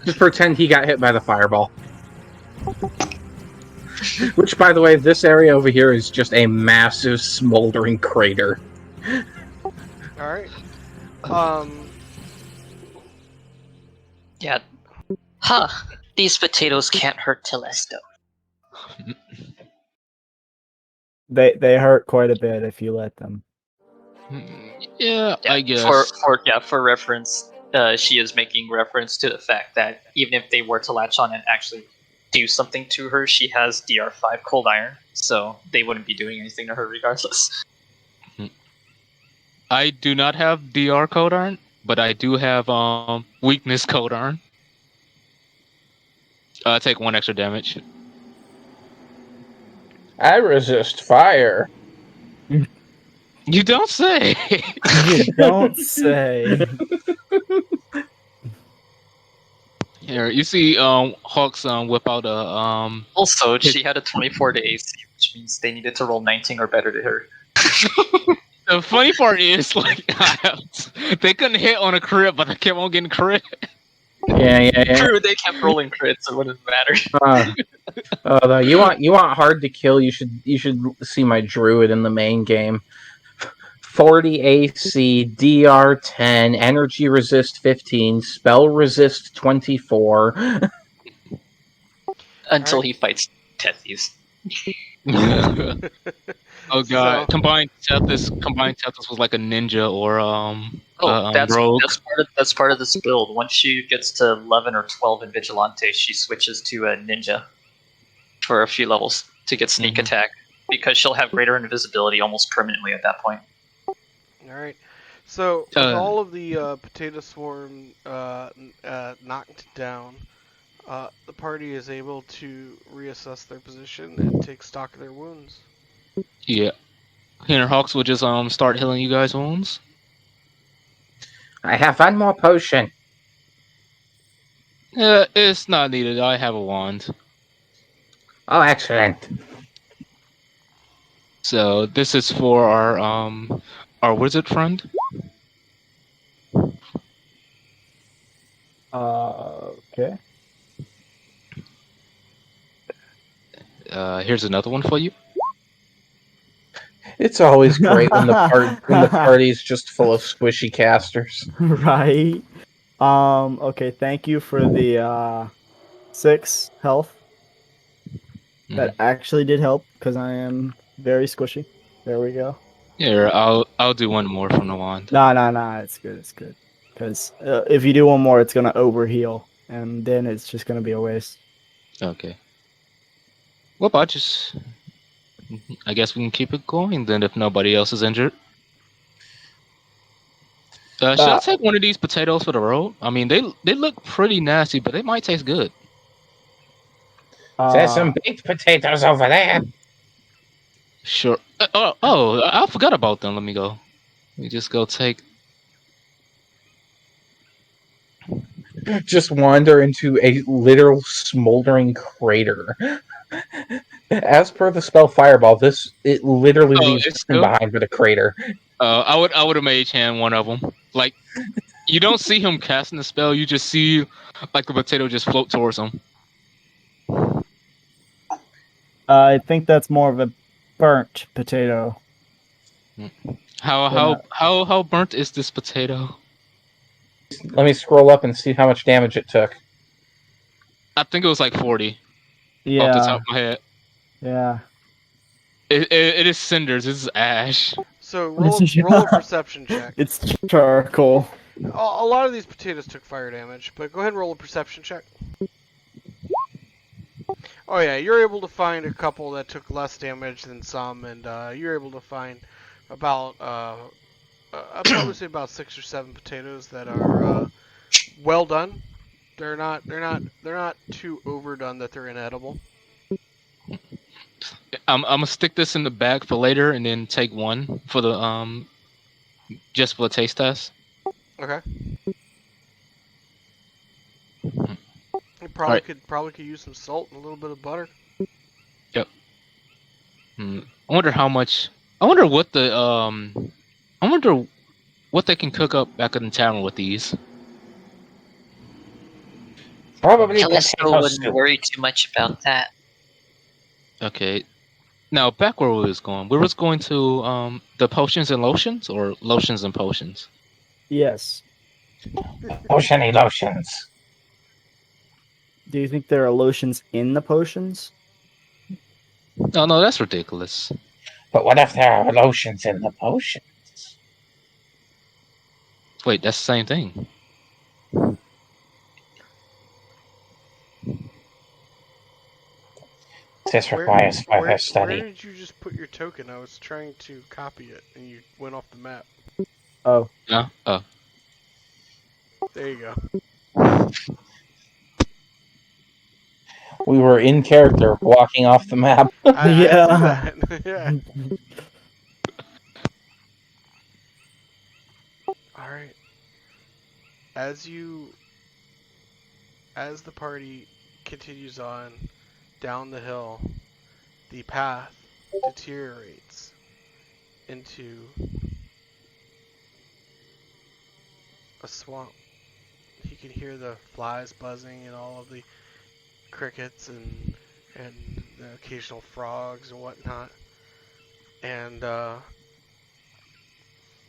Just pretend he got hit by the fireball. Which, by the way, this area over here is just a massive smoldering crater. All right. Yeah. Huh. These potatoes can't hurt Telesto. They hurt quite a bit if you let them. Yeah, I guess. For reference, she is making reference to the fact that even if they were to latch on and actually do something to her, she has DR5 cold iron, so they wouldn't be doing anything to her regardless. I do not have DR code iron, but I do have weakness code iron. I take 1 extra damage. I resist fire. You don't say. You don't say. Here, you see, Hawks whip out a Also, she had a 24 to AC, which means they needed to roll 19 or better to her. The funny part is, like, they couldn't hit on a crit, but they kept on getting crit. Yeah. True, they kept rolling crits, it wouldn't matter. Though you want hard to kill, you should see my druid in the main game. 40 AC, DR 10, energy resist 15, spell resist 24. Until he fights Tethys. Oh god! So- Combined Tethys was like a ninja or rogue. That's part of this build. Once she gets to 11 or 12 in Vigilante, she switches to a ninja for a few levels to get sneak attack, because she'll have greater invisibility almost permanently at that point. All right. So with all of the potato swarm knocked down, the party is able to reassess their position and take stock of their wounds. Yeah. Here, Hawks will just start healing you guys' wounds. I have 1 more potion. It's not needed. I have a wand. Oh, excellent. So this is for our wizard friend. Okay. Here's another one for you. It's always great when the party's just full of squishy casters. Right. Okay, thank you for the 6 health. That actually did help because I am very squishy. There we go. Here, I'll do one more from the wand. Nah, it's good. Because if you do one more, it's gonna overheal, and then it's just gonna be a waste. Okay. Well, I guess we can keep it going then if nobody else is injured. Should I take one of these potatoes for the road? I mean, they look pretty nasty, but they might taste good. There's some baked potatoes over there. Sure. I forgot about them. Let me go. Let me just go take. Just wander into a literal smoldering crater. As per the spell Fireball, it literally Oh, leaves it's nothing still. behind but a crater. I would have made hand one of them. Like, you don't see him casting the spell. You just see like the potato just float towards him. I think that's more of a burnt potato. How burnt is this potato? Let me scroll up and see how much damage it took. I think it was like 40 off the top Yeah, of my head. yeah. It is cinders. This is ash. So roll a perception check. It's charcoal. A lot of these potatoes took fire damage, but go ahead and roll a perception check. Oh yeah, you're able to find a couple that took less damage than some, and you're able to find about I'd probably say about 6 or 7 potatoes that are well done. They're not too overdone that they're inedible. I'm gonna stick this in the bag for later, and then take one for the just for the taste test. Okay. You Alright. probably could use some salt and a little bit of butter. Yep. I wonder how much. I wonder what the I wonder what they can cook up back in the tavern with these. Probably Callisto potato wouldn't soup. worry too much about that. Okay. Now back where we was going. We was going to the potions and lotions, or lotions and potions. Yes. Oceany lotions. Do you think there are lotions in the potions? No, that's ridiculous. But what if there are lotions in the potions? Wait, that's the same thing. This requires further study. Where did you just put your token? I was trying to copy it, and you went off the map. Oh. Yeah. Oh. There you go. We were in character, walking off the map. I see Yeah. that. Yeah. All right. As the party continues on down the hill, the path deteriorates into a swamp. You can hear the flies buzzing and all of the crickets and the occasional frogs and whatnot. And let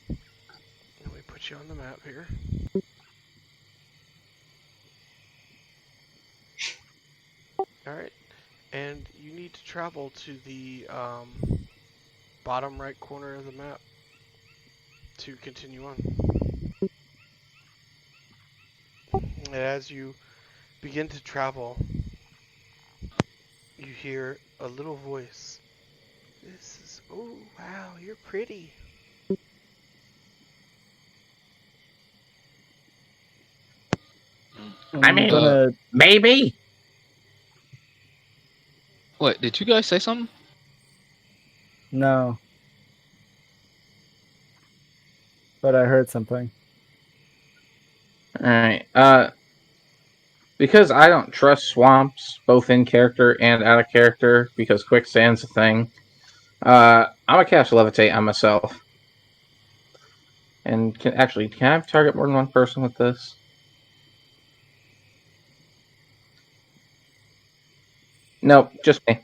me put you on the map here. Alright, and you need to travel to the bottom right corner of the map to continue on. And as you begin to travel, you hear a little voice. Oh wow, you're pretty. I mean, maybe. What, did you guys say something? No. But I heard something. Alright, because I don't trust swamps, both in character and out of character, because quicksand's a thing, I'm gonna cast Levitate on myself. And can I target more than one person with this? Nope, just me.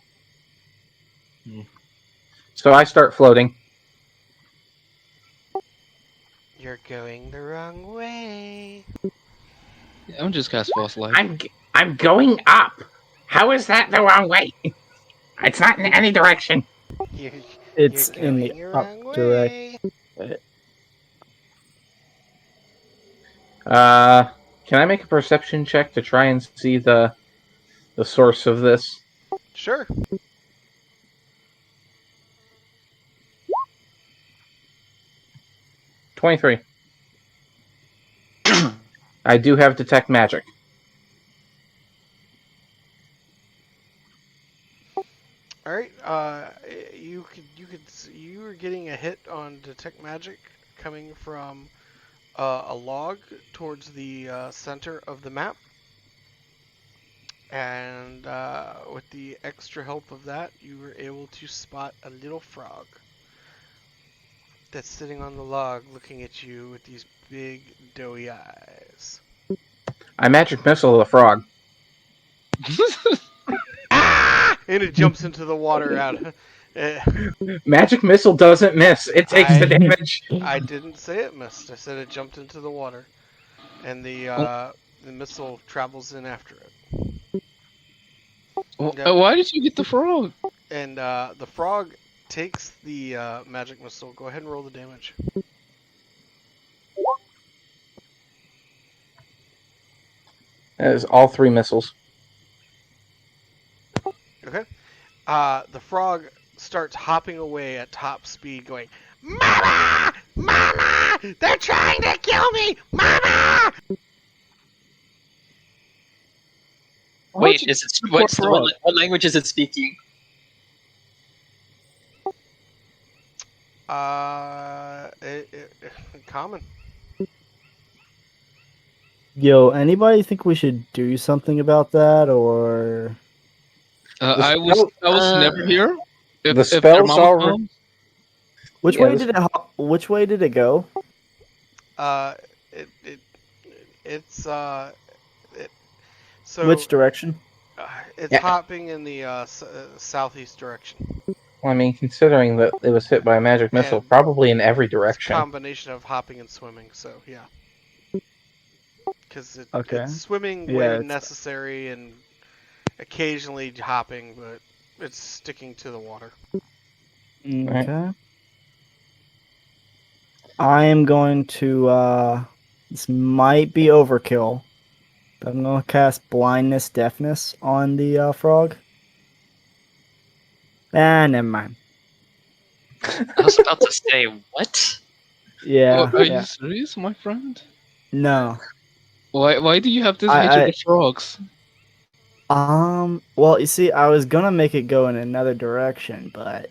So I start floating. You're going the wrong way. Yeah, I'm just cast false light. I'm going up. How is that the wrong way? It's not in any direction. It's You're in the going up wrong direction. way. Can I make a perception check to try and see the source of this? Sure. 23. I do have detect magic. All right. You were getting a hit on detect magic coming from a log towards the center of the map, and with the extra help of that, you were able to spot a little frog that's sitting on the log, looking at you with these big doughy eyes. I magic missile the frog. Ah! And it jumps into the water out. Eh, Magic missile doesn't miss. It takes the I damage. I didn't say it missed. I said it jumped into the water, and the missile travels in after it. Yep. Why did you get the frog? And the frog takes the magic missile. Go ahead and roll the damage. That is all 3 missiles. Okay. The frog starts hopping away at top speed, going, "Mama! Mama! They're trying to kill me! Mama!" Wait, is it Poor what's the, frog. what language is it speaking? Common. Yo, anybody think we should do something about that, or I was never here. The If their spell's mama already. comes, which Yeah, way this- did which way did it go? Uh, it, it it's it, so Which direction? it's Yeah. hopping in the southeast direction. I mean, considering that it was hit by a magic missile, And probably in every It's a direction. combination of hopping and swimming. So yeah, because Okay. it's swimming Yeah, when it's- necessary and occasionally hopping, but it's sticking to the water. Okay. I am going to this might be overkill, but I'm gonna cast blindness deafness on the frog. Never mind. I was about to say what? Yeah, are you yeah. serious, my friend? No. Why do you have this I- hatred I- of frogs? Well, you see, I was gonna make it go in another direction, but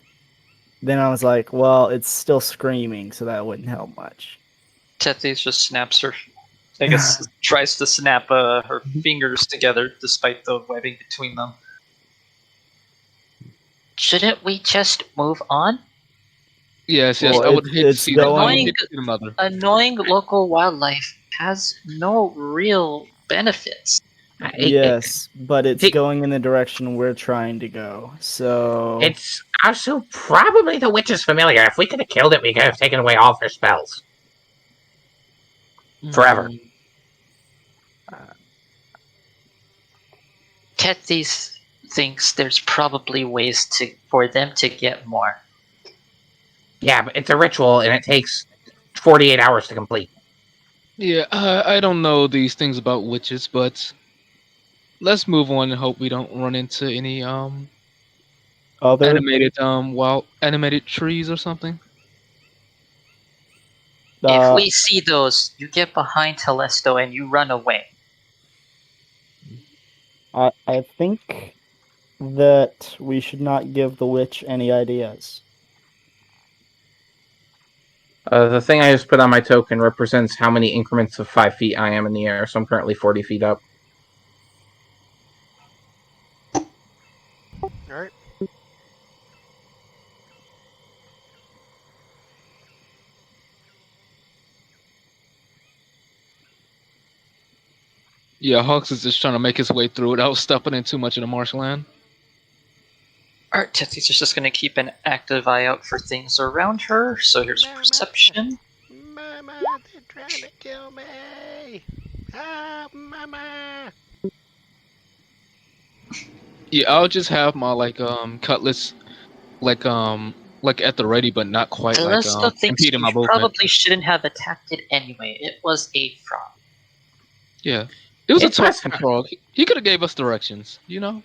then I was like, well, it's still screaming, so that wouldn't help much. Tethys just snaps her. I guess tries to snap her fingers together despite the webbing between them. Shouldn't we just move on? Yes, Well, I would hate to it's see that. I would going- hate to see the mother. Annoying local wildlife has no real benefits. Yes, but it's Hey- going in the direction we're trying to go. So It's also probably the witch's familiar. If we could have killed it, we could have taken away all of her spells. Forever. Tethys thinks there's probably ways for them to get more. Yeah, but it's a ritual and it takes 48 hours to complete. Yeah, I don't know these things about witches, but let's move on and hope we don't run into any other animated trees or something. If we see those, you get behind Telesto and you run away. I think that we should not give the witch any ideas. The thing I just put on my token represents how many increments of 5 feet I am in the air, so I'm currently 40 feet up. All right. Yeah, Hawks is just trying to make his way through without stepping in too much of the marshland. Alright, Tethys is just gonna keep an active eye out for things around her, so here's perception. Mama, they're trying to kill me. Ah, mama. Yeah, I'll just have my cutlass like at the ready, but not quite Telesto thinks impeding you my movement. probably shouldn't have attacked it anyway. It was a frog. Yeah, it was It's a tough not- frog. He could have gave us directions, you know.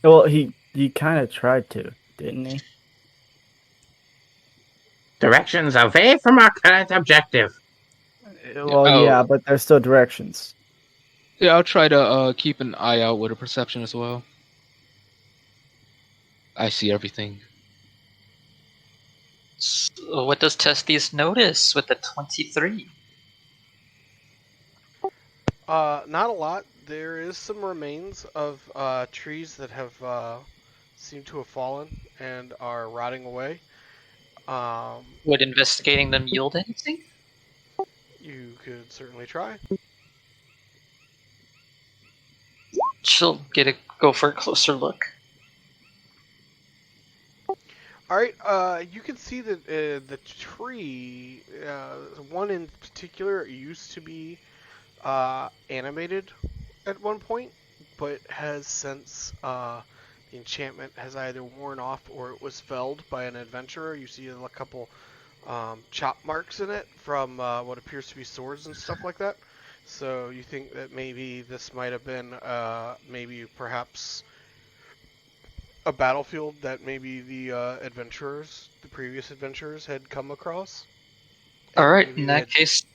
Well, he kind of tried to, didn't he? Directions away from our current objective. Well, Oh. yeah, but there's still directions. Yeah, I'll try to keep an eye out with a perception as well. I see everything. So what does Testes notice with the 23? Not a lot. There is some remains of trees that have seemed to have fallen and are rotting away. Would investigating them yield anything? You could certainly try. She'll go for a closer look. All right. You can see that the tree, one in particular, used to be animated at one point, but has since the enchantment has either worn off or it was felled by an adventurer. You see a couple chop marks in it from what appears to be swords and stuff like that. So you think that maybe this might have been maybe perhaps a battlefield that maybe the the previous adventurers, had come across. All And right, maybe in they that had case,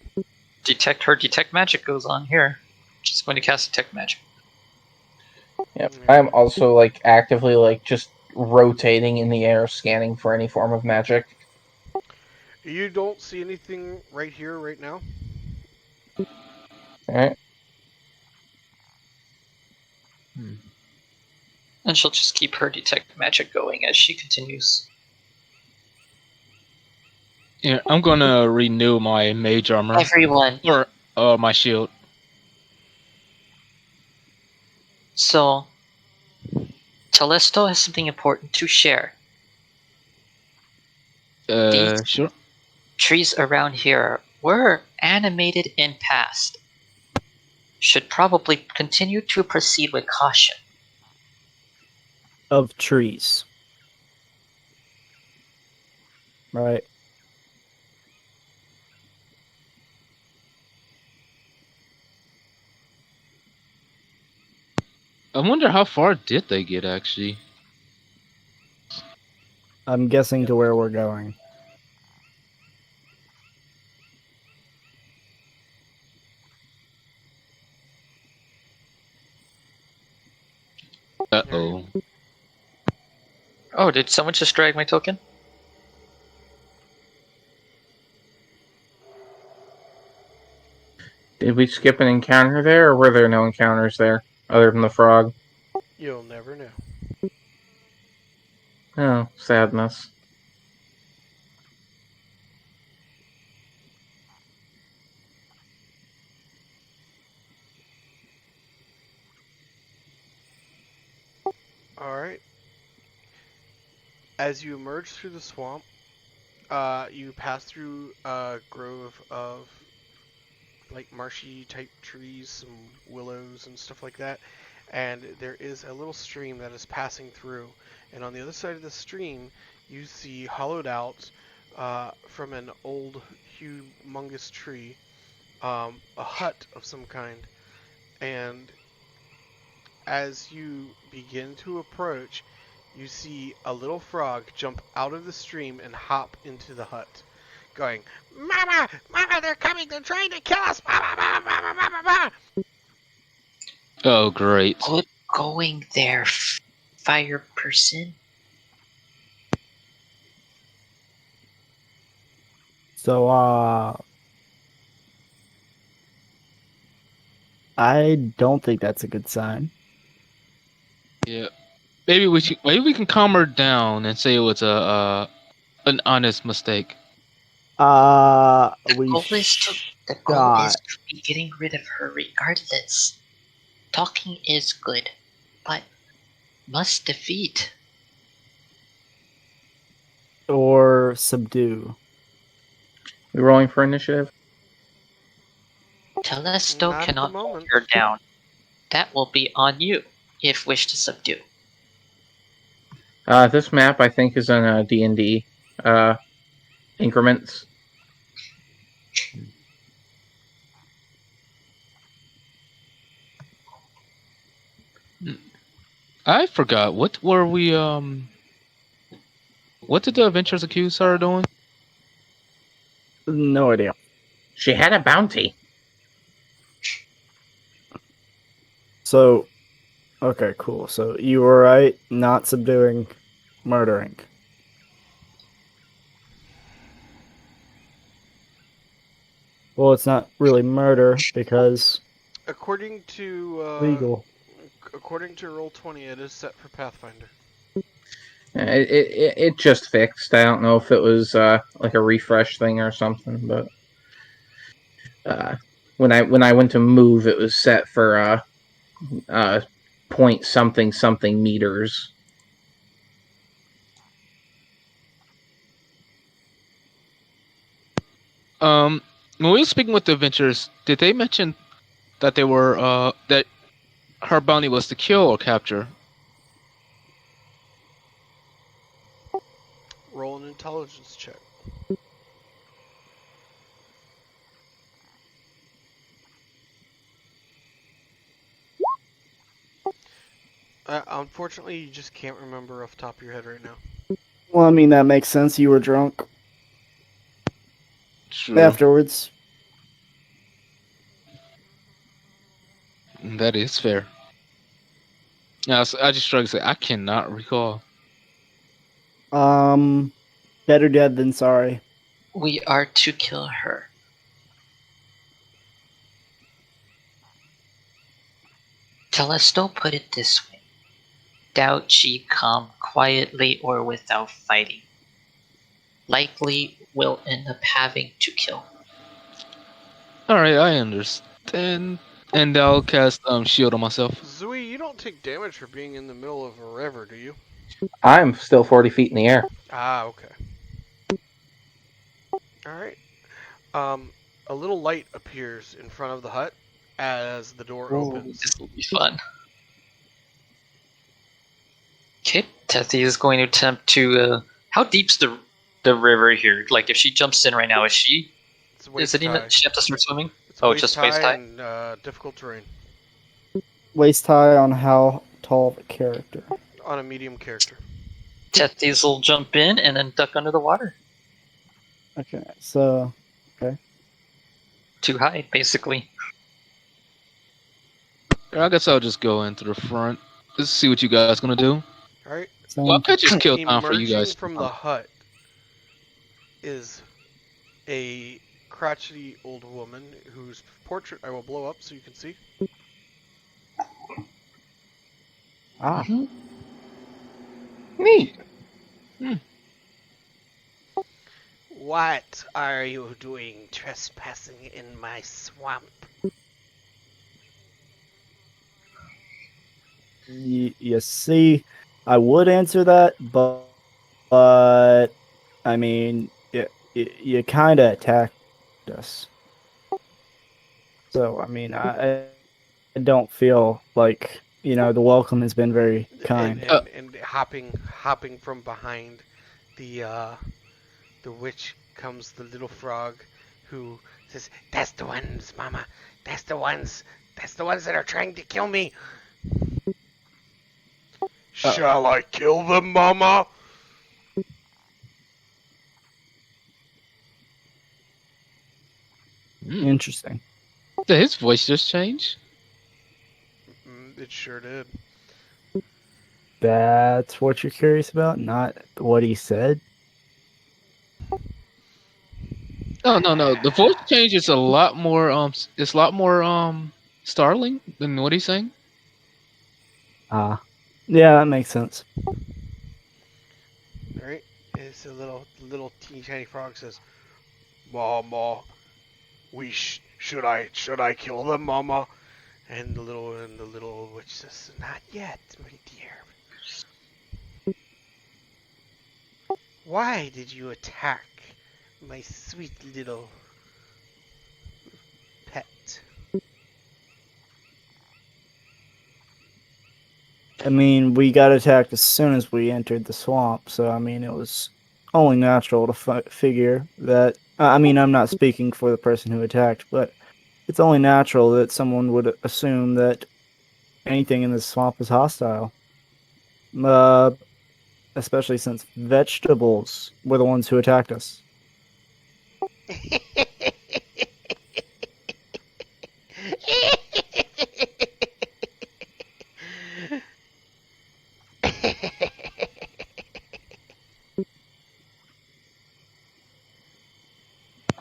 detect magic goes on here. She's going to cast detect magic. Yep. I'm also like actively like just rotating in the air, scanning for any form of magic. You don't see anything right here, right now. Alright. And she'll just keep her detect magic going as she continues. Yeah, I'm gonna renew my mage armor Everyone. or my shield. So, Telesto has something important to share. These Sure. trees around here were animated in past. Should probably continue to proceed with caution. Of trees. Right. I wonder how far did they get actually. I'm guessing to where we're going. Uh-oh. Oh, did someone just drag my token? Did we skip an encounter there, or were there no encounters there other than the frog? You'll never know. Oh, sadness. All right. As you emerge through the swamp, you pass through a grove of like marshy type trees, some willows and stuff like that, and there is a little stream that is passing through. And on the other side of the stream, you see hollowed out from an old, humongous tree, a hut of some kind. And as you begin to approach, you see a little frog jump out of the stream and hop into the hut, going, "Mama! Mama, they're coming! They're trying to kill us! Mama, mama, mama, mama, mama!" Oh, great. Good going there, fire person. So, I don't think that's a good sign. Yeah. Maybe we can calm her down and say it was a an honest mistake. We The goal is to be getting rid of her regardless. Talking is good, but must defeat. or subdue. We rolling for initiative? Telesto Not at the cannot hold moment. her down. That will be on you, if wish to subdue. This map I think is in D&D increments. I forgot. What were we what did the adventurers accuse her of doing? No idea. She had a bounty. So, okay, cool. So you were right, not subduing, murdering. Well, it's not really murder because According to legal. Roll20, it is set for Pathfinder. It just fixed. I don't know if it was like a refresh thing or something, but when I went to move, it was set for point something something meters. When we were speaking with the adventurers, did they mention that they were that her bounty was to kill or capture? Roll an intelligence check. Unfortunately, you just can't remember off the top of your head right now. Well, I mean that makes sense. You were drunk True. afterwards. That is fair. Yeah, I just tried to say I cannot recall. Better dead than sorry. We are to kill her. Telesto put it this way. Doubt she come quietly or without fighting. Likely will end up having to kill. All right, I understand. And I'll cast shield on myself. Zui, you don't take damage for being in the middle of a river, do you? I'm still 40 feet in the air. Ah, okay. Alright. A little light appears in front of the hut as the door opens. This will be fun. Okay, Tethy is going to attempt to. How deep's the river here? Like, if she jumps in right now, is she? It's waist Is it even? high. She have to start swimming? It's Oh, waist just waist high? and difficult terrain Waist high on how tall of a character? on a medium character. Tethy's will jump in and then duck under the water. Okay, so Too high, basically. I guess I'll just go into the front. Let's see what you guys gonna do. Alright. Well, I could just kill time for you Emerging guys. from the hut is a crotchety old woman whose portrait I will blow up so you can see. ah, Neat. What are you doing trespassing in my swamp? you see, I would answer that, but I mean, you kind of attacked us. So I mean, I don't feel like the welcome has been very kind. And hopping from behind the witch comes the little frog who says, "That's the ones, Mama. That's the ones. That's the ones that are trying to kill me." Shall I kill them, Mama? Interesting. Did his voice just change? It sure did. That's what you're curious about, not what he said. No. The voice change is a lot more it's a lot more startling than what he's saying. Yeah, that makes sense. Alright, it's a little teeny tiny frog says, "Mama, should I kill them, Mama?" And the little witch says, "Not yet, my dear. Why did you attack my sweet little pet?" I mean, we got attacked as soon as we entered the swamp, so I mean, it was only natural to figure that. I mean, I'm not speaking for the person who attacked, but it's only natural that someone would assume that anything in this swamp is hostile. Especially since vegetables were the ones who attacked us.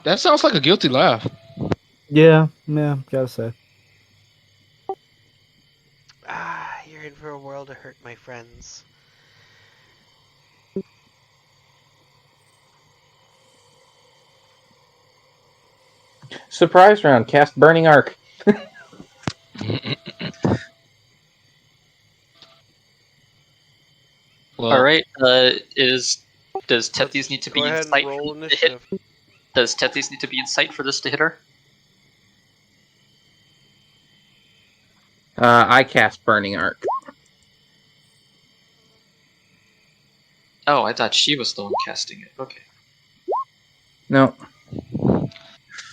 That sounds like a guilty laugh. Yeah, gotta say. You're in for a world of hurt, my friends. Surprise round. Cast Burning Arc. Well, All right. Does Tethys need to Go be in ahead and sight roll for this to hit? initiative. Does Tethys need to be in sight for this to hit her? I cast Burning Arc. Oh, I thought she was the one casting it. Okay. No,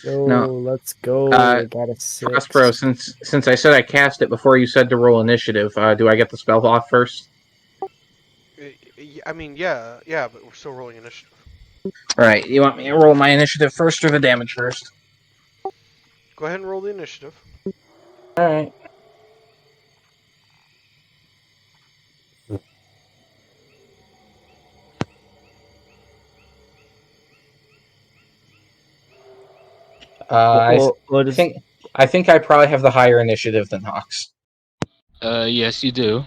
Yo, no. let's go. Uh, Got a 6. Prospero, since I said I cast it before you said to roll initiative, do I get the spell off first? I mean, yeah, but we're still rolling initiative. Alright, you want me to roll my initiative first or the damage first? Go ahead and roll the initiative. Alright. I What is think I think I probably have the higher initiative than Hawks. yes, you do.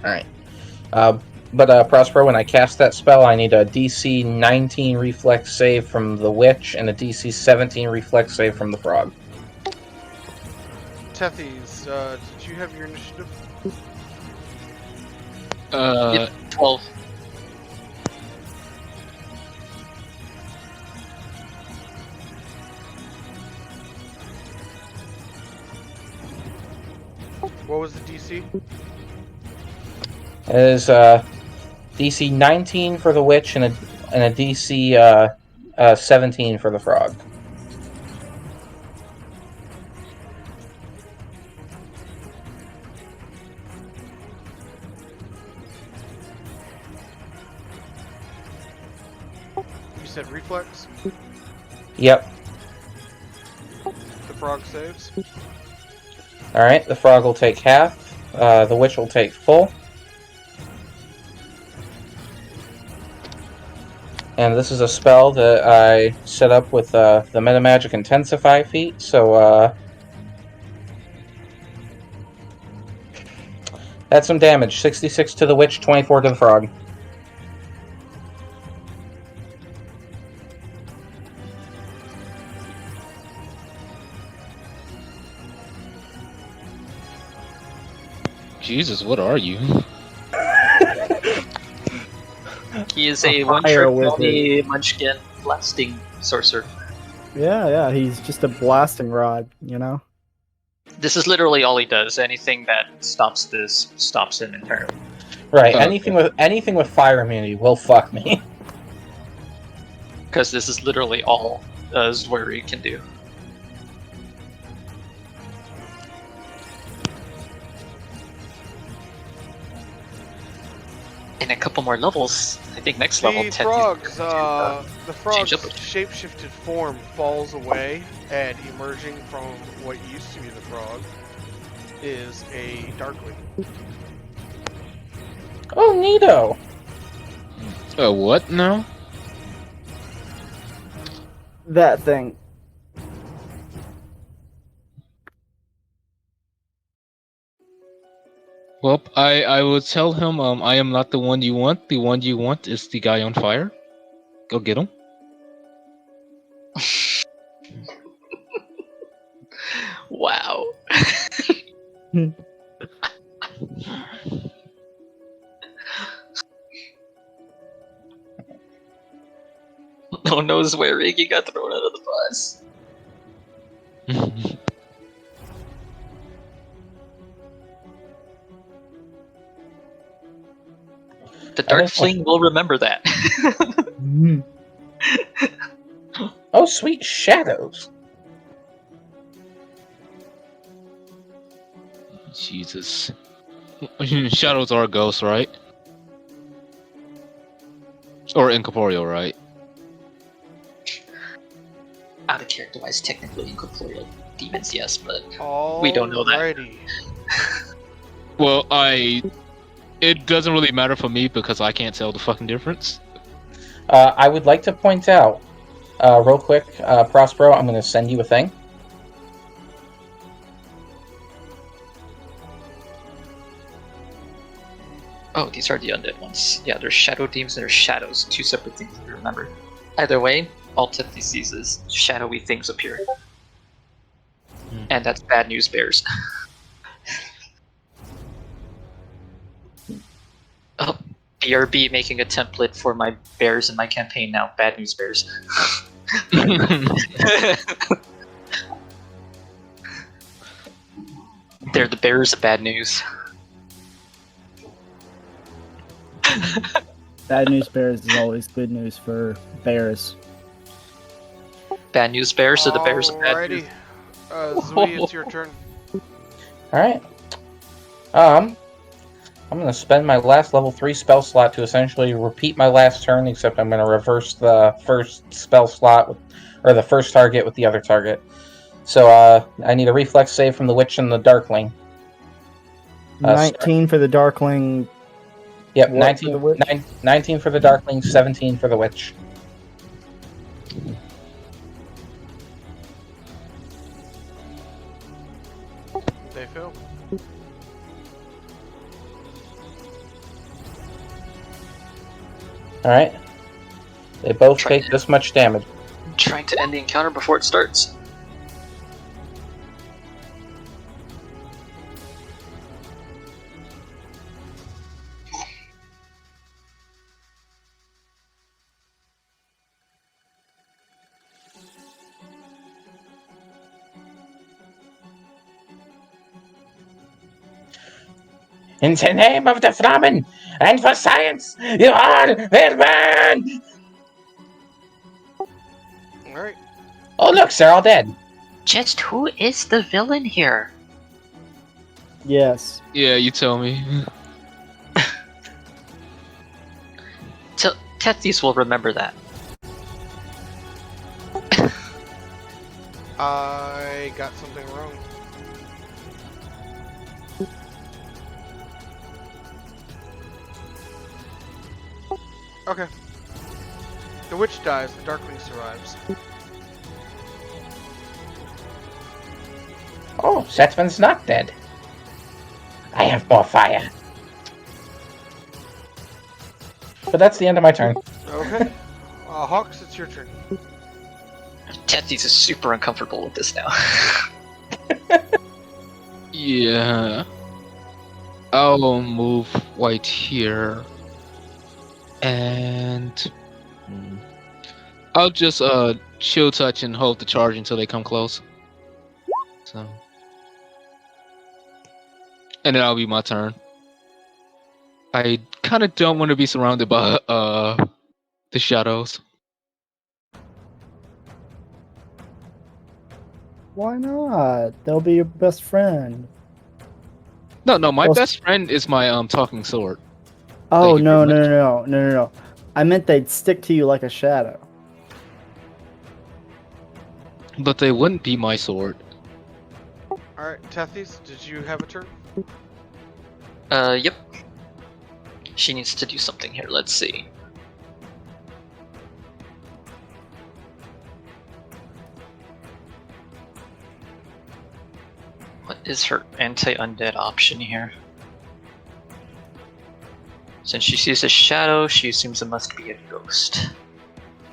Alright. Prospero, when I cast that spell, I need a DC 19 reflex save from the witch and a DC 17 reflex save from the frog. Tethys, did you have your initiative? 12. What was the DC? It is DC 19 for the witch and a DC 17 for the frog. You said reflex? Yep. The frog saves? Alright, the frog will take half. The witch will take full. And this is a spell that I set up with the Metamagic Intensify feat, so that's some damage. 66 to the witch, 24 to the frog. Jesus, what are you? He is a A one fire trick wizard. pony munchkin blasting sorcerer. Yeah, he's just a blasting rod, you know? This is literally all he does. Anything that stops this stops him entirely. Right, Okay. anything with fire immunity will fuck me. Because this is literally all Zweri can do. In a couple more levels, I think next level, The Tethys frog's change up. shapeshifted form falls away, and emerging from what used to be the frog is a darkling. Oh, neato! What now? That thing. Well, I will tell him I am not the one you want. The one you want is the guy on fire. Go get him. Wow. No one knows where Iggy got thrown out of the bus. The Dark Fling will remember that. Oh, sweet shadows! Jesus. Shadows are ghosts, right? Or incorporeal, right? Out of character wise, technically incorporeal demons, yes, but Alrighty. we don't know that. Well, it doesn't really matter for me because I can't tell the fucking difference. I would like to point out, real quick, Prospero, I'm going to send you a thing. Oh, these are the undead ones. Yeah, there's shadow demons and there's shadows. Two separate things to remember. Either way, all Tiffany sees is shadowy things appear. And that's bad news bears. Oh, BRB making a template for my bears in my campaign now. Bad news bears. They're the bears of bad news. Bad news bears is always good news for bears. Bad news bears are the bears of bad news. Zui, it's your turn. Alright. I'm going to spend my last level 3 spell slot to essentially repeat my last turn, except I'm going to reverse the first spell slot, or the first target with the other target. So I need a reflex save from the Witch and the Darkling. 19 for the Darkling. Yep, What 19 for the Witch? 19 for the Darkling, 17 for the Witch. They fail. Alright. They both Try take this much damage. Trying to end the encounter before it starts. In the name of the Flammen and for science, you all will burn! Alright. Oh look, they're all dead. Just who is the villain here? Yes. Yeah, you tell me. Tethys will remember that. I got something wrong. Okay. The witch dies, the darkling survives. Oh, Setman's not dead. I have more fire. But that's the end of my turn. Okay. Hawks, it's your turn. Tethys is super uncomfortable with this now. Yeah. I'll move right here. And I'll just chill touch and hold the charge until they come close. So and then that'll be my turn. I kind of don't want to be surrounded by the shadows. Why not? They'll be your best friend. No, my Well, best friend is my talking sword. Oh, Thank you no, very no, much. no, no, no, no. I meant they'd stick to you like a shadow. But they wouldn't be my sword. Alright, Tethys, did you have a turn? Yep. She needs to do something here, let's see. What is her anti-undead option here? Since she sees a shadow, she assumes it must be a ghost.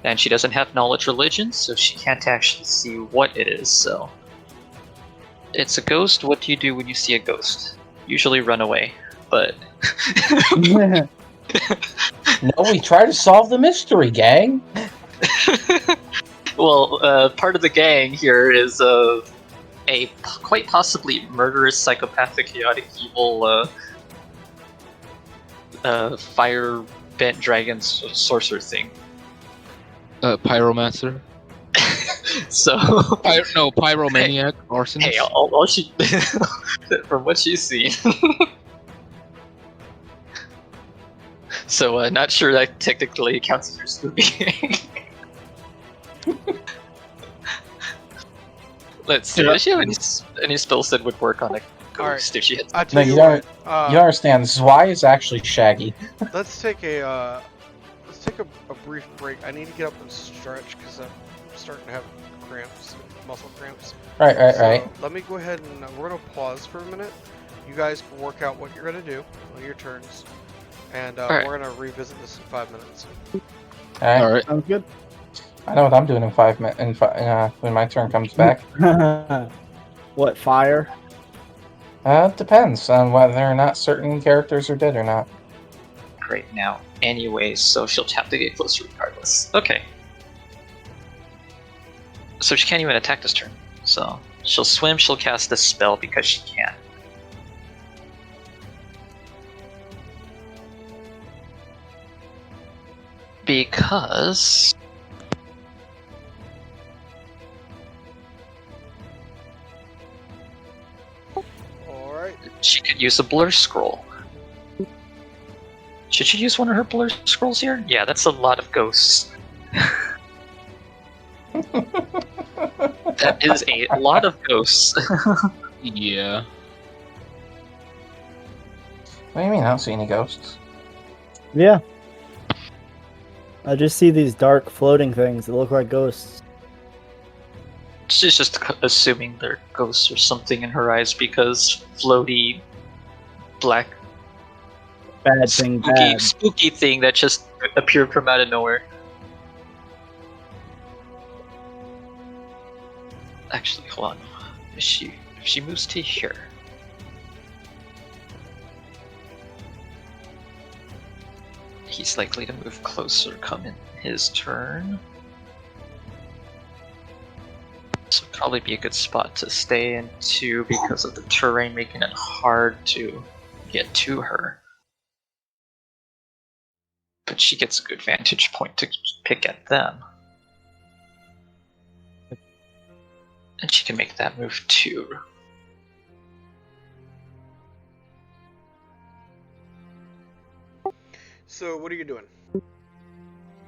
And she doesn't have knowledge religion, so she can't actually see what it is, so... It's a ghost, what do you do when you see a ghost? Usually run away, but... No, we try to solve the mystery, gang. Well, part of the gang here is a quite possibly murderous, psychopathic, chaotic, evil, fire-bent dragon sorcerer thing. Pyromancer. So... Pyromaniac, arsonist. Hey, all she... from what she's seen... So not sure that technically counts as your spoopy. Let's see. Does she have any spells that would work on a ghost if she hits? I No, tell you you don't. what. You don't understand. Zwei is actually Shaggy. Let's take a brief break. I need to get up and stretch because I'm starting to have cramps, muscle cramps. Right. So let me go ahead and we're gonna pause for a minute. You guys can work out what you're gonna do on your turns, and Alright. we're gonna revisit this in 5 minutes. All right. Sounds good. I know what I'm doing in 5 minutes. When my turn comes back. What, fire? It depends on whether or not certain characters are dead or not. Great now. Anyway, so she'll have to get closer regardless. Okay. So she can't even attack this turn. So she'll swim, she'll cast a spell because she can. Because... Alright. she could use a blur scroll. Should she use one of her blur scrolls here? Yeah, that's a lot of ghosts. That is a lot of ghosts. Yeah. What do you mean? I don't see any ghosts. Yeah. I just see these dark floating things that look like ghosts. She's just assuming they're ghosts or something in her eyes because floaty, black, Bad thing, bad. spooky thing that just appeared from out of nowhere. Actually, hold on. If she moves to here, he's likely to move closer, come in his turn. This would probably be a good spot to stay into because of the terrain making it hard to get to her. But she gets a good vantage point to pick at them. And she can make that move too. So what are you doing?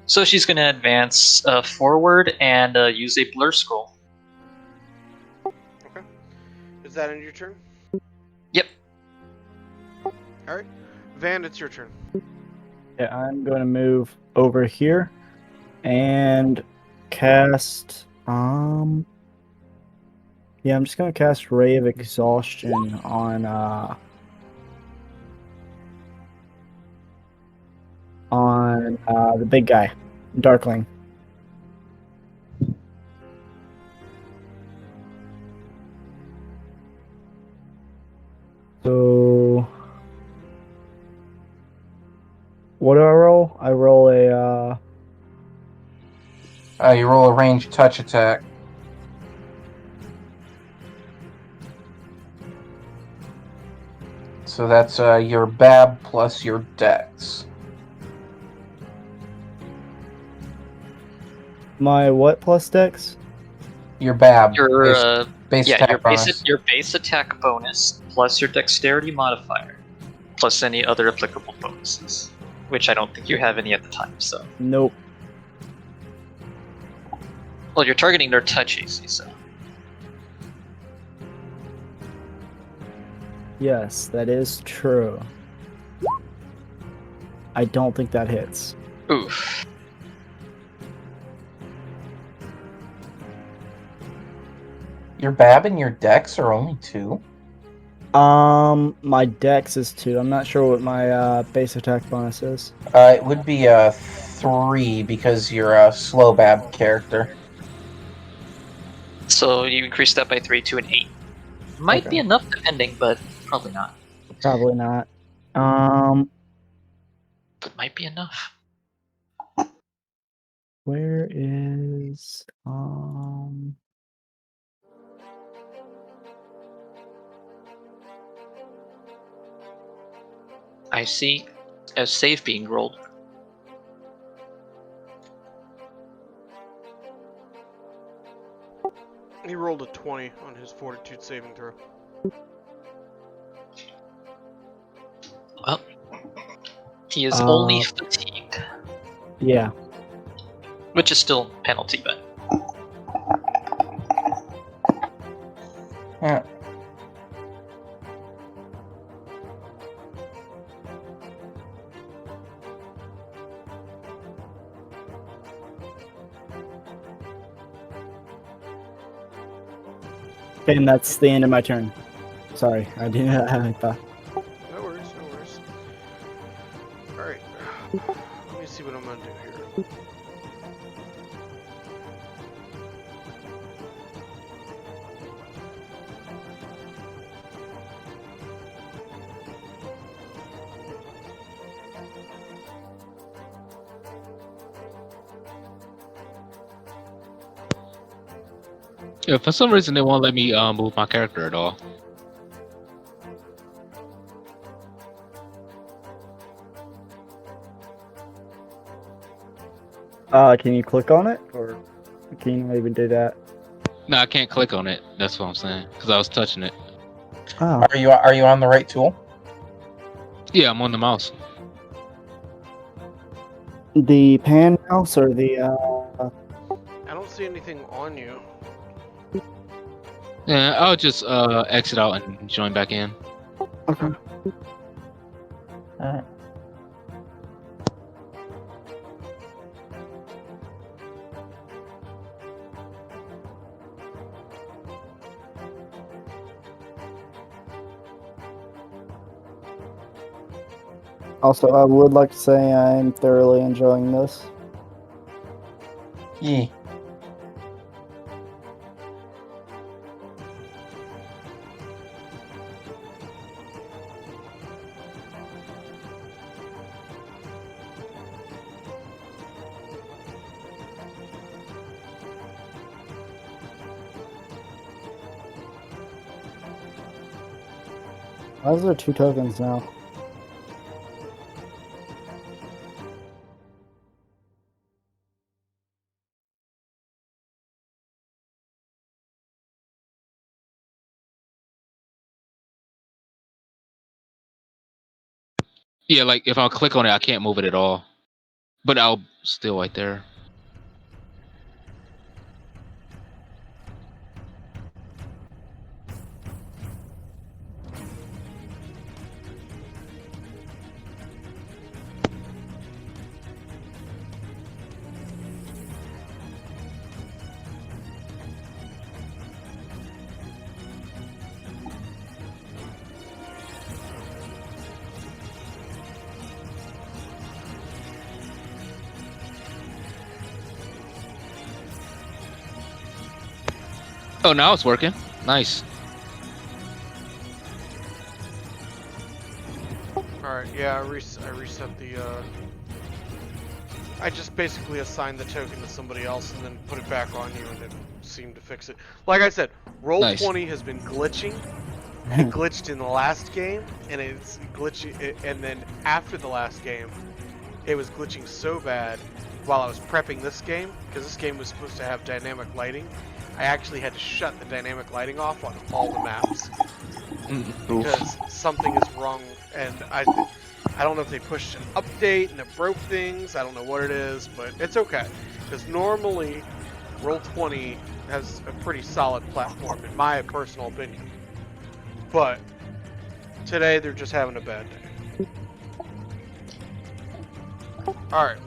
So she's going to advance forward and use a blur scroll. Okay. Is that end your turn? Yep. Alright. Van, it's your turn. Yeah, I'm going to move over here and cast. Yeah, I'm just going to cast Ray of Exhaustion on the big guy, Darkling. So, what do I roll? I roll a. You roll a ranged touch attack. So that's your BAB plus your Dex. My what plus Dex? Your BAB. Your base yeah, attack bonus. your base attack bonus plus your dexterity modifier plus any other applicable bonuses, which I don't think you have any at the time. So, Nope. well, you're targeting their touch AC, so Yes, that is true. I don't think that hits. oof. Your BAB and your Dex are only 2? My Dex is 2. I'm not sure what my base attack bonus is. It would be 3 because you're a slow BAB character. So you increase that by 3 to an 8. Might Okay. be enough depending, but probably not. Probably not. But might be enough. Where is I see a save being rolled. He rolled a 20 on his fortitude saving throw. Well, He is only Uh, fatigued, Yeah. which is still penalty, but Yeah. And that's the end of my turn. Sorry, I didn't have any thought. No worries, no worries. Alright. Let me see what I'm gonna do here. Yeah, for some reason they won't let me move my character at all. Can you click on it, or can you not even do that? No, I can't click on it. That's what I'm saying. Because I was touching it. Oh, Are you on the right tool? Yeah, I'm on the mouse. the pan mouse or the I don't see anything on you. Yeah, I'll just exit out and join back in. Okay. Alright. Also, I would like to say I'm thoroughly enjoying this. Yeah. Why is there 2 tokens now? Yeah, like if I click on it, I can't move it at all. But I'll still right there. Oh, now it's working. Nice. Alright, yeah, I reset the, I just basically assigned the token to somebody else and then put it back on you, and it seemed to fix it. Like I said, Nice. Roll20 has been glitching. It glitched in the last game, and it's glitching, and then after the last game, it was glitching so bad while I was prepping this game, because this game was supposed to have dynamic lighting. I actually had to shut the dynamic lighting off on all the maps because something is wrong, and I don't know if they pushed an update and it broke things. I don't know what it is, but it's okay, because normally Roll20 has a pretty solid platform, in my personal opinion. But today they're just having a bad day. Alright.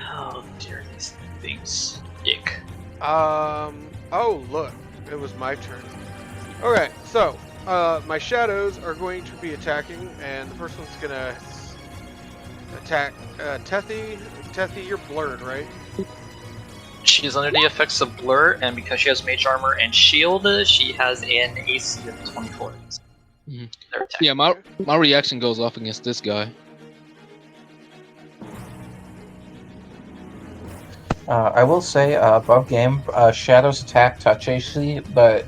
oh dear, these things. Yick. Oh, look. It was my turn. Okay, so, my shadows are going to be attacking, and the first one's gonna attack, Tethy. Tethy, you're blurred, right? She is under the effects of blur, and because she has mage armor and shield, she has an AC of 24. Mhm. Their attack. Yeah, my reaction goes off against this guy. I will say, above game, Shadow's attack touch AC, but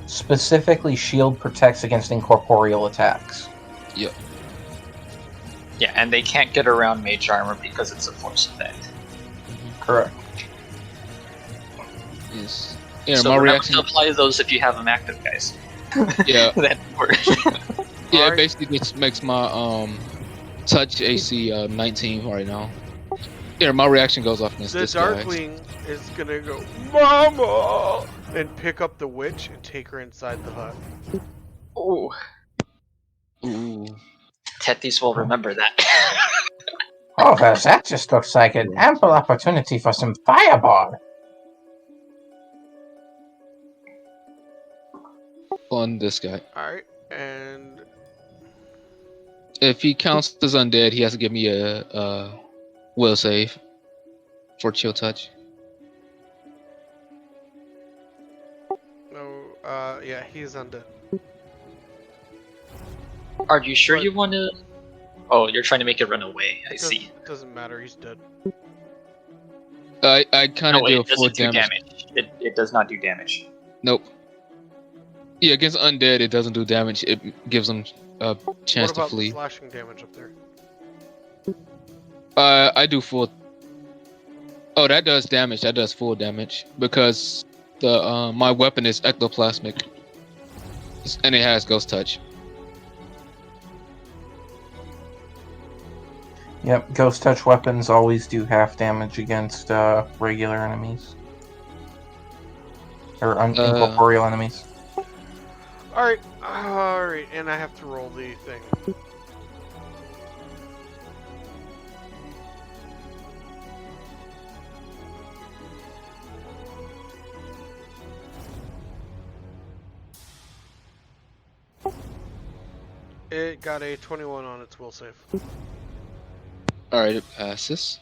specifically shield protects against incorporeal attacks. Yep. Yeah, and they can't get around mage armor because it's a force effect. Correct. Yes. Yeah, So my remember reaction. to apply those if you have them active, guys. Yeah. That works. Yeah, Alright. it basically just makes my touch AC 19 right now. Here, my reaction goes off against The this guy. Darkling is gonna go, Mama! And pick up the witch and take her inside the hut. Oh, Ooh. Tethys will remember that. Oh, well, that just looks like an ample opportunity for some fireball. On this guy. Alright, and If he counts as undead, he has to give me a will save for chill touch. no, yeah, he's undead. Are you sure What? you want to? Oh, you're trying to make it run away. I Doesn't- see. Doesn't matter, he's dead. I kind No, of wait, deal it 4 doesn't do damage. damage. It does not do damage. Nope. Yeah, against undead, it doesn't do damage. It gives them a chance What to about the flee. slashing damage up there? I do full. Oh, that does damage. That does full damage because the my weapon is ectoplasmic, and it has ghost touch. Yep, ghost touch weapons always do half damage against regular enemies. Or incorporeal enemies. Alright, and I have to roll the thing. It got a 21 on its will save. Alright, it passes.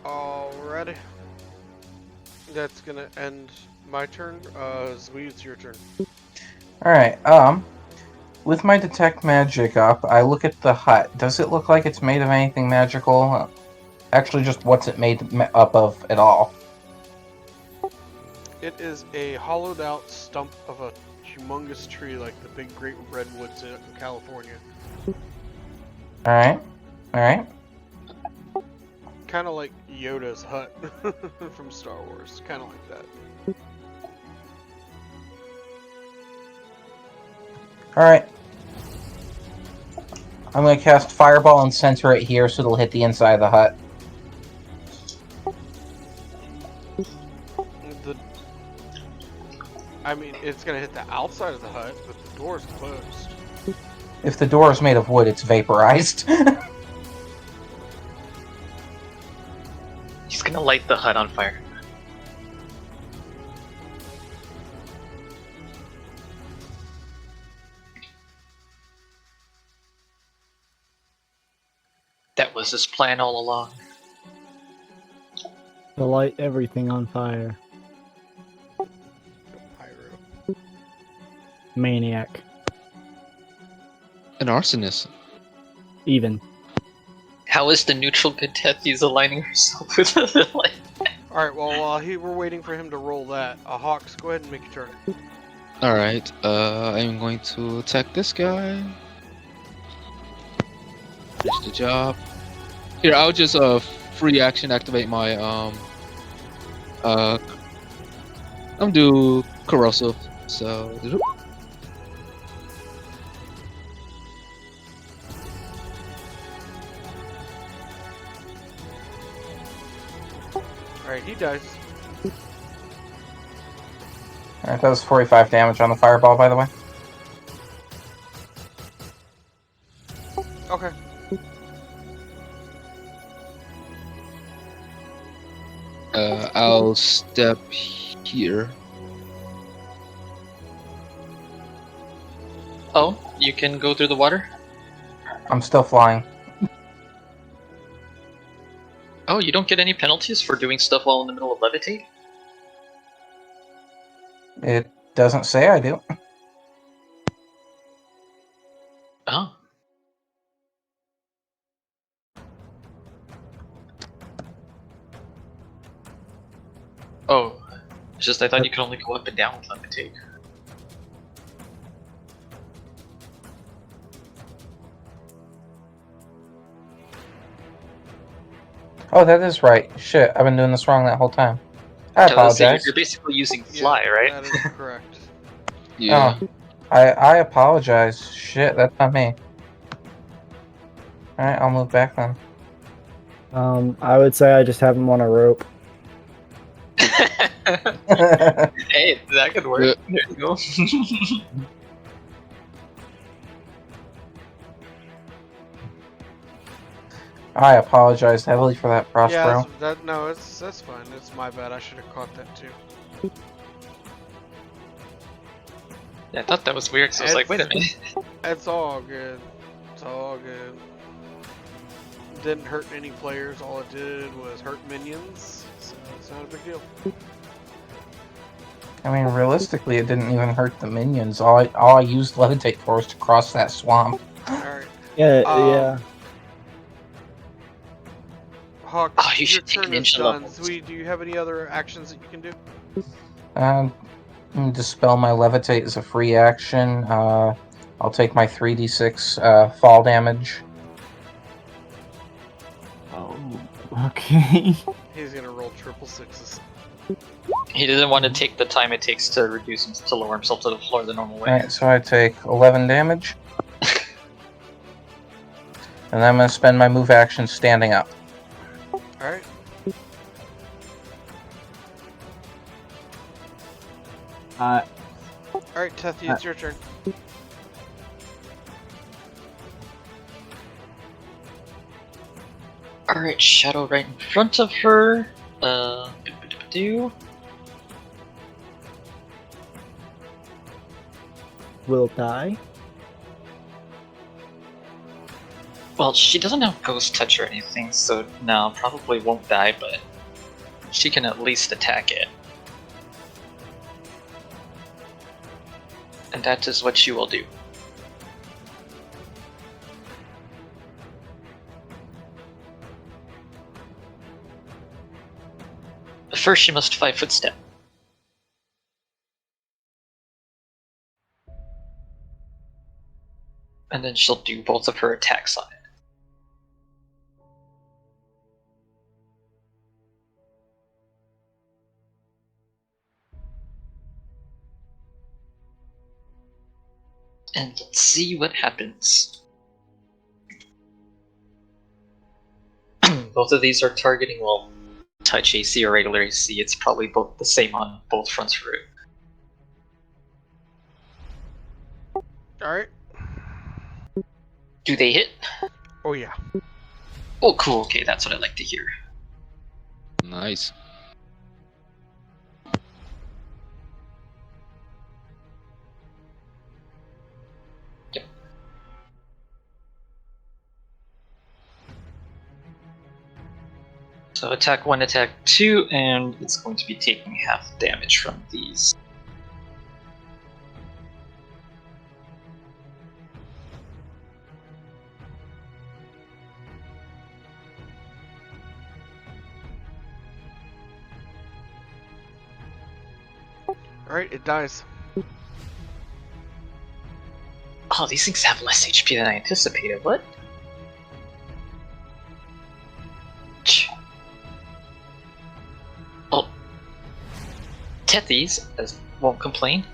Alrighty. That's gonna end my turn. Zui, it's your turn. Alright, with my detect magic up, I look at the hut. Does it look like it's made of anything magical? Actually, just what's it made up of at all? It is a hollowed out stump of a humongous tree like the big great redwoods in California. Alright, alright. Kind of like Yoda's hut from Star Wars. Kind of like that. Alright. I'm gonna cast Fireball and center it here so it'll hit the inside of the hut. I mean, it's gonna hit the outside of the hut, but the door's closed. If the door is made of wood, it's vaporized. He's gonna light the hut on fire. That was his plan all along. To light everything on fire. Pyro. Maniac. An arsonist. Even. How is the neutral good Tethys aligning herself with the villain? Alright, well, while we're waiting for him to roll that, Hawks, go ahead and make your turn. Alright, I'm going to attack this guy. Finish the job. Here, I'll just free action activate my I'm do corrosive. So Alright, he dies. Alright, that was 45 damage on the Fireball, by the way. Okay. I'll step here. Oh, you can go through the water? I'm still flying. Oh, you don't get any penalties for doing stuff while in the middle of levitate? It doesn't say I do. Oh. Oh, it's just I thought you could only go up and down with levitate. Oh, that is right. Shit, I've been doing this wrong that whole time. I So apologize. you're basically using fly, Yeah, right? That is correct. Yeah. I apologize. Shit, that's not me. Alright, I'll move back then. I would say I just have him on a rope. Hey, that could work. Good. There you go. I apologize heavily for that, Prospero. Yeah, that's fine. It's my bad. I should have caught that too. Yeah, I thought that was weird, so I was like, wait a minute. It's all good. It's all good. Didn't hurt any players. All it did was hurt minions. So it's not a big deal. I mean, realistically, it didn't even hurt the minions. All I used levitate for was to cross that swamp. Alright. Yeah, Um, yeah. Hawk, Oh, you your should take turn an is ninja done. level. Sweet, do you have any other actions that you can do? Dispel my levitate is a free action. I'll take my 3d6 fall damage. Oh, okay. He's gonna roll triple sixes. He didn't want to take the time it takes to reduce him to lower himself to the floor the normal way. Alright, so I take 11 damage. And then I'm going to spend my move action standing up. Alright. Alright, Tethy, it's your turn. Alright, shadow right in front of her. Do. Will die. Well, she doesn't have ghost touch or anything, so no, probably won't die, but she can at least attack it. And that is what she will do. First, she must 5-foot step. And then she'll do both of her attacks on it. And let's see what happens. Both of these are targeting, well, touch AC or regular AC. It's probably both the same on both fronts for it. Alright. Do they hit? Oh yeah. Oh, cool. Okay, that's what I like to hear. Nice. Yep. So attack 1, attack 2, and it's going to be taking half damage from these. Alright, it dies. Oh, these things have less HP than I anticipated. What? Well, Tethys won't complain.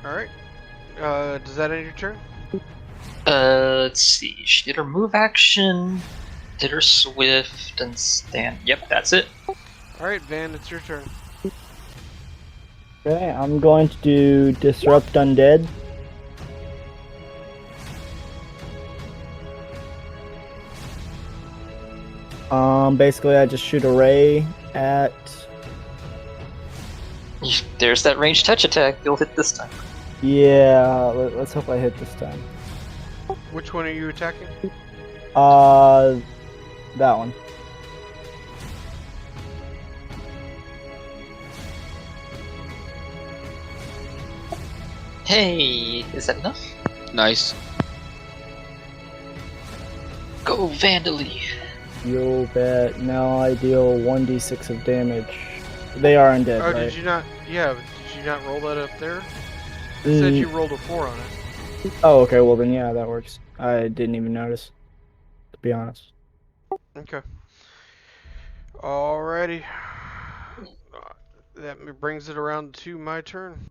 Alright. Does that end your turn? Let's see. She did her move action, did her swift, and stand. Yep, that's it. Alright, Van, it's your turn. Okay, I'm going to do Disrupt Undead. Basically I just shoot a ray at... There's that ranged touch attack. You'll hit this time. Yeah, let's hope I hit this time. Which one are you attacking? That one. Hey, is that enough? Nice. Go Vandally. You'll bet. Now I deal 1d6 of damage. They are undead, Oh, right? did you not? Yeah, but did you not roll that up there? It said you rolled a 4 on it. Oh, okay, well then yeah, that works. I didn't even notice, to be honest. Okay. Alrighty. That brings it around to my turn.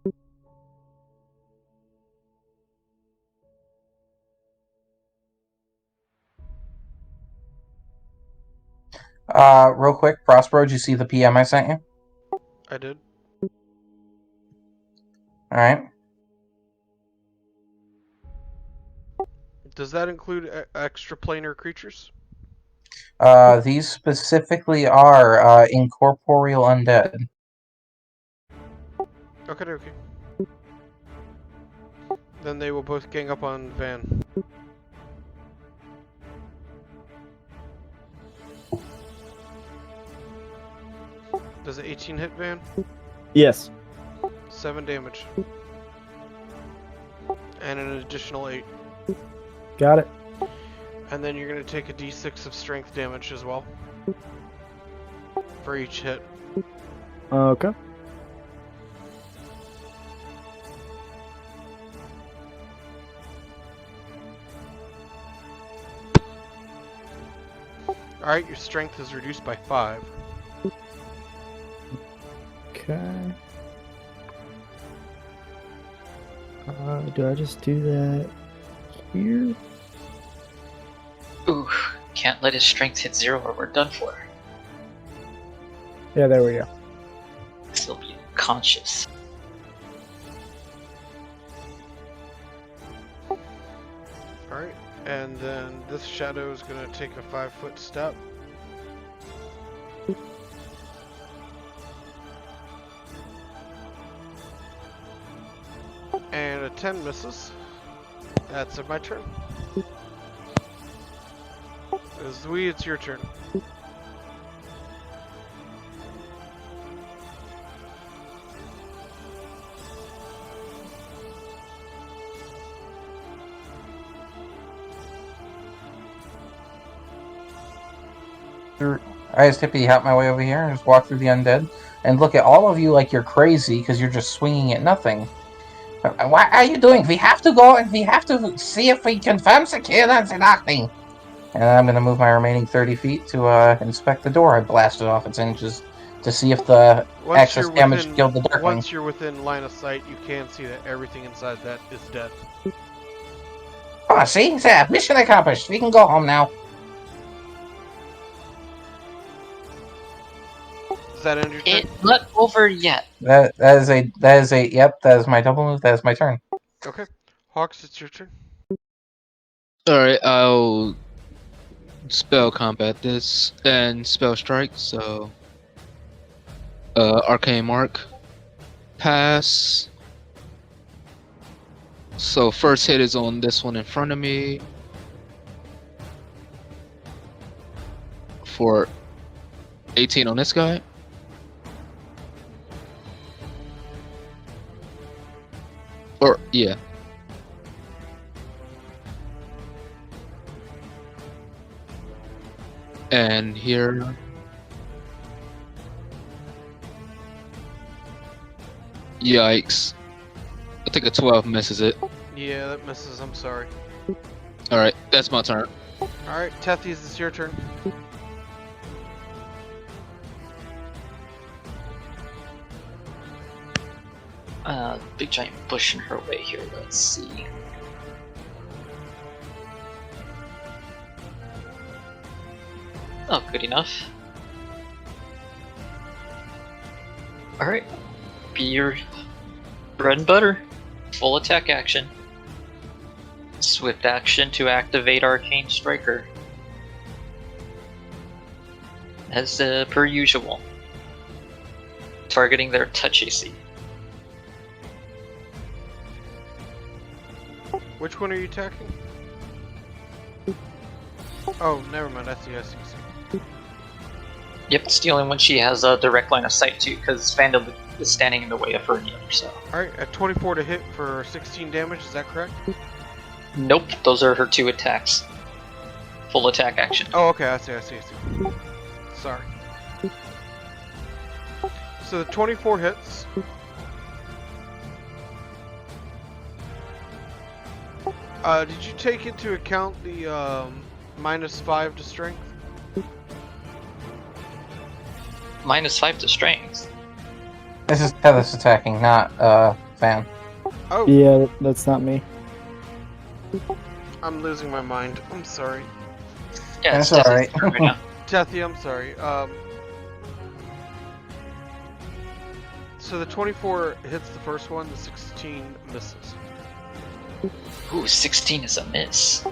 Real quick, Prospero, did you see the PM I sent you? I did. Alright. Does that include extraplanar creatures? These specifically are incorporeal undead. Okay. Then they will both gang up on Van. Does an 18 hit Van? Yes. 7 damage. And an additional 8. Got it. And then you're going to take a d6 of strength damage as well. For each hit. Okay. Alright, your strength is reduced by 5. Okay. Do I just do that here? Ooh, can't let his strength hit 0 or we're done for. Yeah, there we go. He'll be conscious. Alright, and then this shadow is going to take a 5-foot step. And a 10 misses. That's my turn. Zui, it's your turn. I just hippity hop my way over here and just walk through the undead and look at all of you like you're crazy because you're just swinging at nothing. What are you doing? We have to go and we have to see if we confirm the kill and the nothing. And I'm going to move my remaining 30 feet to inspect the door I blasted off its hinges to see if the excess damage killed the darkling. Once you're within line of sight, you can see that everything inside that is dead. Oh, see? There, mission accomplished. We can go home now. Does that end your turn? It's not over yet. That is a yep, that is my double move, that is my turn. Okay. Hawks, it's your turn. Alright, I'll spell combat this and spell strike, so arcane mark. Pass. So first hit is on this one in front of me. For 18 on this guy. Or, yeah. And here. Yikes. I think a 12 misses it. Yeah, that misses. I'm sorry. Alright, that's my turn. Alright, Tethies, it's your turn. Big giant bush in her way here. Let's see. Oh, good enough. Alright. Be your bread and butter. Full attack action. Swift action to activate Arcane Striker. As per usual. Targeting their touch AC. Which one are you attacking? Oh, never mind. I see. Yep, it's the only one she has a direct line of sight to, because Vandal is standing in the way of her and the other, so. Alright, at 24 to hit for 16 damage, is that correct? Nope, those are her 2 attacks. Full attack action. Oh, okay, I see. Sorry. So the 24 hits. Did you take into account the -5 to strength? -5 to strength. This is Tethys attacking, not Van. Oh, Yeah, that's not me. I'm losing my mind. I'm sorry. Yeah, That's it's alright. turn right now. Tethy, I'm sorry. So the 24 hits the first one, the 16 misses. Ooh, 16 is a miss.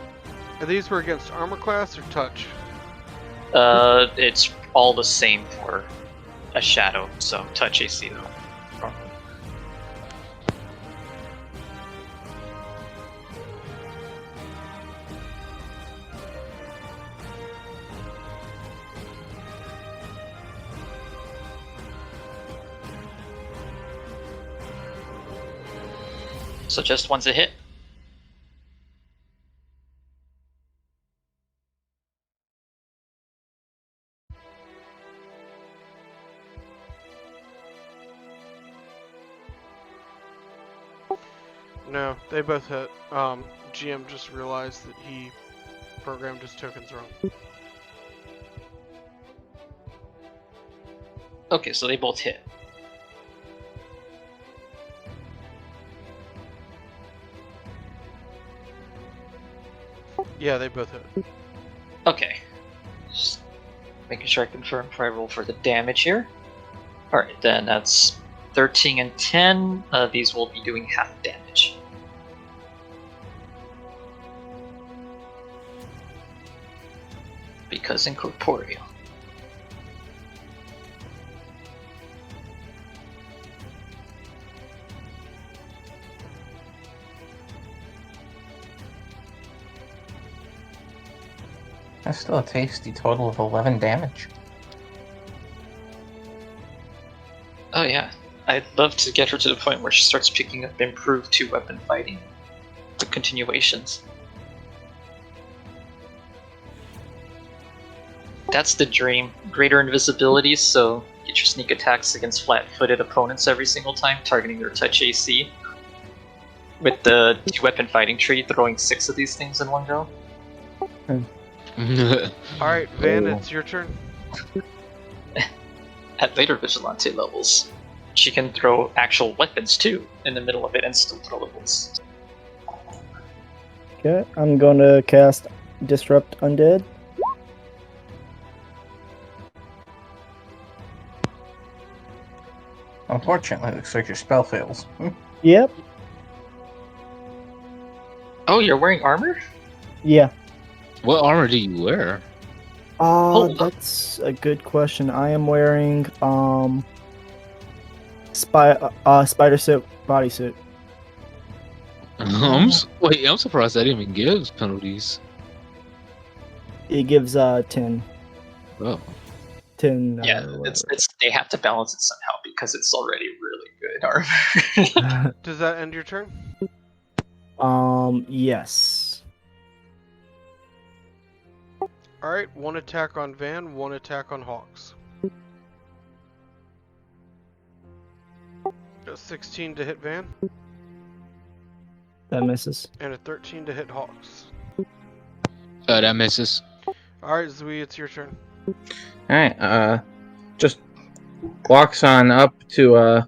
And these were against armor class or touch? It's all the same for a shadow, so touch AC though. Normally. So just one's a hit. No, they both hit. GM just realized that he programmed his tokens wrong. Okay, so they both hit. Yeah, they both hit. Okay. Just making sure I confirm before I roll for the damage here. Alright, then that's 13 and 10. These will be doing half damage. Because incorporeal. That's still a tasty total of 11 damage. Oh yeah, I'd love to get her to the point where she starts picking up improved 2-weapon fighting. The continuations. That's the dream. Greater invisibility, so get your sneak attacks against flat-footed opponents every single time, targeting their touch AC. With the 2-weapon fighting tree, throwing 6 of these things in one go. Alright, Van, Oh. it's your turn. At later Vigilante levels, she can throw actual weapons too in the middle of it and still throw levels. Okay, I'm going to cast Disrupt Undead. Unfortunately, it looks like your spell fails. Yep. Oh, you're wearing armor? Yeah. What armor do you wear? Hold on. That's a good question. I am wearing spider silk bodysuit. Wait, I'm surprised that even gives penalties. It gives 10. Oh. 10 Yeah, it's they have to balance it somehow because it's already really good armor. Does that end your turn? Yes. Alright, one attack on Van, one attack on Hawks. A 16 to hit Van, That misses. and a 13 to hit Hawks. That misses. Alright, Zui, it's your turn. Alright, just walks on up to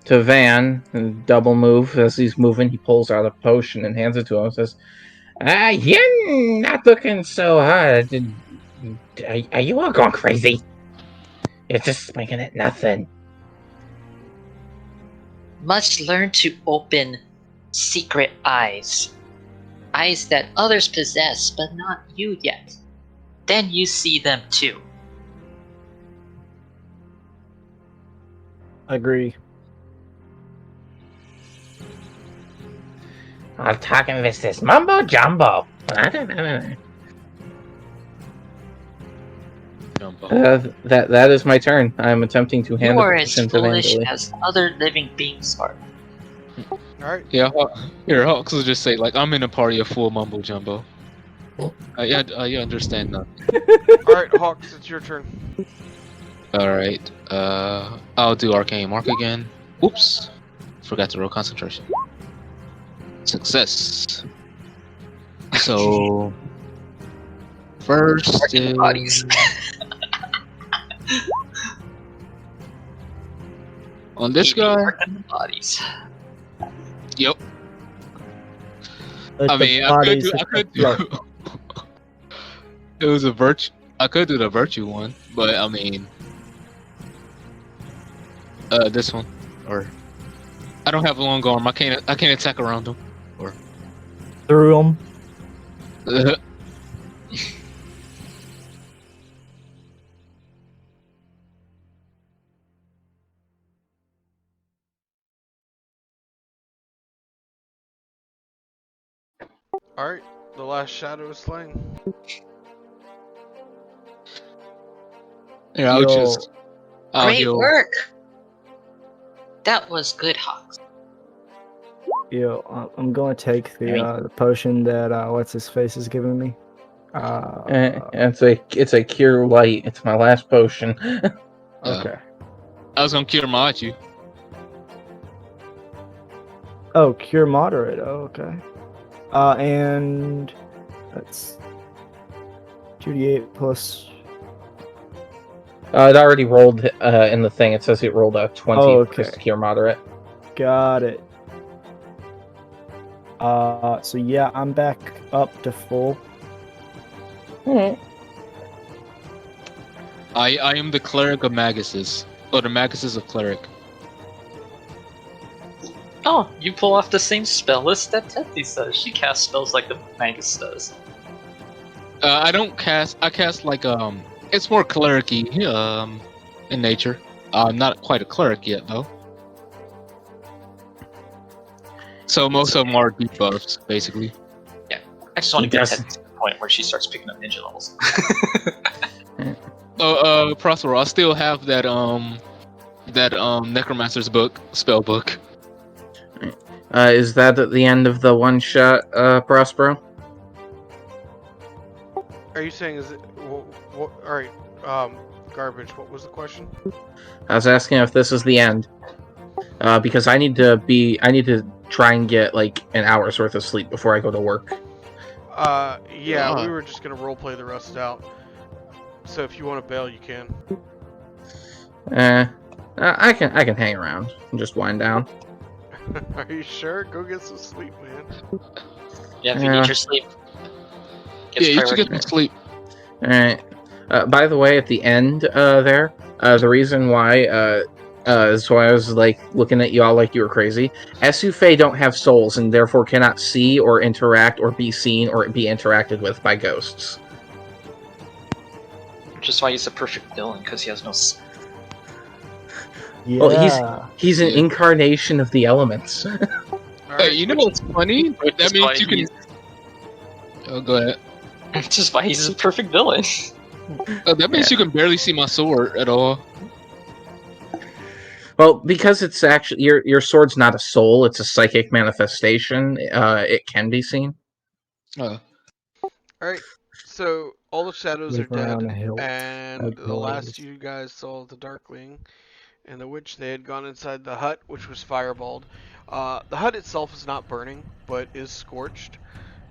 Van and double move. As he's moving, he pulls out a potion and hands it to him and says, you're not looking so hot. Are you all going crazy? You're just making it nothing. Must learn to open secret eyes. Eyes that others possess, but not you yet. Then you see them too. Agree. I'm talking this mumbo jumbo. That is my turn. I'm attempting to hand You the are as potion to foolish Vandally. as other living beings are. Alright, Yeah, here, Hawks will just say, like, I'm in a party of full mumbo jumbo. Yeah, you understand now. alright, Hawks, it's your turn. Alright, I'll do Arcane Mark again. Oops, forgot to roll concentration. Success. So, first is... Bodies. On this He be guy, working the bodies. yep. Let I the mean, I could bodies do. hit I the could floor. do. It was a virtue. I could do the virtue one, but I mean, this one, or I don't have a long arm. I can't attack around them. Through them. Alright, the last shadow is slain. Yeah, I'll Yo, just. I'll Great heal. work! That was good, Hawks. I'm gonna take the potion that what's his face is giving me. It's a cure light. It's my last potion. Okay. I was gonna cure Machu. Oh, cure moderate. Oh, okay. And that's 2d8 plus. It already rolled in the thing. It says it rolled a 20 Oh, for okay. cure moderate. Got it. So yeah, I'm back up to full. I am the cleric of Maguses, or the Maguses of cleric. Oh, you pull off the same spell list that Tethys does. She casts spells like the Magus does. I don't cast. I cast like it's more cleric-y in nature. I'm not quite a cleric yet though. So most of them are debuffs, basically. I just want to get Yes. Tethys to the point where she starts picking up ninja levels. Prospero, I still have that Necromancer's book, spell book. Is that at the end of the one shot, Prospero? Are you saying is it alright, garbage, what was the question? I was asking if this is the end. Because I need to try and get like an hour's worth of sleep before I go to work. Yeah, we were just gonna roleplay the rest out. So if you want to bail, you can. I can hang around and just wind down. Are you sure? Go get some sleep, man. Yeah, if you need your sleep. Yeah, you should get some sleep. Alright. By the way, at the end there, the reason why is why I was like looking at you all like you were crazy. Esufei don't have souls and therefore cannot see or interact or be seen or be interacted with by ghosts. Which is why he's a perfect villain, because he has no. Yeah. Well, he's an incarnation of the elements. Alright, You know what's funny? Which That is why means you can. he's- Oh, go ahead. Which is why he's a perfect villain. That means you can barely see my sword at all. Well, because it's actually your sword's not a soul; it's a psychic manifestation. It can be seen. Alright, so all the shadows are Move around dead, a hill. and the last Outdoors. you guys saw the Darkling and the witch. They had gone inside the hut, which was fireballed. The hut itself is not burning, but is scorched.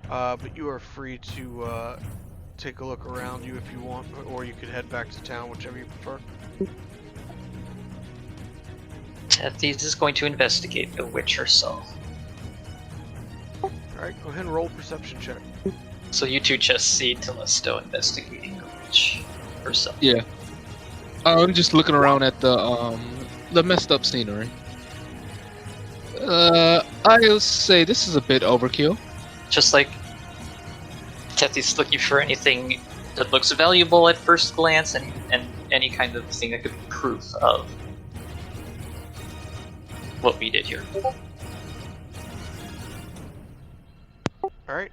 But you are free to take a look around you if you want, or you could head back to town, whichever you prefer. Tethys is going to investigate the witch herself. Alright, go ahead and roll a perception check. So you two just see Telesto investigating the witch herself. Yeah. I'm just looking around at the messed up scenery. I'll say this is a bit overkill. Just like Tethys looking for anything that looks valuable at first glance, and any kind of thing that could be proof of what we did here. Alright,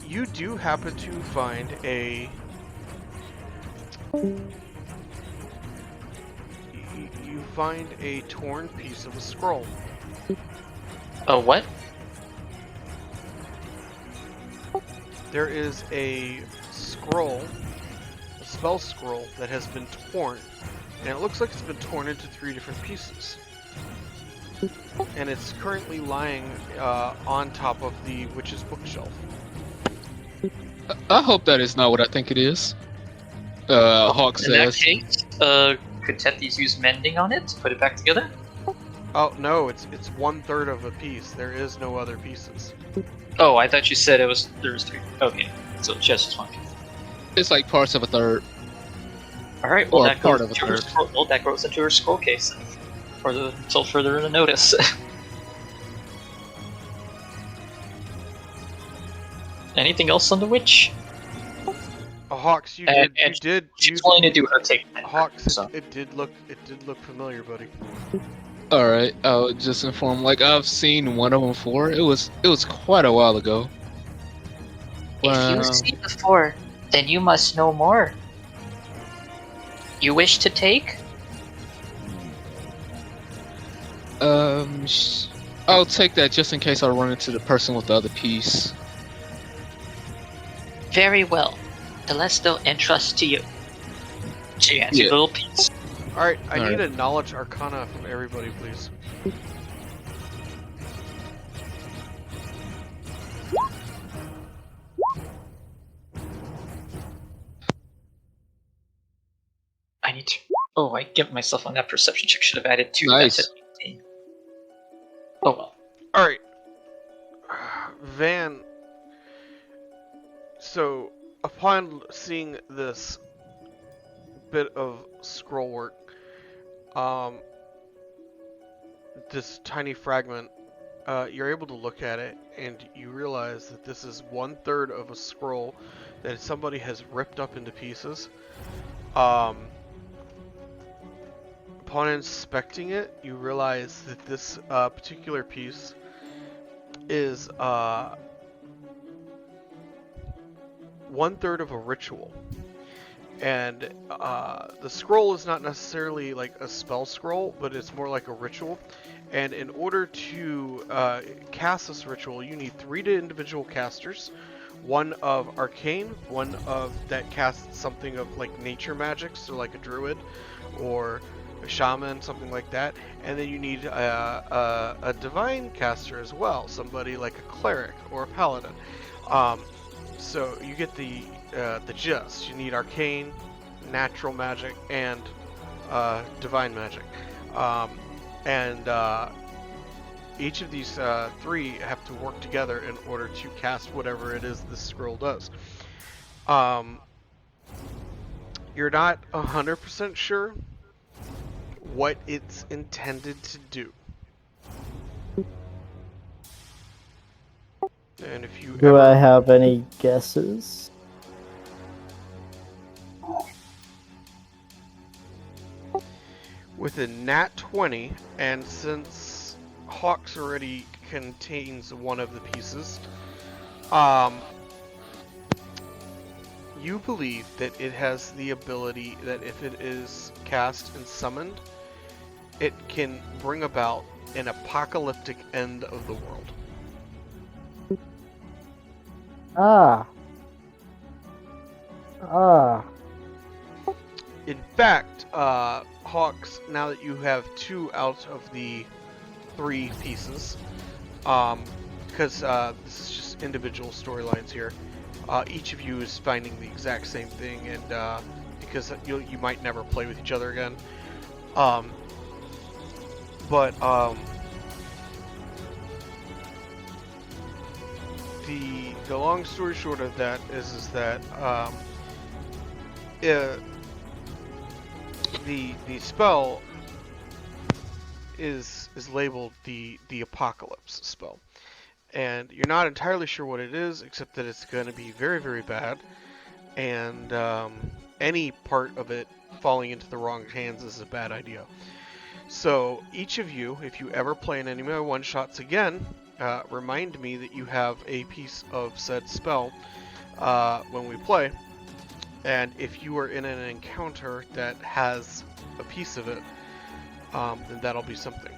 you do happen to find a... You find a torn piece of a scroll. Oh, what? There is a scroll, a spell scroll, that has been torn, and it looks like it's been torn into 3 different pieces. And it's currently lying on top of the witch's bookshelf. I hope that is not what I think it is. Hawk In that says. case, could Tethys use mending on it to put it back together? Oh no, it's 1/3 of a piece. There is no other pieces. Oh, I thought you said there was 3. Okay, so just 1 piece. It's like parts of a third. All right, well Or that part goes of a into her third. scroll. Well, that goes into her scroll case until further notice. Anything else on the witch? Hawks, you And did she's willing to do her take. Hawks, So. it did look familiar, buddy. All right, I'll just inform. Like I've seen one of them before. It was quite a while ago. If you see before, then you must know more. You wish to take? I'll take that just in case I run into the person with the other piece. Very well. Telesto entrusts to you. She hands you a little piece. Alright, I All need right. a knowledge arcana from everybody, please. I need to. Oh, I give myself on that perception check. Should have added 2. Nice. That's at 18. Oh well. Alright. Van. So, upon seeing this bit of scroll work, this tiny fragment, you're able to look at it and you realize that this is 1/3 of a scroll that somebody has ripped up into pieces. Upon inspecting it, you realize that this particular piece is 1/3 of a ritual. And the scroll is not necessarily like a spell scroll, but it's more like a ritual. And in order to cast this ritual, you need 3 individual casters. One of arcane, one of that casts something of like nature magic, so like a druid or a shaman, something like that. And then you need a divine caster as well, somebody like a cleric or a paladin. So you get the gist. You need arcane, natural magic, and divine magic. Each of these 3 have to work together in order to cast whatever it is this scroll does. You're not 100% sure what it's intended to do. And if you Do I have any guesses? with a nat 20, and since Hawks already contains one of the pieces, you believe that it has the ability that if it is cast and summoned, it can bring about an apocalyptic end of the world. In fact, Hawks, now that you have 2 out of the 3 pieces, because this is just individual storylines here, each of you is finding the exact same thing, and because you might never play with each other again. The long story short of that is that the spell is labeled the apocalypse spell, and you're not entirely sure what it is, except that it's going to be very, very bad, and any part of it falling into the wrong hands is a bad idea. So each of you, if you ever play an enemy one-shots again, remind me that you have a piece of said spell when we play. And if you are in an encounter that has a piece of it, then that'll be something.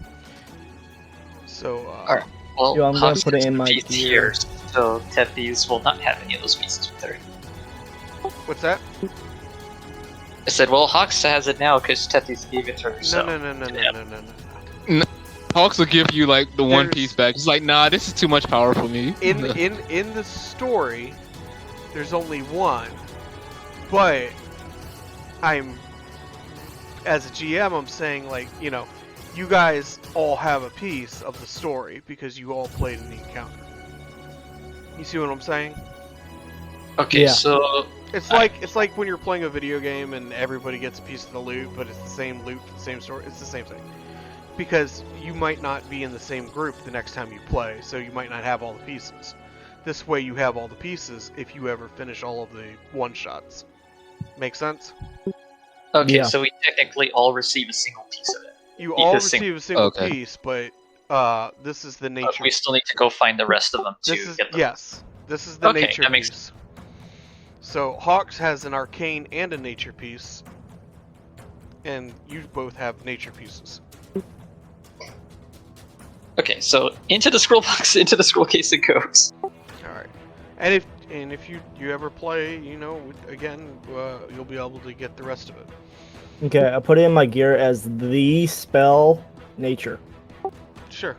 So, Alright, well, Yo, I'm gonna Hawks put it has in a my piece gear. here, so Tethys will not have any of those pieces with her. what's that? I said, well, Hawks has it now because Tethys gave it to her. So. No. Hawks will give you like the one There's- piece back. It's like, nah, this is too much power for me. In the story, there's only one, but I'm, as a GM, I'm saying, like, you guys all have a piece of the story because you all played in the encounter. You see what I'm saying? Okay, Yeah. so It's like when you're playing a video game and everybody gets a piece of the loot, but it's the same loot for the same story. It's the same thing. Because you might not be in the same group the next time you play, so you might not have all the pieces. This way you have all the pieces if you ever finish all of the one-shots. Make sense? okay, Yeah. so we technically all receive a single piece of it. You all Because receive a single Okay. piece, but this is the But nature. we still need to go find the rest of them to This is get them. yes. This is the Okay, nature that makes piece. So Hawks has an arcane and a nature piece, and you both have nature pieces. Okay, so into the scroll box, into the scroll case it goes. All right, and if you ever play, again, you'll be able to get the rest of it. Okay, I put it in my gear as the spell nature. Sure.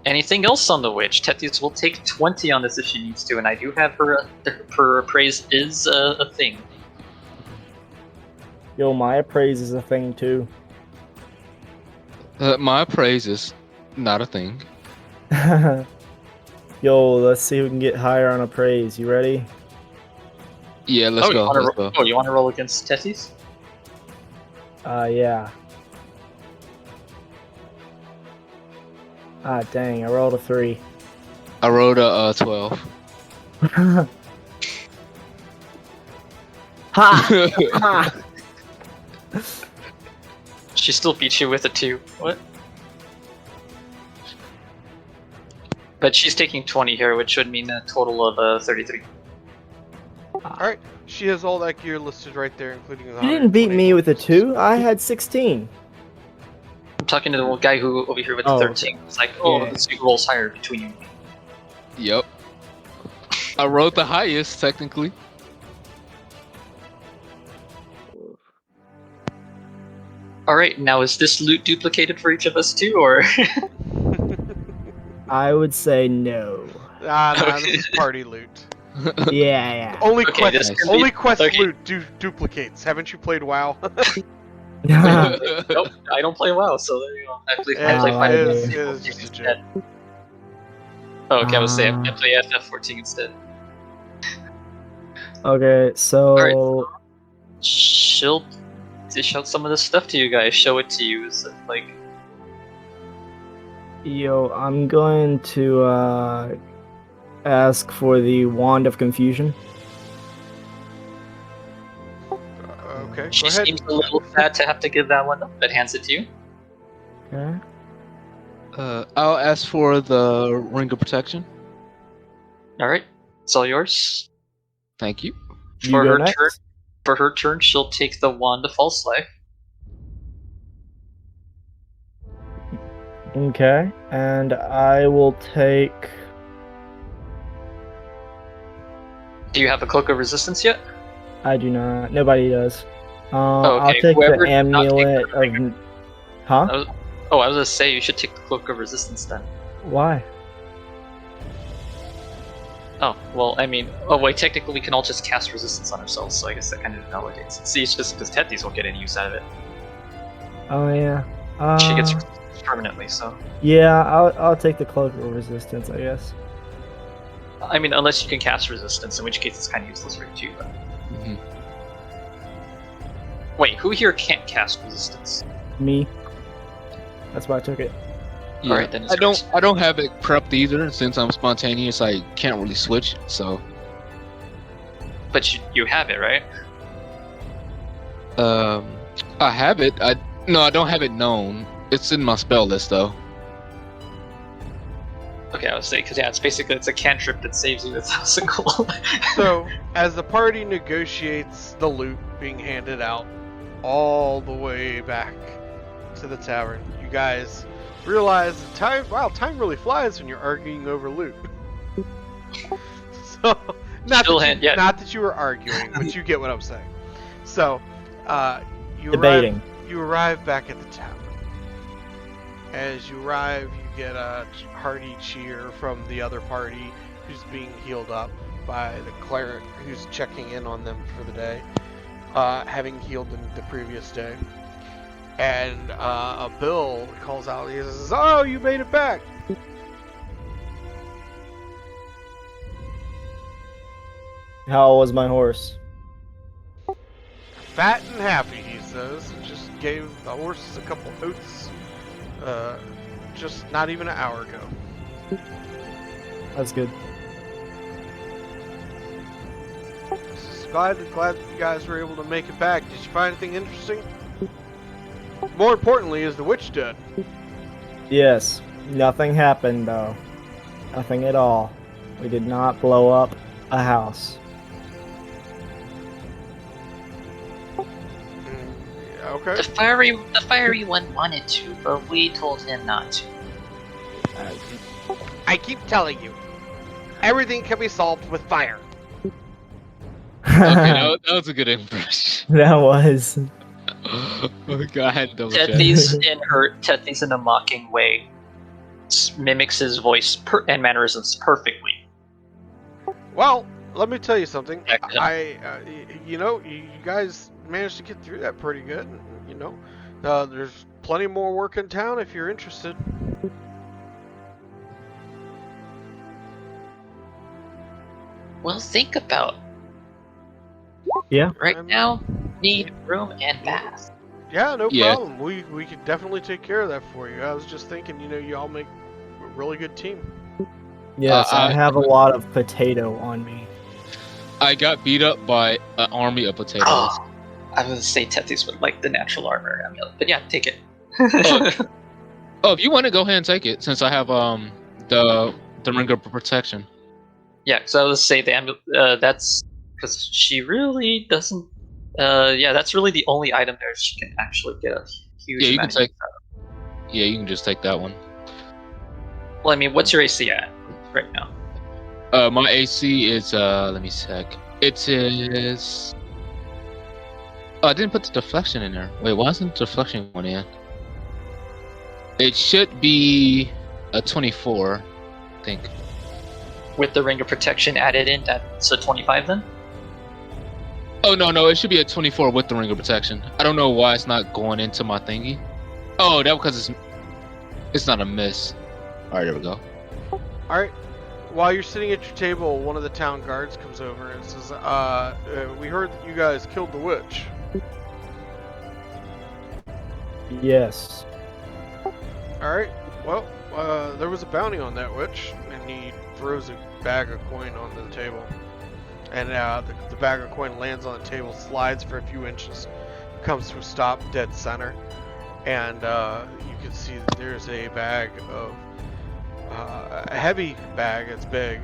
Anything else on the witch? Tethys will take 20 on this if she needs to, and I do have her appraise is a thing. Yo, my appraise is a thing too. My praise is not a thing. Yo, let's see who can get higher on appraise. You ready? Yeah, let's go. Let's go. Oh, you want to roll against Tethys? Yeah. Ah, dang, I rolled a 3. I rolled a 12. Ha! Ha! She still beats you with a 2. What? But she's taking 20 here, which would mean a total of 33. All right. She has all that gear listed right there, including the. You didn't beat 120 me with a pieces. 2. I had 16. I'm talking to the guy who over here with the Oh, 13. It's like, oh, yeah. the two rolls higher between you and me. Yep. I rolled the highest, technically. Alright, now is this loot duplicated for each of us too, or? I would say no. Nah, Okay. this is party loot. Yeah, Only Okay, quest, this can only be- quest okay. loot duplicates. Haven't you played WoW? yeah. Nope, I don't play WoW, so there you go. I play Yeah, Final I Fantasy do. It is just a joke. instead. Oh, okay, I was saying I play FF14 instead. Okay, so Alright. She'll dish out some of this stuff to you guys, show it to you. Is like, yo, I'm going to ask for the Wand of Confusion. Okay, she go ahead. seems a little sad to have to give that one up, but hands it to you. Okay. I'll ask for the Ring of Protection. Alright, it's all yours. Thank you. You For go her next. turn, for her turn, she'll take the Wand of False Life. Okay, and I will take. Do you have a Cloak of Resistance yet? I do not. Nobody does. I'll okay, take whoever the did not take amulet the of. Huh? I was gonna say you should take the Cloak of Resistance then. Why? Oh, well, I mean, oh wait, technically we can all just cast Resistance on ourselves, so I guess that kind of invalidates it. See, it's just because Tethys won't get any use out of it. Oh yeah. She gets resistance permanently, so. Yeah, I'll take the Cloak of Resistance, I guess. I mean, unless you can cast Resistance, in which case it's kind of useless for you too, but. Mhm. Wait, who here can't cast Resistance? Me. That's why I took it. Yeah. Alright, then it's I yours. don't have it prepped either. Since I'm spontaneous, I can't really switch. So, But you have it, right? I have it. I don't have it known. It's in my spell list though. Okay, I would say, because yeah, it's a cantrip that saves you 1,000 gold. So, as the party negotiates the loot being handed out all the way back to the tavern, you guys realize that time really flies when you're arguing over loot. So, not that you were arguing, but you get what I'm saying. So, you Debating. arrive back at the tavern. As you arrive, you get a hearty cheer from the other party who's being healed up by the cleric who's checking in on them for the day, having healed them the previous day. And a Bill calls out. He says, "Oh, you made it back." How was my horse? Fat and happy, he says. Just gave the horses a couple oats. Just not even an hour ago. That's good. Glad that you guys were able to make it back. Did you find anything interesting? More importantly, is the witch dead? Yes. Nothing happened though. Nothing at all. We did not blow up a house. Okay. The fiery one wanted to, but we told him not to. I keep telling you, everything can be solved with fire. Okay, that was a good impression. That was. Okay, I had to double check. Tethy's in a mocking way mimics his voice and mannerisms perfectly. Well, let me tell you something. Okay. You guys managed to get through that pretty good. There's plenty more work in town if you're interested. Well, think about. Yeah. Right now, need room and bath. Yeah, no Yeah. problem. We could definitely take care of that for you. I was just thinking, you all make a really good team. Yes, I have a lot of potato on me. I got beat up by an army of potatoes. Oh, I was gonna say Tethys would like the natural armor amulet, but yeah, take it. Oh, if you want to go ahead and take it, since I have the ring of protection. Yeah, because I was say the amulet. That's because she really doesn't. Yeah, that's really the only item there she can actually get a huge. Yeah, you can amount take. Yeah, you can just take that one. Well, I mean, what's your AC at right now? My AC is let me check. It is. Oh, I didn't put the deflection in there. Wait, why isn't the deflection one in? It should be a 24, I think. With the ring of protection added in, that's a 25 then? Oh no, it should be a 24 with the ring of protection. I don't know why it's not going into my thingy. Oh, that because it's not a miss. All right, there we go. All right. While you're sitting at your table, one of the town guards comes over and says, "We heard that you guys killed the witch." Yes. All right. Well, there was a bounty on that witch, and he throws a bag of coin onto the table, and the bag of coin lands on the table, slides for a few inches, comes to a stop dead center, and you can see that there's a bag of a heavy bag. It's big,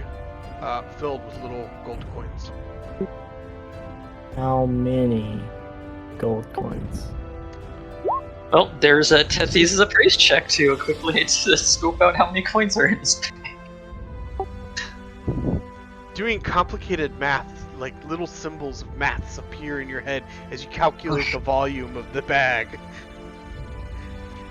filled with little gold coins. How many gold coins? Well, there's a Tethys is a priest check to quickly to scope out how many coins are in this bag. Doing complicated math, like little symbols of maths appear in your head as you calculate the volume of the bag.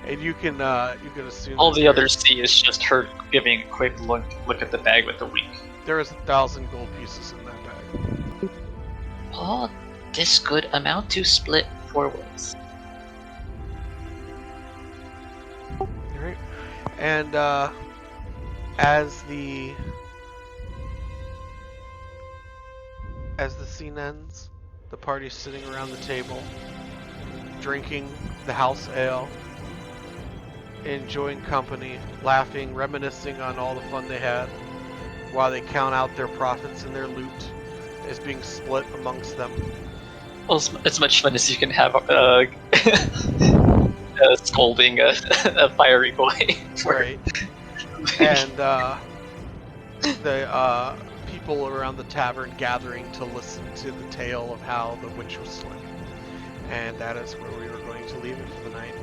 And you can assume All the others see is just her giving a quick look at the bag with a wink. there is 1,000 gold pieces in that bag. Oh, this good amount to split 4 ways. Alright. And as the scene ends, the party's sitting around the table, drinking the house ale, enjoying company, laughing, reminiscing on all the fun they had, while they count out their profits and their loot is being split amongst them. Well, as much fun as you can have scolding a fiery boy. Right. And the people around the tavern gathering to listen to the tale of how the witch was slain. And that is where we were going to leave it for the night.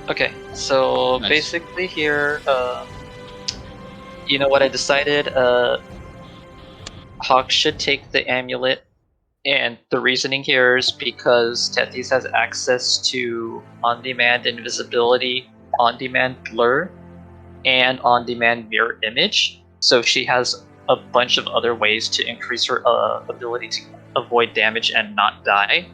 Okay, so Nice. basically here, you know what I decided? Hawk should take the amulet, and the reasoning here is because Tethys has access to on-demand invisibility, on-demand blur, and on-demand mirror image, so she has a bunch of other ways to increase her ability to avoid damage and not die.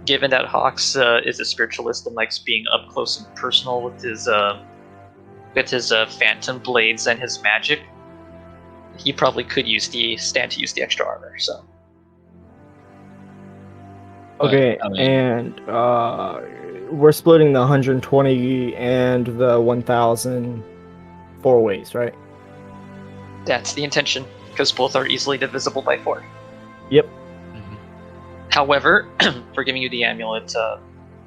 given that Hawks is a spiritualist and likes being up close and personal with his phantom blades and his magic, he probably could stand to use the extra armor. So Okay, I mean, and we're splitting the 120 and the 1,000 4 ways, right? that's the intention, because both are easily divisible by 4. Yep. However, for giving you the amulet,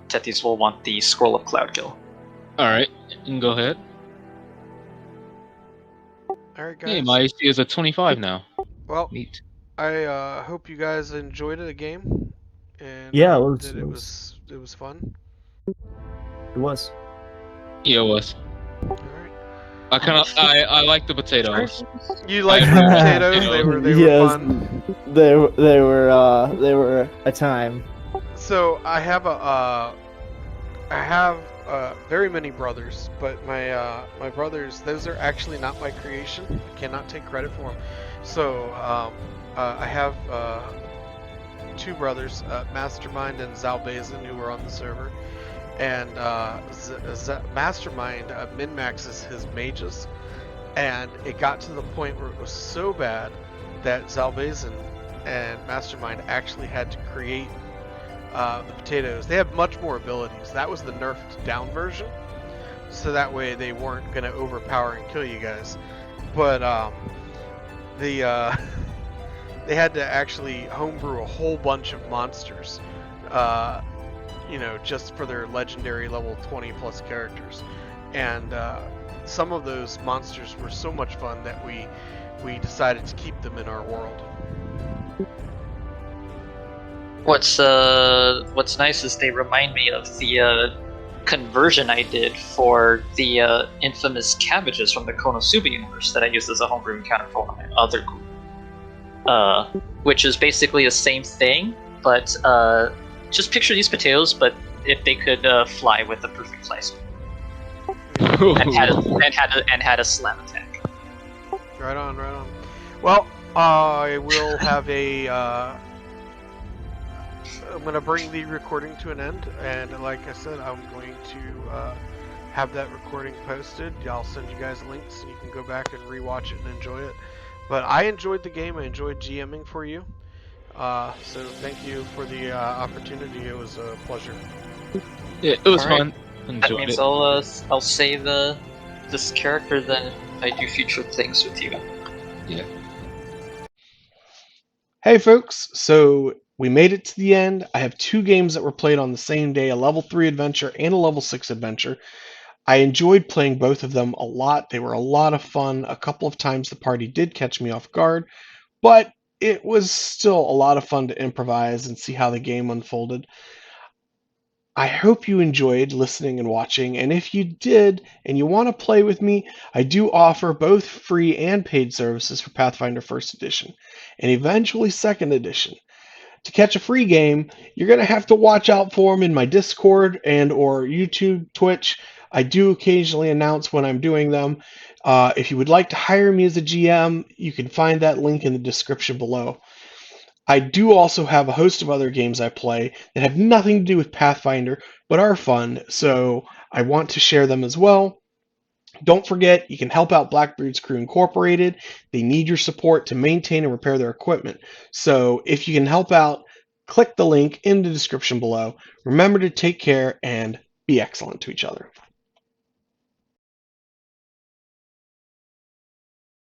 Tethys will want the Scroll of Cloudkill. all right, you can go ahead. All right, guys. Hey, my AC is a 25 now. Well, Neat. I hope you guys enjoyed it, a game, and Yeah, I it hope was- that it it was fun. It was. Yeah, it was. All right. I like the potatoes. You like the I- potatoes? They were Yes. fun. They were a time. So I have very many brothers, but my brothers, those are actually not my creation. I cannot take credit for them. So I have 2 brothers, Mastermind and Zalbazin, who are on the server. And Mastermind min-maxes his mages, and it got to the point where it was so bad that Zalbazin and Mastermind actually had to create the potatoes. They have much more abilities. That was the nerfed down version, so that way they weren't going to overpower and kill you guys. But they had to actually homebrew a whole bunch of monsters, just for their legendary level 20 plus characters. And some of those monsters were so much fun that we decided to keep them in our world. What's nice is they remind me of the conversion I did for the infamous cabbages from the Konosuba universe that I used as a homebrew encounter for one of my other group. Which is basically the same thing, but just picture these potatoes, but if they could fly with a perfect fly speed and had a slam attack. Right on. Well, I will have I'm going to bring the recording to an end, and like I said, I'm going to have that recording posted. I'll send you guys links, and you can go back and rewatch it and enjoy it. But I enjoyed the game. I enjoyed GMing for you. So thank you for the opportunity. It was a pleasure. Yeah, it was All right. fun. That Enjoyed means it. I'll save this character then if I do future things with you. Yeah. Hey folks, so we made it to the end. I have 2 games that were played on the same day, a level 3 adventure and a level 6 adventure. I enjoyed playing both of them a lot. They were a lot of fun. A couple of times the party did catch me off guard, but it was still a lot of fun to improvise and see how the game unfolded. I hope you enjoyed listening and watching, and if you did and you want to play with me, I do offer both free and paid services for Pathfinder 1st Edition, and eventually 2nd Edition. To catch a free game, you're going to have to watch out for them in my Discord and or YouTube, Twitch. I do occasionally announce when I'm doing them. If you would like to hire me as a GM, you can find that link in the description below. I do also have a host of other games I play that have nothing to do with Pathfinder, but are fun, so I want to share them as well. Don't forget, you can help out Blackbeard's Crew Incorporated. They need your support to maintain and repair their equipment. So if you can help out, click the link in the description below. Remember to take care and be excellent to each other.